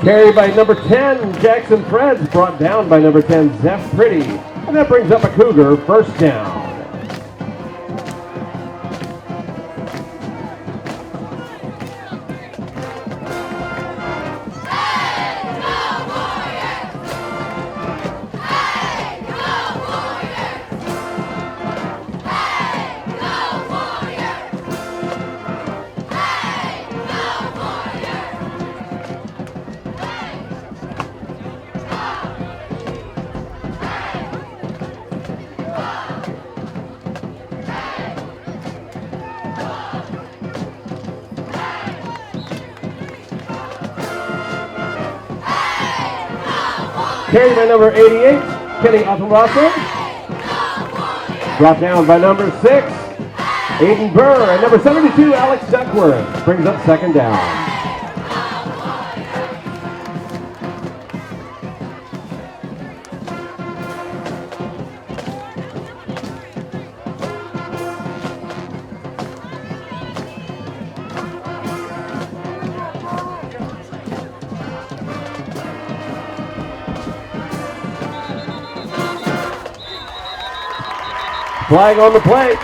Carried by number 10, Jackson Freds, brought down by number 10, Zeph Pretty. And that brings up a Cougar first down. Carried by number 88, Kenny Atalaso. Brought down by number 6, Aiden Burr. And number 72, Alex Duckworth. Brings up second down. Flag on the play.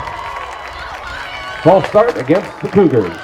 False start against the Cougars.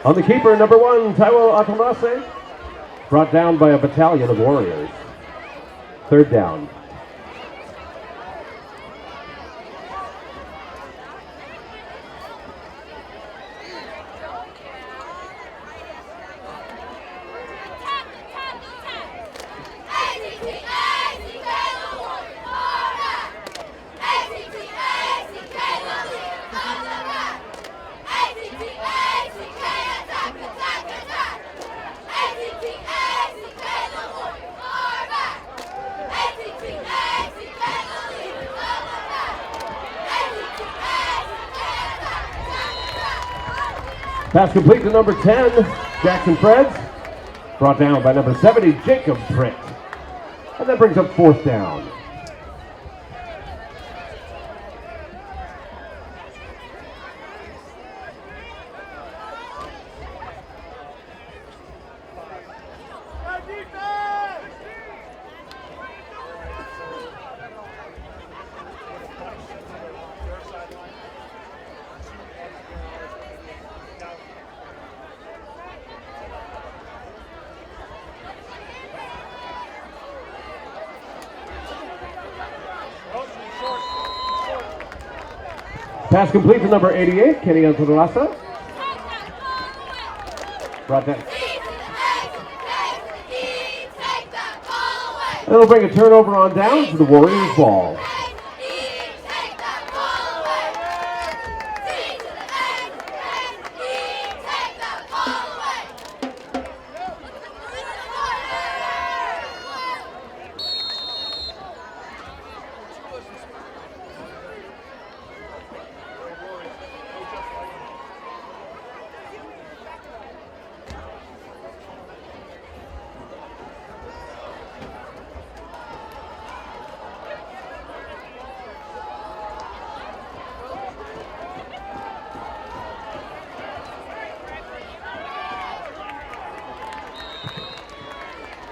On the keeper, number 1, Taiwo Atamase, brought down by a battalion of Warriors. Third down. Pass complete to number 10, Jackson Freds. Brought down by number 70, Jacob Pritt. And that brings up fourth down. Pass complete to number 88, Kenny Antonolasa. Brought down. It'll bring a turnover on down to the Warriors ball.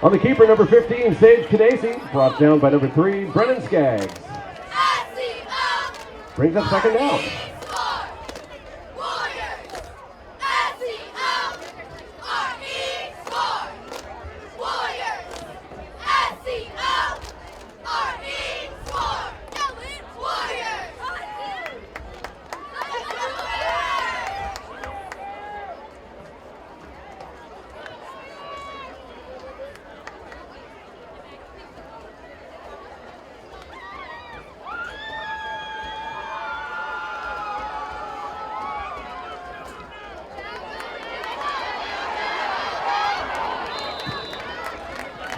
On the keeper, number 15, Sage Kadesi, brought down by number 3, Brennan Skaggs. Brings up second down.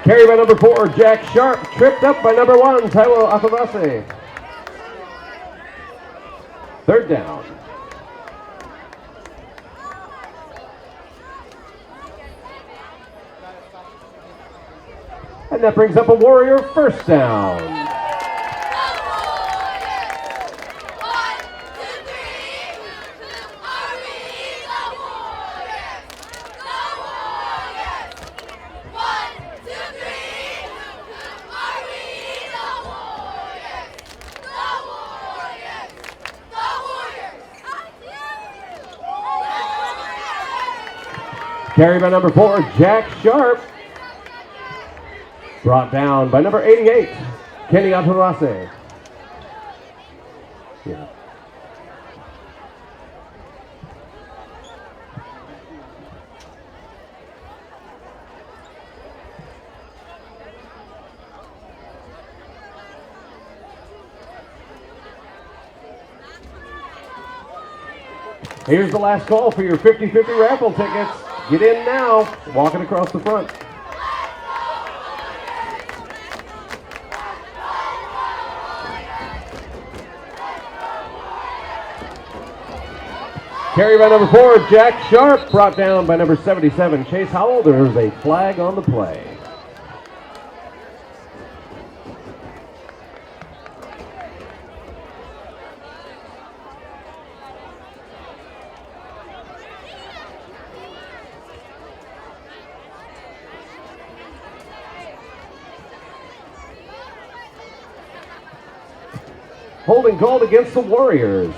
Carry by number 4, Jack Sharp, tripped up by number 1, Taiwo Atamase. Third down. And that brings up a Warrior first down. Carry by number 4, Jack Sharp. Brought down by number 88, Kenny Atarase. Yeah. Here's the last call for your 50-50 raffle tickets. Get in now, walking across the front. Carry by number 4, Jack Sharp, brought down by number 77, Chase Howell. There's a flag on the play. Holding called against the Warriors.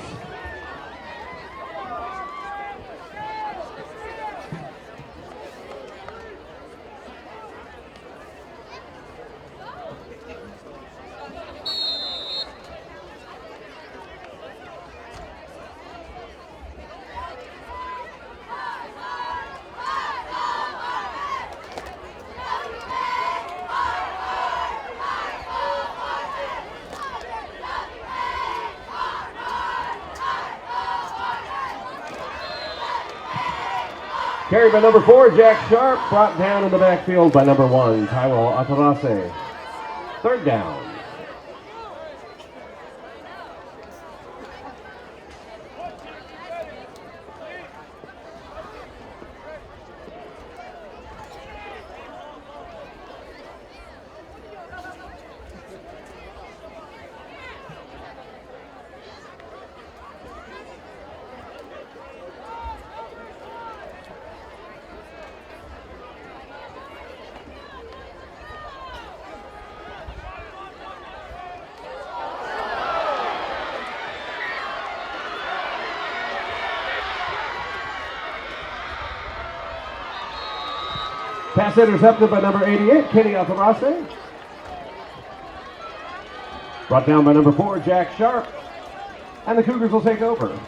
Carried by number 4, Jack Sharp. Brought down in the backfield by number 1, Taiwo Atarase. Third down. Pass intercepted by number 88, Kenny Atarase. Brought down by number 4, Jack Sharp. And the Cougars will take over.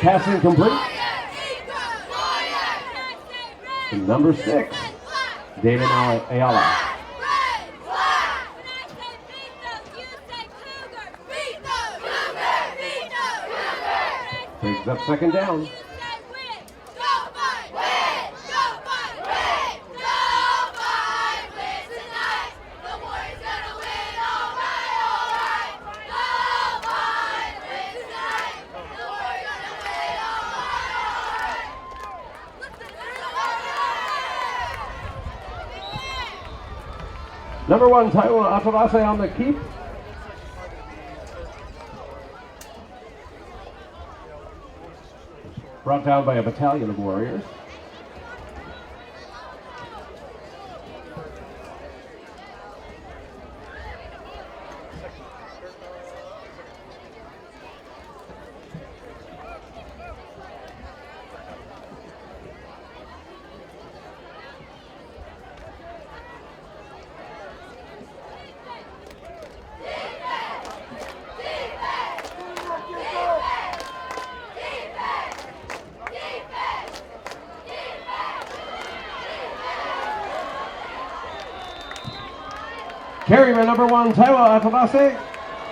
Pass incomplete. To number 6, David Ayala. Takes up second down. Number 1, Taiwo Atarase on the keep. Brought down by a battalion of Warriors. Carry by number 1, Taiwo Atarase,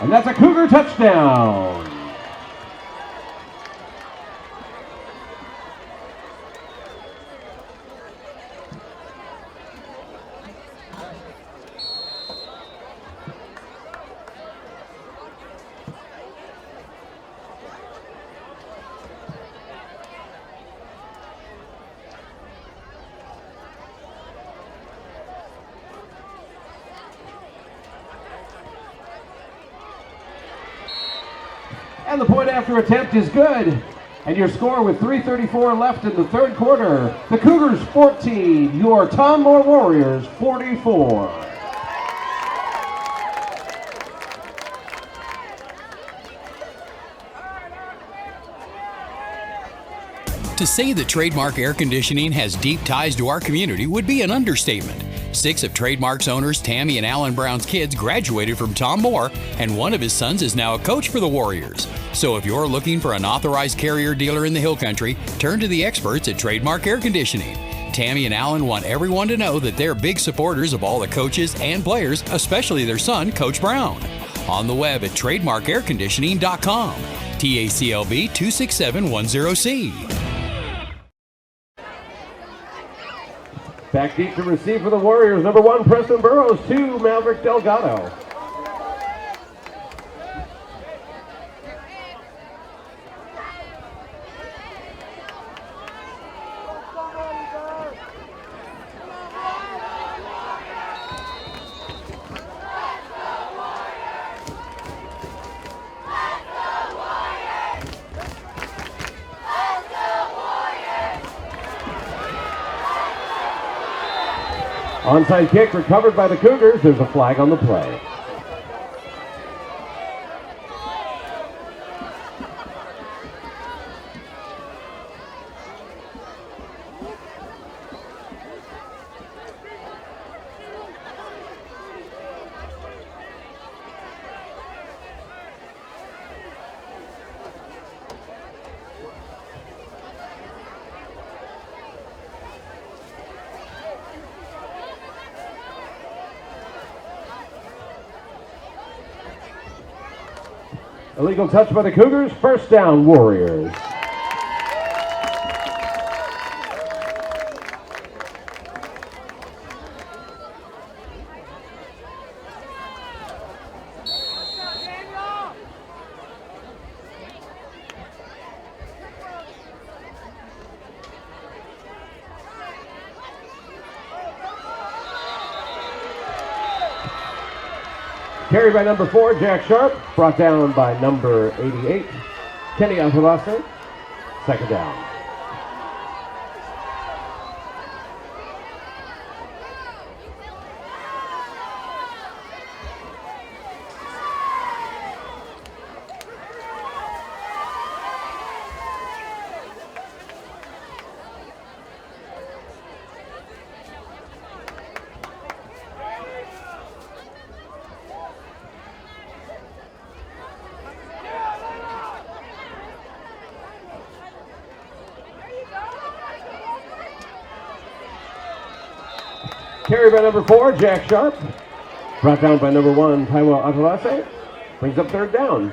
and that's a Cougar touchdown. And the point after attempt is good. And your score with 3:34 left in the third quarter, the Cougars 14, your Tom Moore Warriors 44. To say that Trademark Air Conditioning has deep ties to our community would be an understatement. 6 of Trademark's owners, Tammy and Alan Brown's kids, graduated from Tom Moore, and one of his sons is now a coach for the Warriors. So if you're looking for an authorized Carrier dealer in the Hill Country, turn to the experts at Trademark Air Conditioning. Tammy and Alan want everyone to know that they're big supporters of all the coaches and players, especially their son, Coach Brown. On the web at trademarkairconditioning.com. TACLB 26710C. Back deep to receive for the Warriors, number 1, Preston Burrows, 2, Maverick Delgado. Onside kick recovered by the Cougars. There's a flag on the play. Illegal touch by the Cougars. First down, Warriors. Carried by number 4, Jack Sharp. Brought down by number 88, Kenny Atalase. Second down. Carried by number 4, Jack Sharp. Brought down by number 1, Taiwo Atalase. Brings up third down.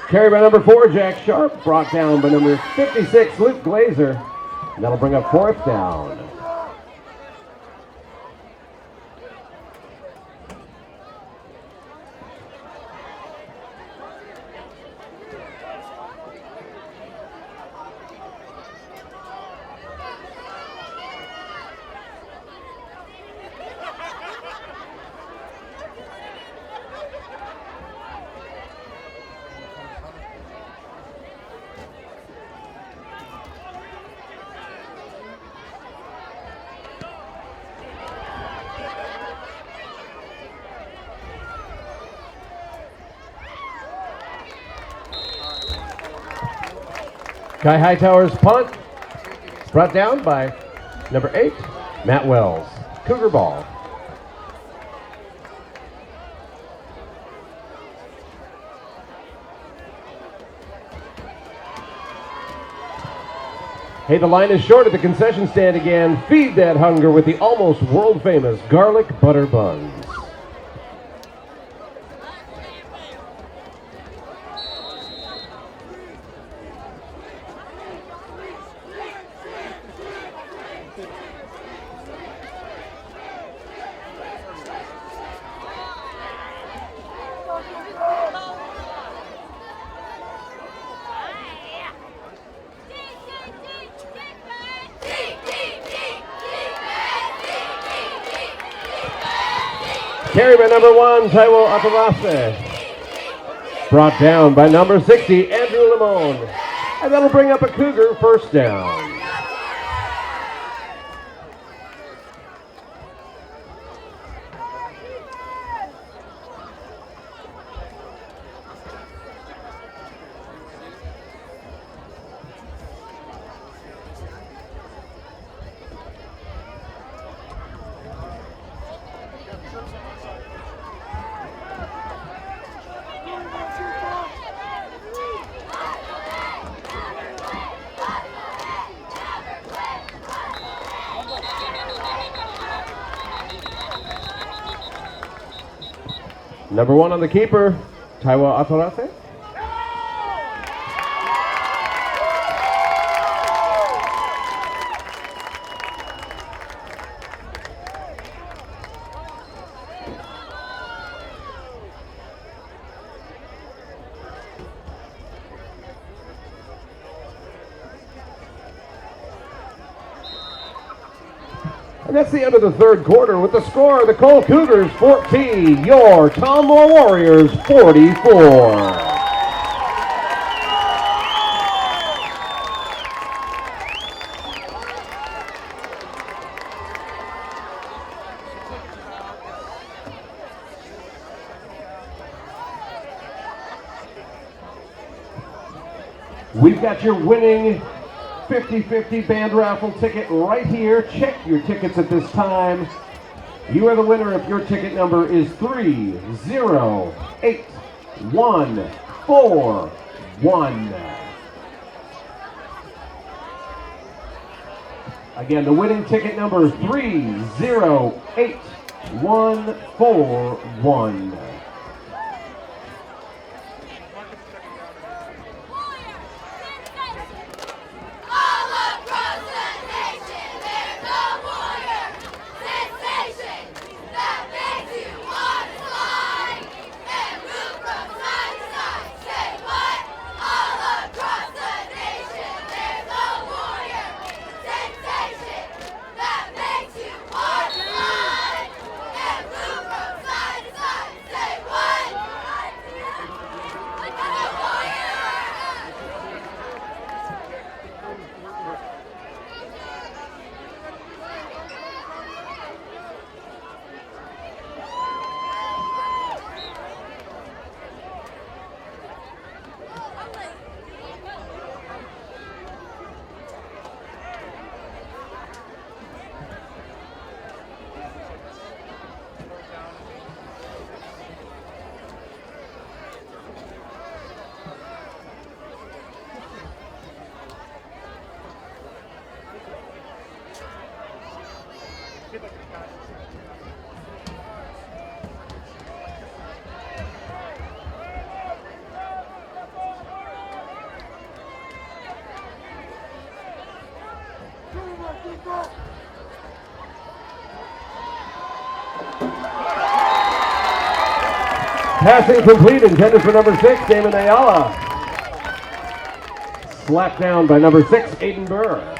Carried by number 4, Jack Sharp. Brought down by number 56, Luke Glazer. And that'll bring up fourth down. Kai Hightower's punt, brought down by number 8, Matt Wells. Cougar ball. Hey, the line is short at the concession stand again. Feed that hunger with the almost world-famous garlic butter buns. Carried by number 1, Taiwo Atalase. Brought down by number 60, Andrew Limon. And that'll bring up a Cougar first down. Number 1 on the keeper, Taiwo Atalase. And that's the end of the third quarter with the score, the Cole Cougars 14, your Tom Moore Warriors 44. We've got your winning 50-50 band raffle ticket right here. Check your tickets at this time. You are the winner if your ticket number is 308141. Again, the winning ticket number is 308141. Passing complete, intended for number 6, Damon Ayala. Slapped down by number 6, Aiden Burr.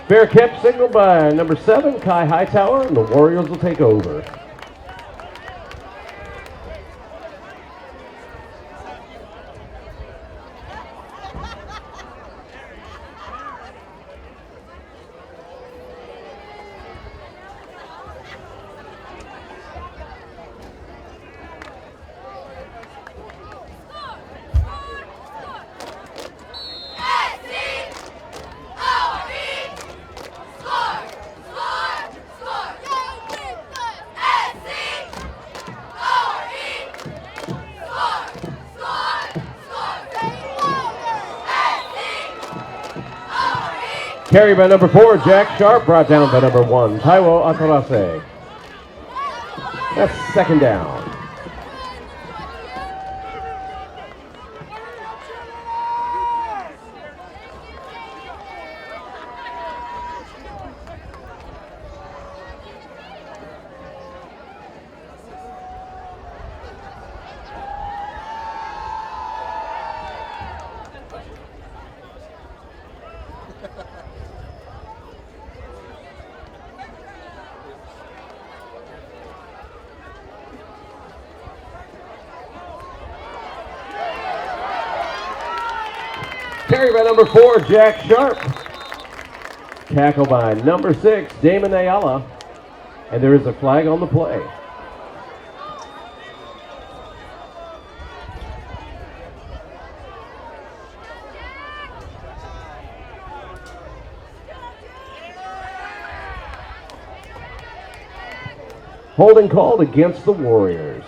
Fair kept signaled by number 7, Kai Hightower, and the Warriors will take over. Carried by number 4, Jack Sharp, brought down by number 1, Taiwo Atarase. That's second down. Carry by number 4, Jack Sharp. Tackle by number 6, Damon Ayala. And there is a flag on the play. Holding called against the Warriors.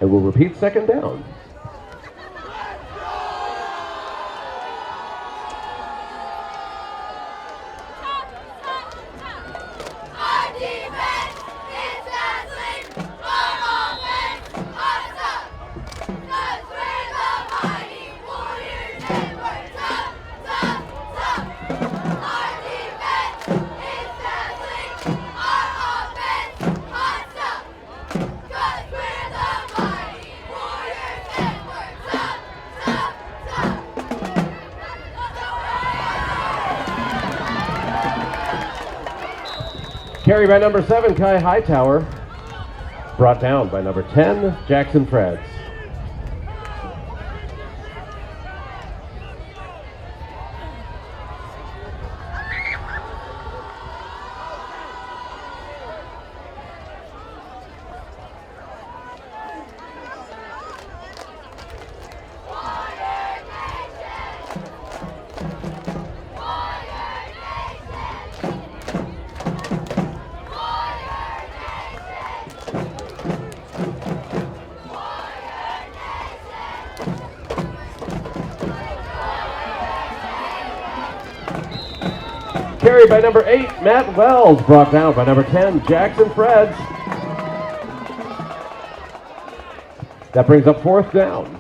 And we'll repeat second down. Carry by number 7, Kai Hightower. Brought down by number 10, Jackson Freds. Carried by number 8, Matt Wells, brought down by number 10, Jackson Freds. That brings up 4th down.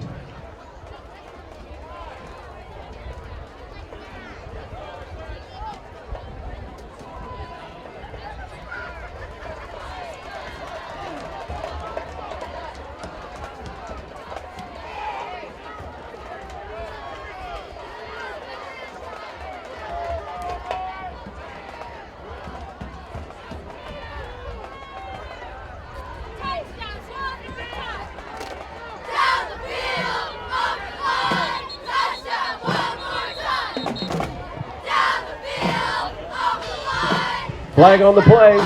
Flag on the play.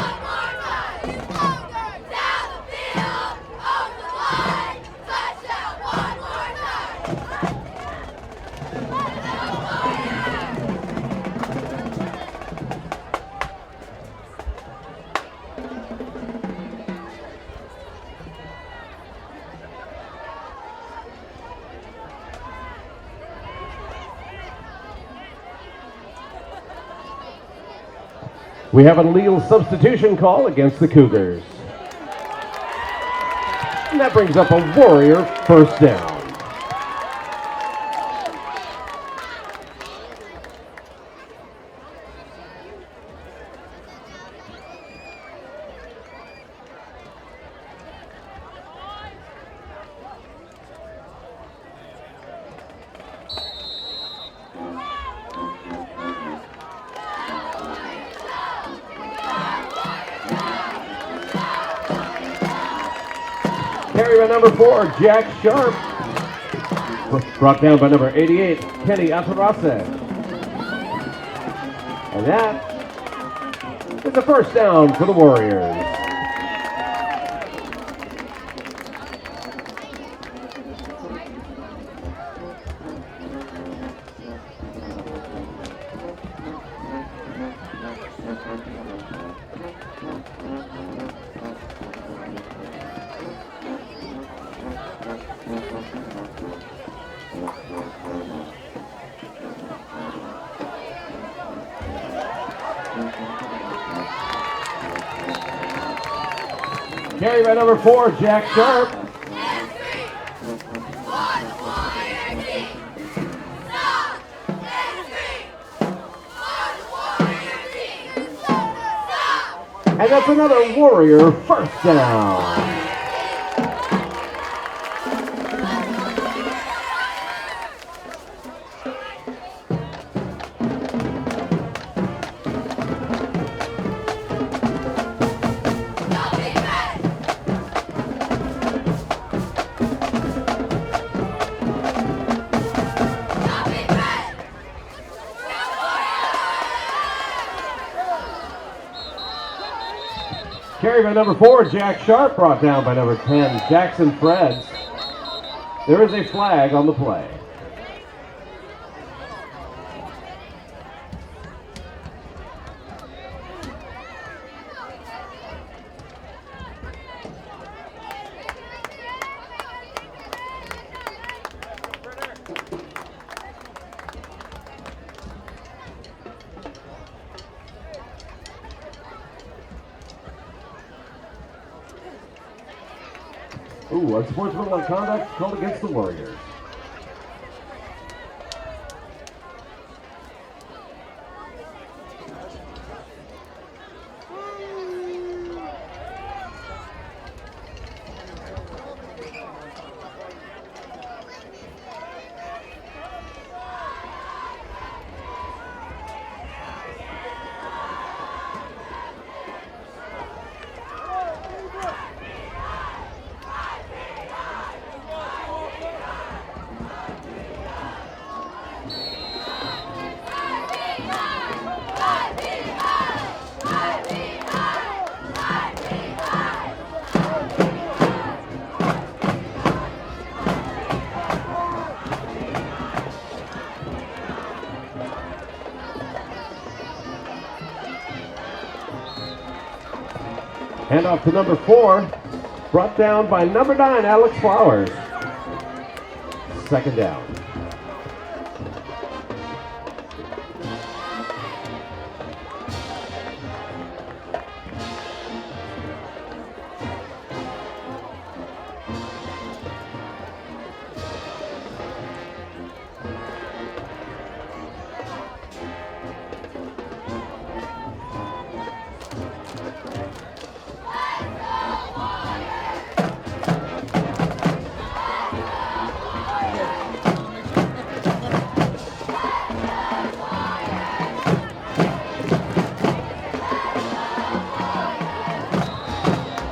We have a legal substitution call against the Cougars. And that brings up a Warrior 1st down. Carry by number 4, Jack Sharp. Brought down by number 88, Kenny Atarase. And that is a 1st down for the Warriors. Carry by number 4, Jack Sharp. And that's another Warrior 1st down. Carry by number 4, Jack Sharp, brought down by number 10, Jackson Freds. There is a flag on the play. Ooh, unsportsmanlike conduct called against the Warriors. Handoff to number 4. Brought down by number 9, Alex Flowers. Second down.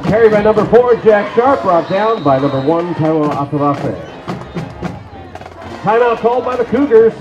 Carried by number 4, Jack Sharp, brought down by number 1, Taiwo Atarafe. Timeout called by the Cougars.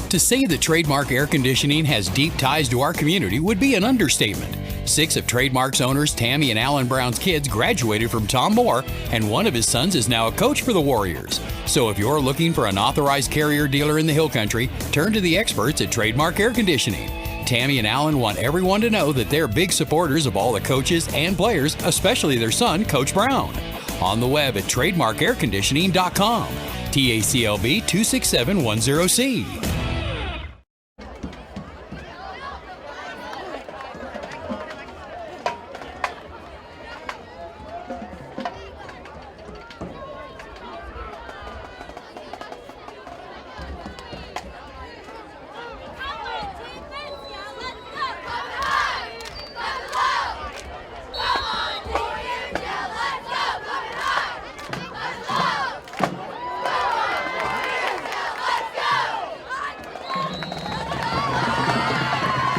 To say that Trademark Air Conditioning has deep ties to our community would be an understatement. 6 of Trademark's owners, Tammy and Alan Brown's kids, graduated from Tom Moore, and one of his sons is now a coach for the Warriors. So if you're looking for an authorized Carrier dealer in the Hill Country, turn to the experts at Trademark Air Conditioning. Tammy and Alan want everyone to know that they're big supporters of all the coaches and players, especially their son, Coach Brown. On the web at trademarkairconditioning.com. TACLB 26710C.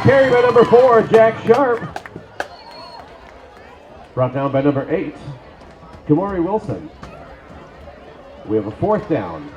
Carried by number 4, Jack Sharp. Brought down by number 8, Kamori Wilson. We have a 4th down.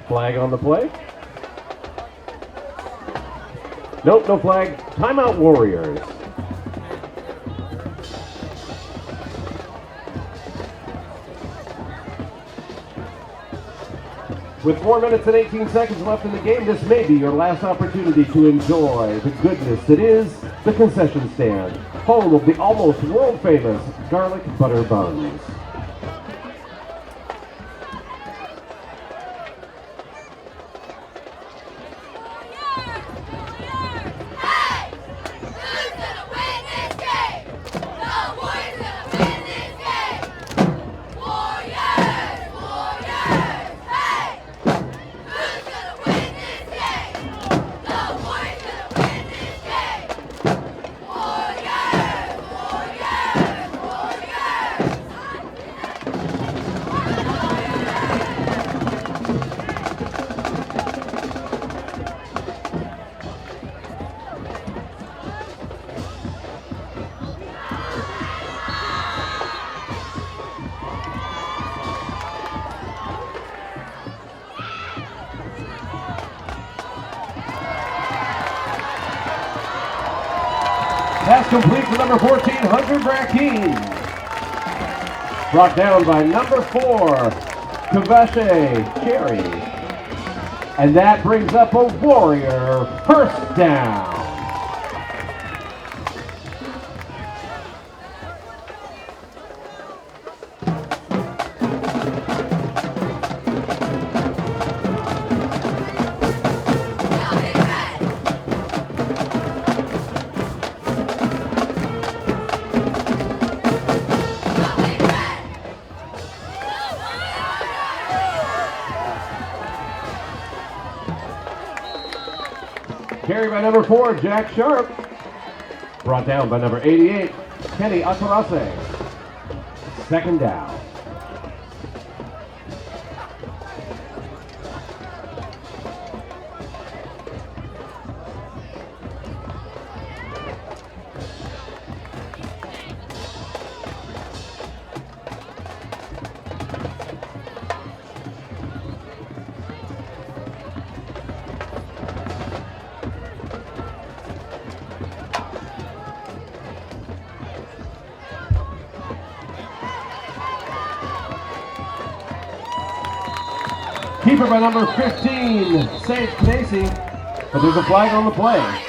Flag on the play. Nope, no flag. Timeout, Warriors. With 4 minutes and 18 seconds left in the game, this may be your last opportunity to enjoy the goodness that is the concession stand, home of the almost world-famous garlic butter buns. Pass complete to number 14, Hunter Brackeen. Brought down by number 4, Kavashe Cherry. And that brings up a Warrior first down. Carry by number 4, Jack Sharp. Brought down by number 88, Kenny Atarase. Second down. Keeper by number 15, Sage Casey, but there's a flag on the play.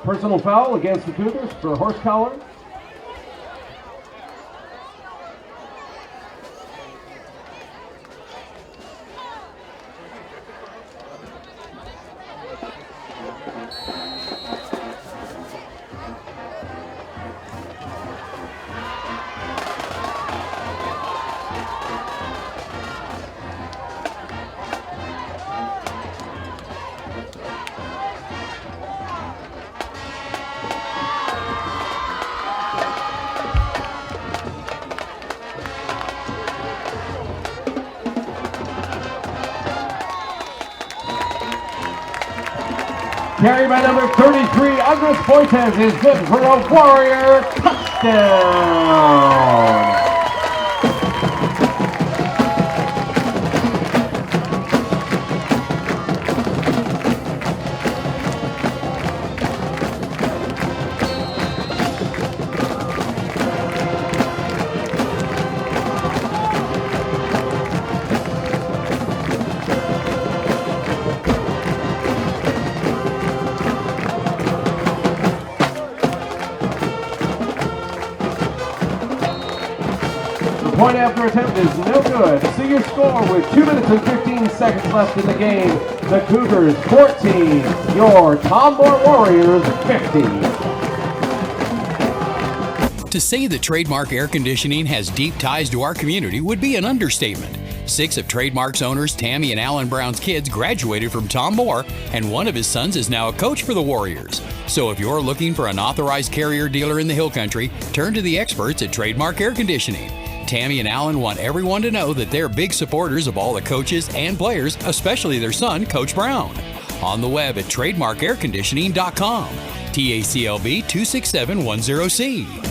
Personal foul against the Cougars for horse collar. Carry by number 33, Andres Fuentes is good for a Warrior touchdown. Point after attempt is no good. See your score with 2 minutes and 15 seconds left in the game. The Cougars 14, your Tom Moore Warriors 50. To say that Trademark Air Conditioning has deep ties to our community would be an understatement. 6 of Trademark's owners, Tammy and Alan Brown's kids, graduated from Tom Moore, and one of his sons is now a coach for the Warriors. So if you're looking for an authorized carrier dealer in the Hill Country, turn to the experts at Trademark Air Conditioning. Tammy and Alan want everyone to know that they're big supporters of all the coaches and players, especially their son, Coach Brown. On the web at trademarkairconditioning.com. TACLB 26710C.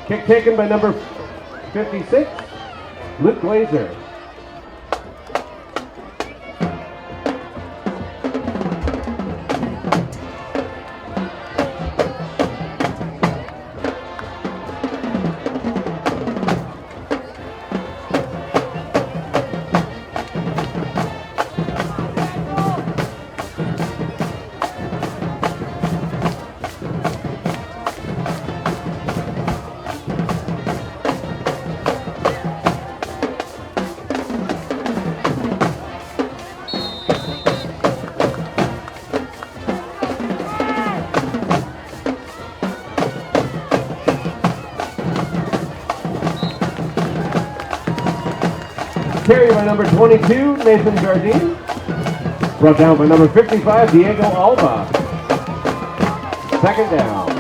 Kick taken by number 56, Luke Glazer. Carry by number 22, Nathan Jardine. Brought down by number 55, Diego Alba. Second down.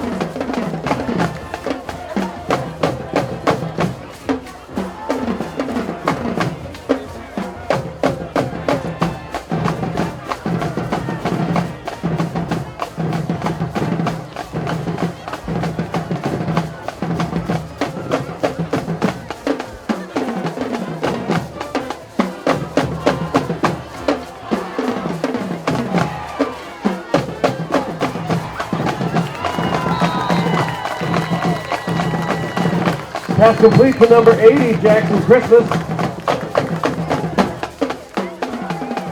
Pass complete for number 80, Jackson Christmas.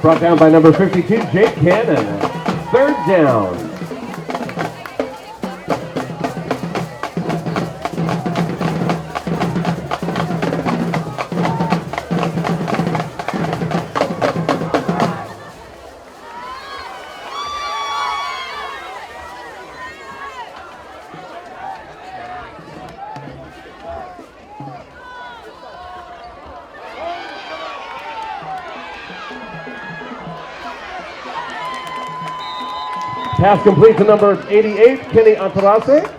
Brought down by number 52, Jake Cannon. Third down. Pass complete to number 88, Kenny Antarase.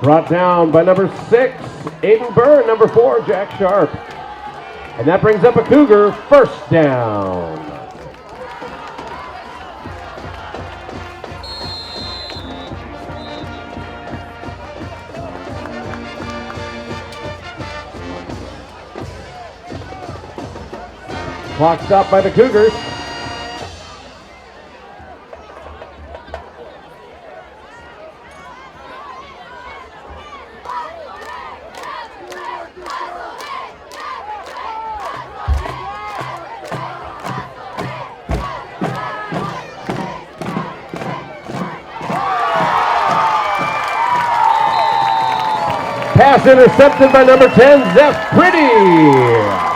Brought down by number 6, Aiden Byrne. Number 4, Jack Sharp. And that brings up a Cougar first down. Clock stopped by the Cougars. Pass intercepted by number 10, Zeph Pretty.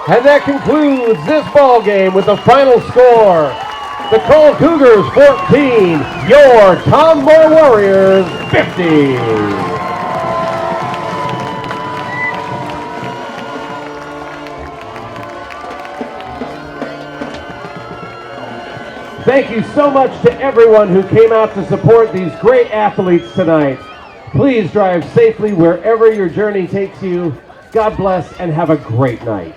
And that concludes this ball game with the final score. The Cole Cougars 14, your Tom Moore Warriors 50. Thank you so much to everyone who came out to support these great athletes tonight. Please drive safely wherever your journey takes you. God bless and have a great night.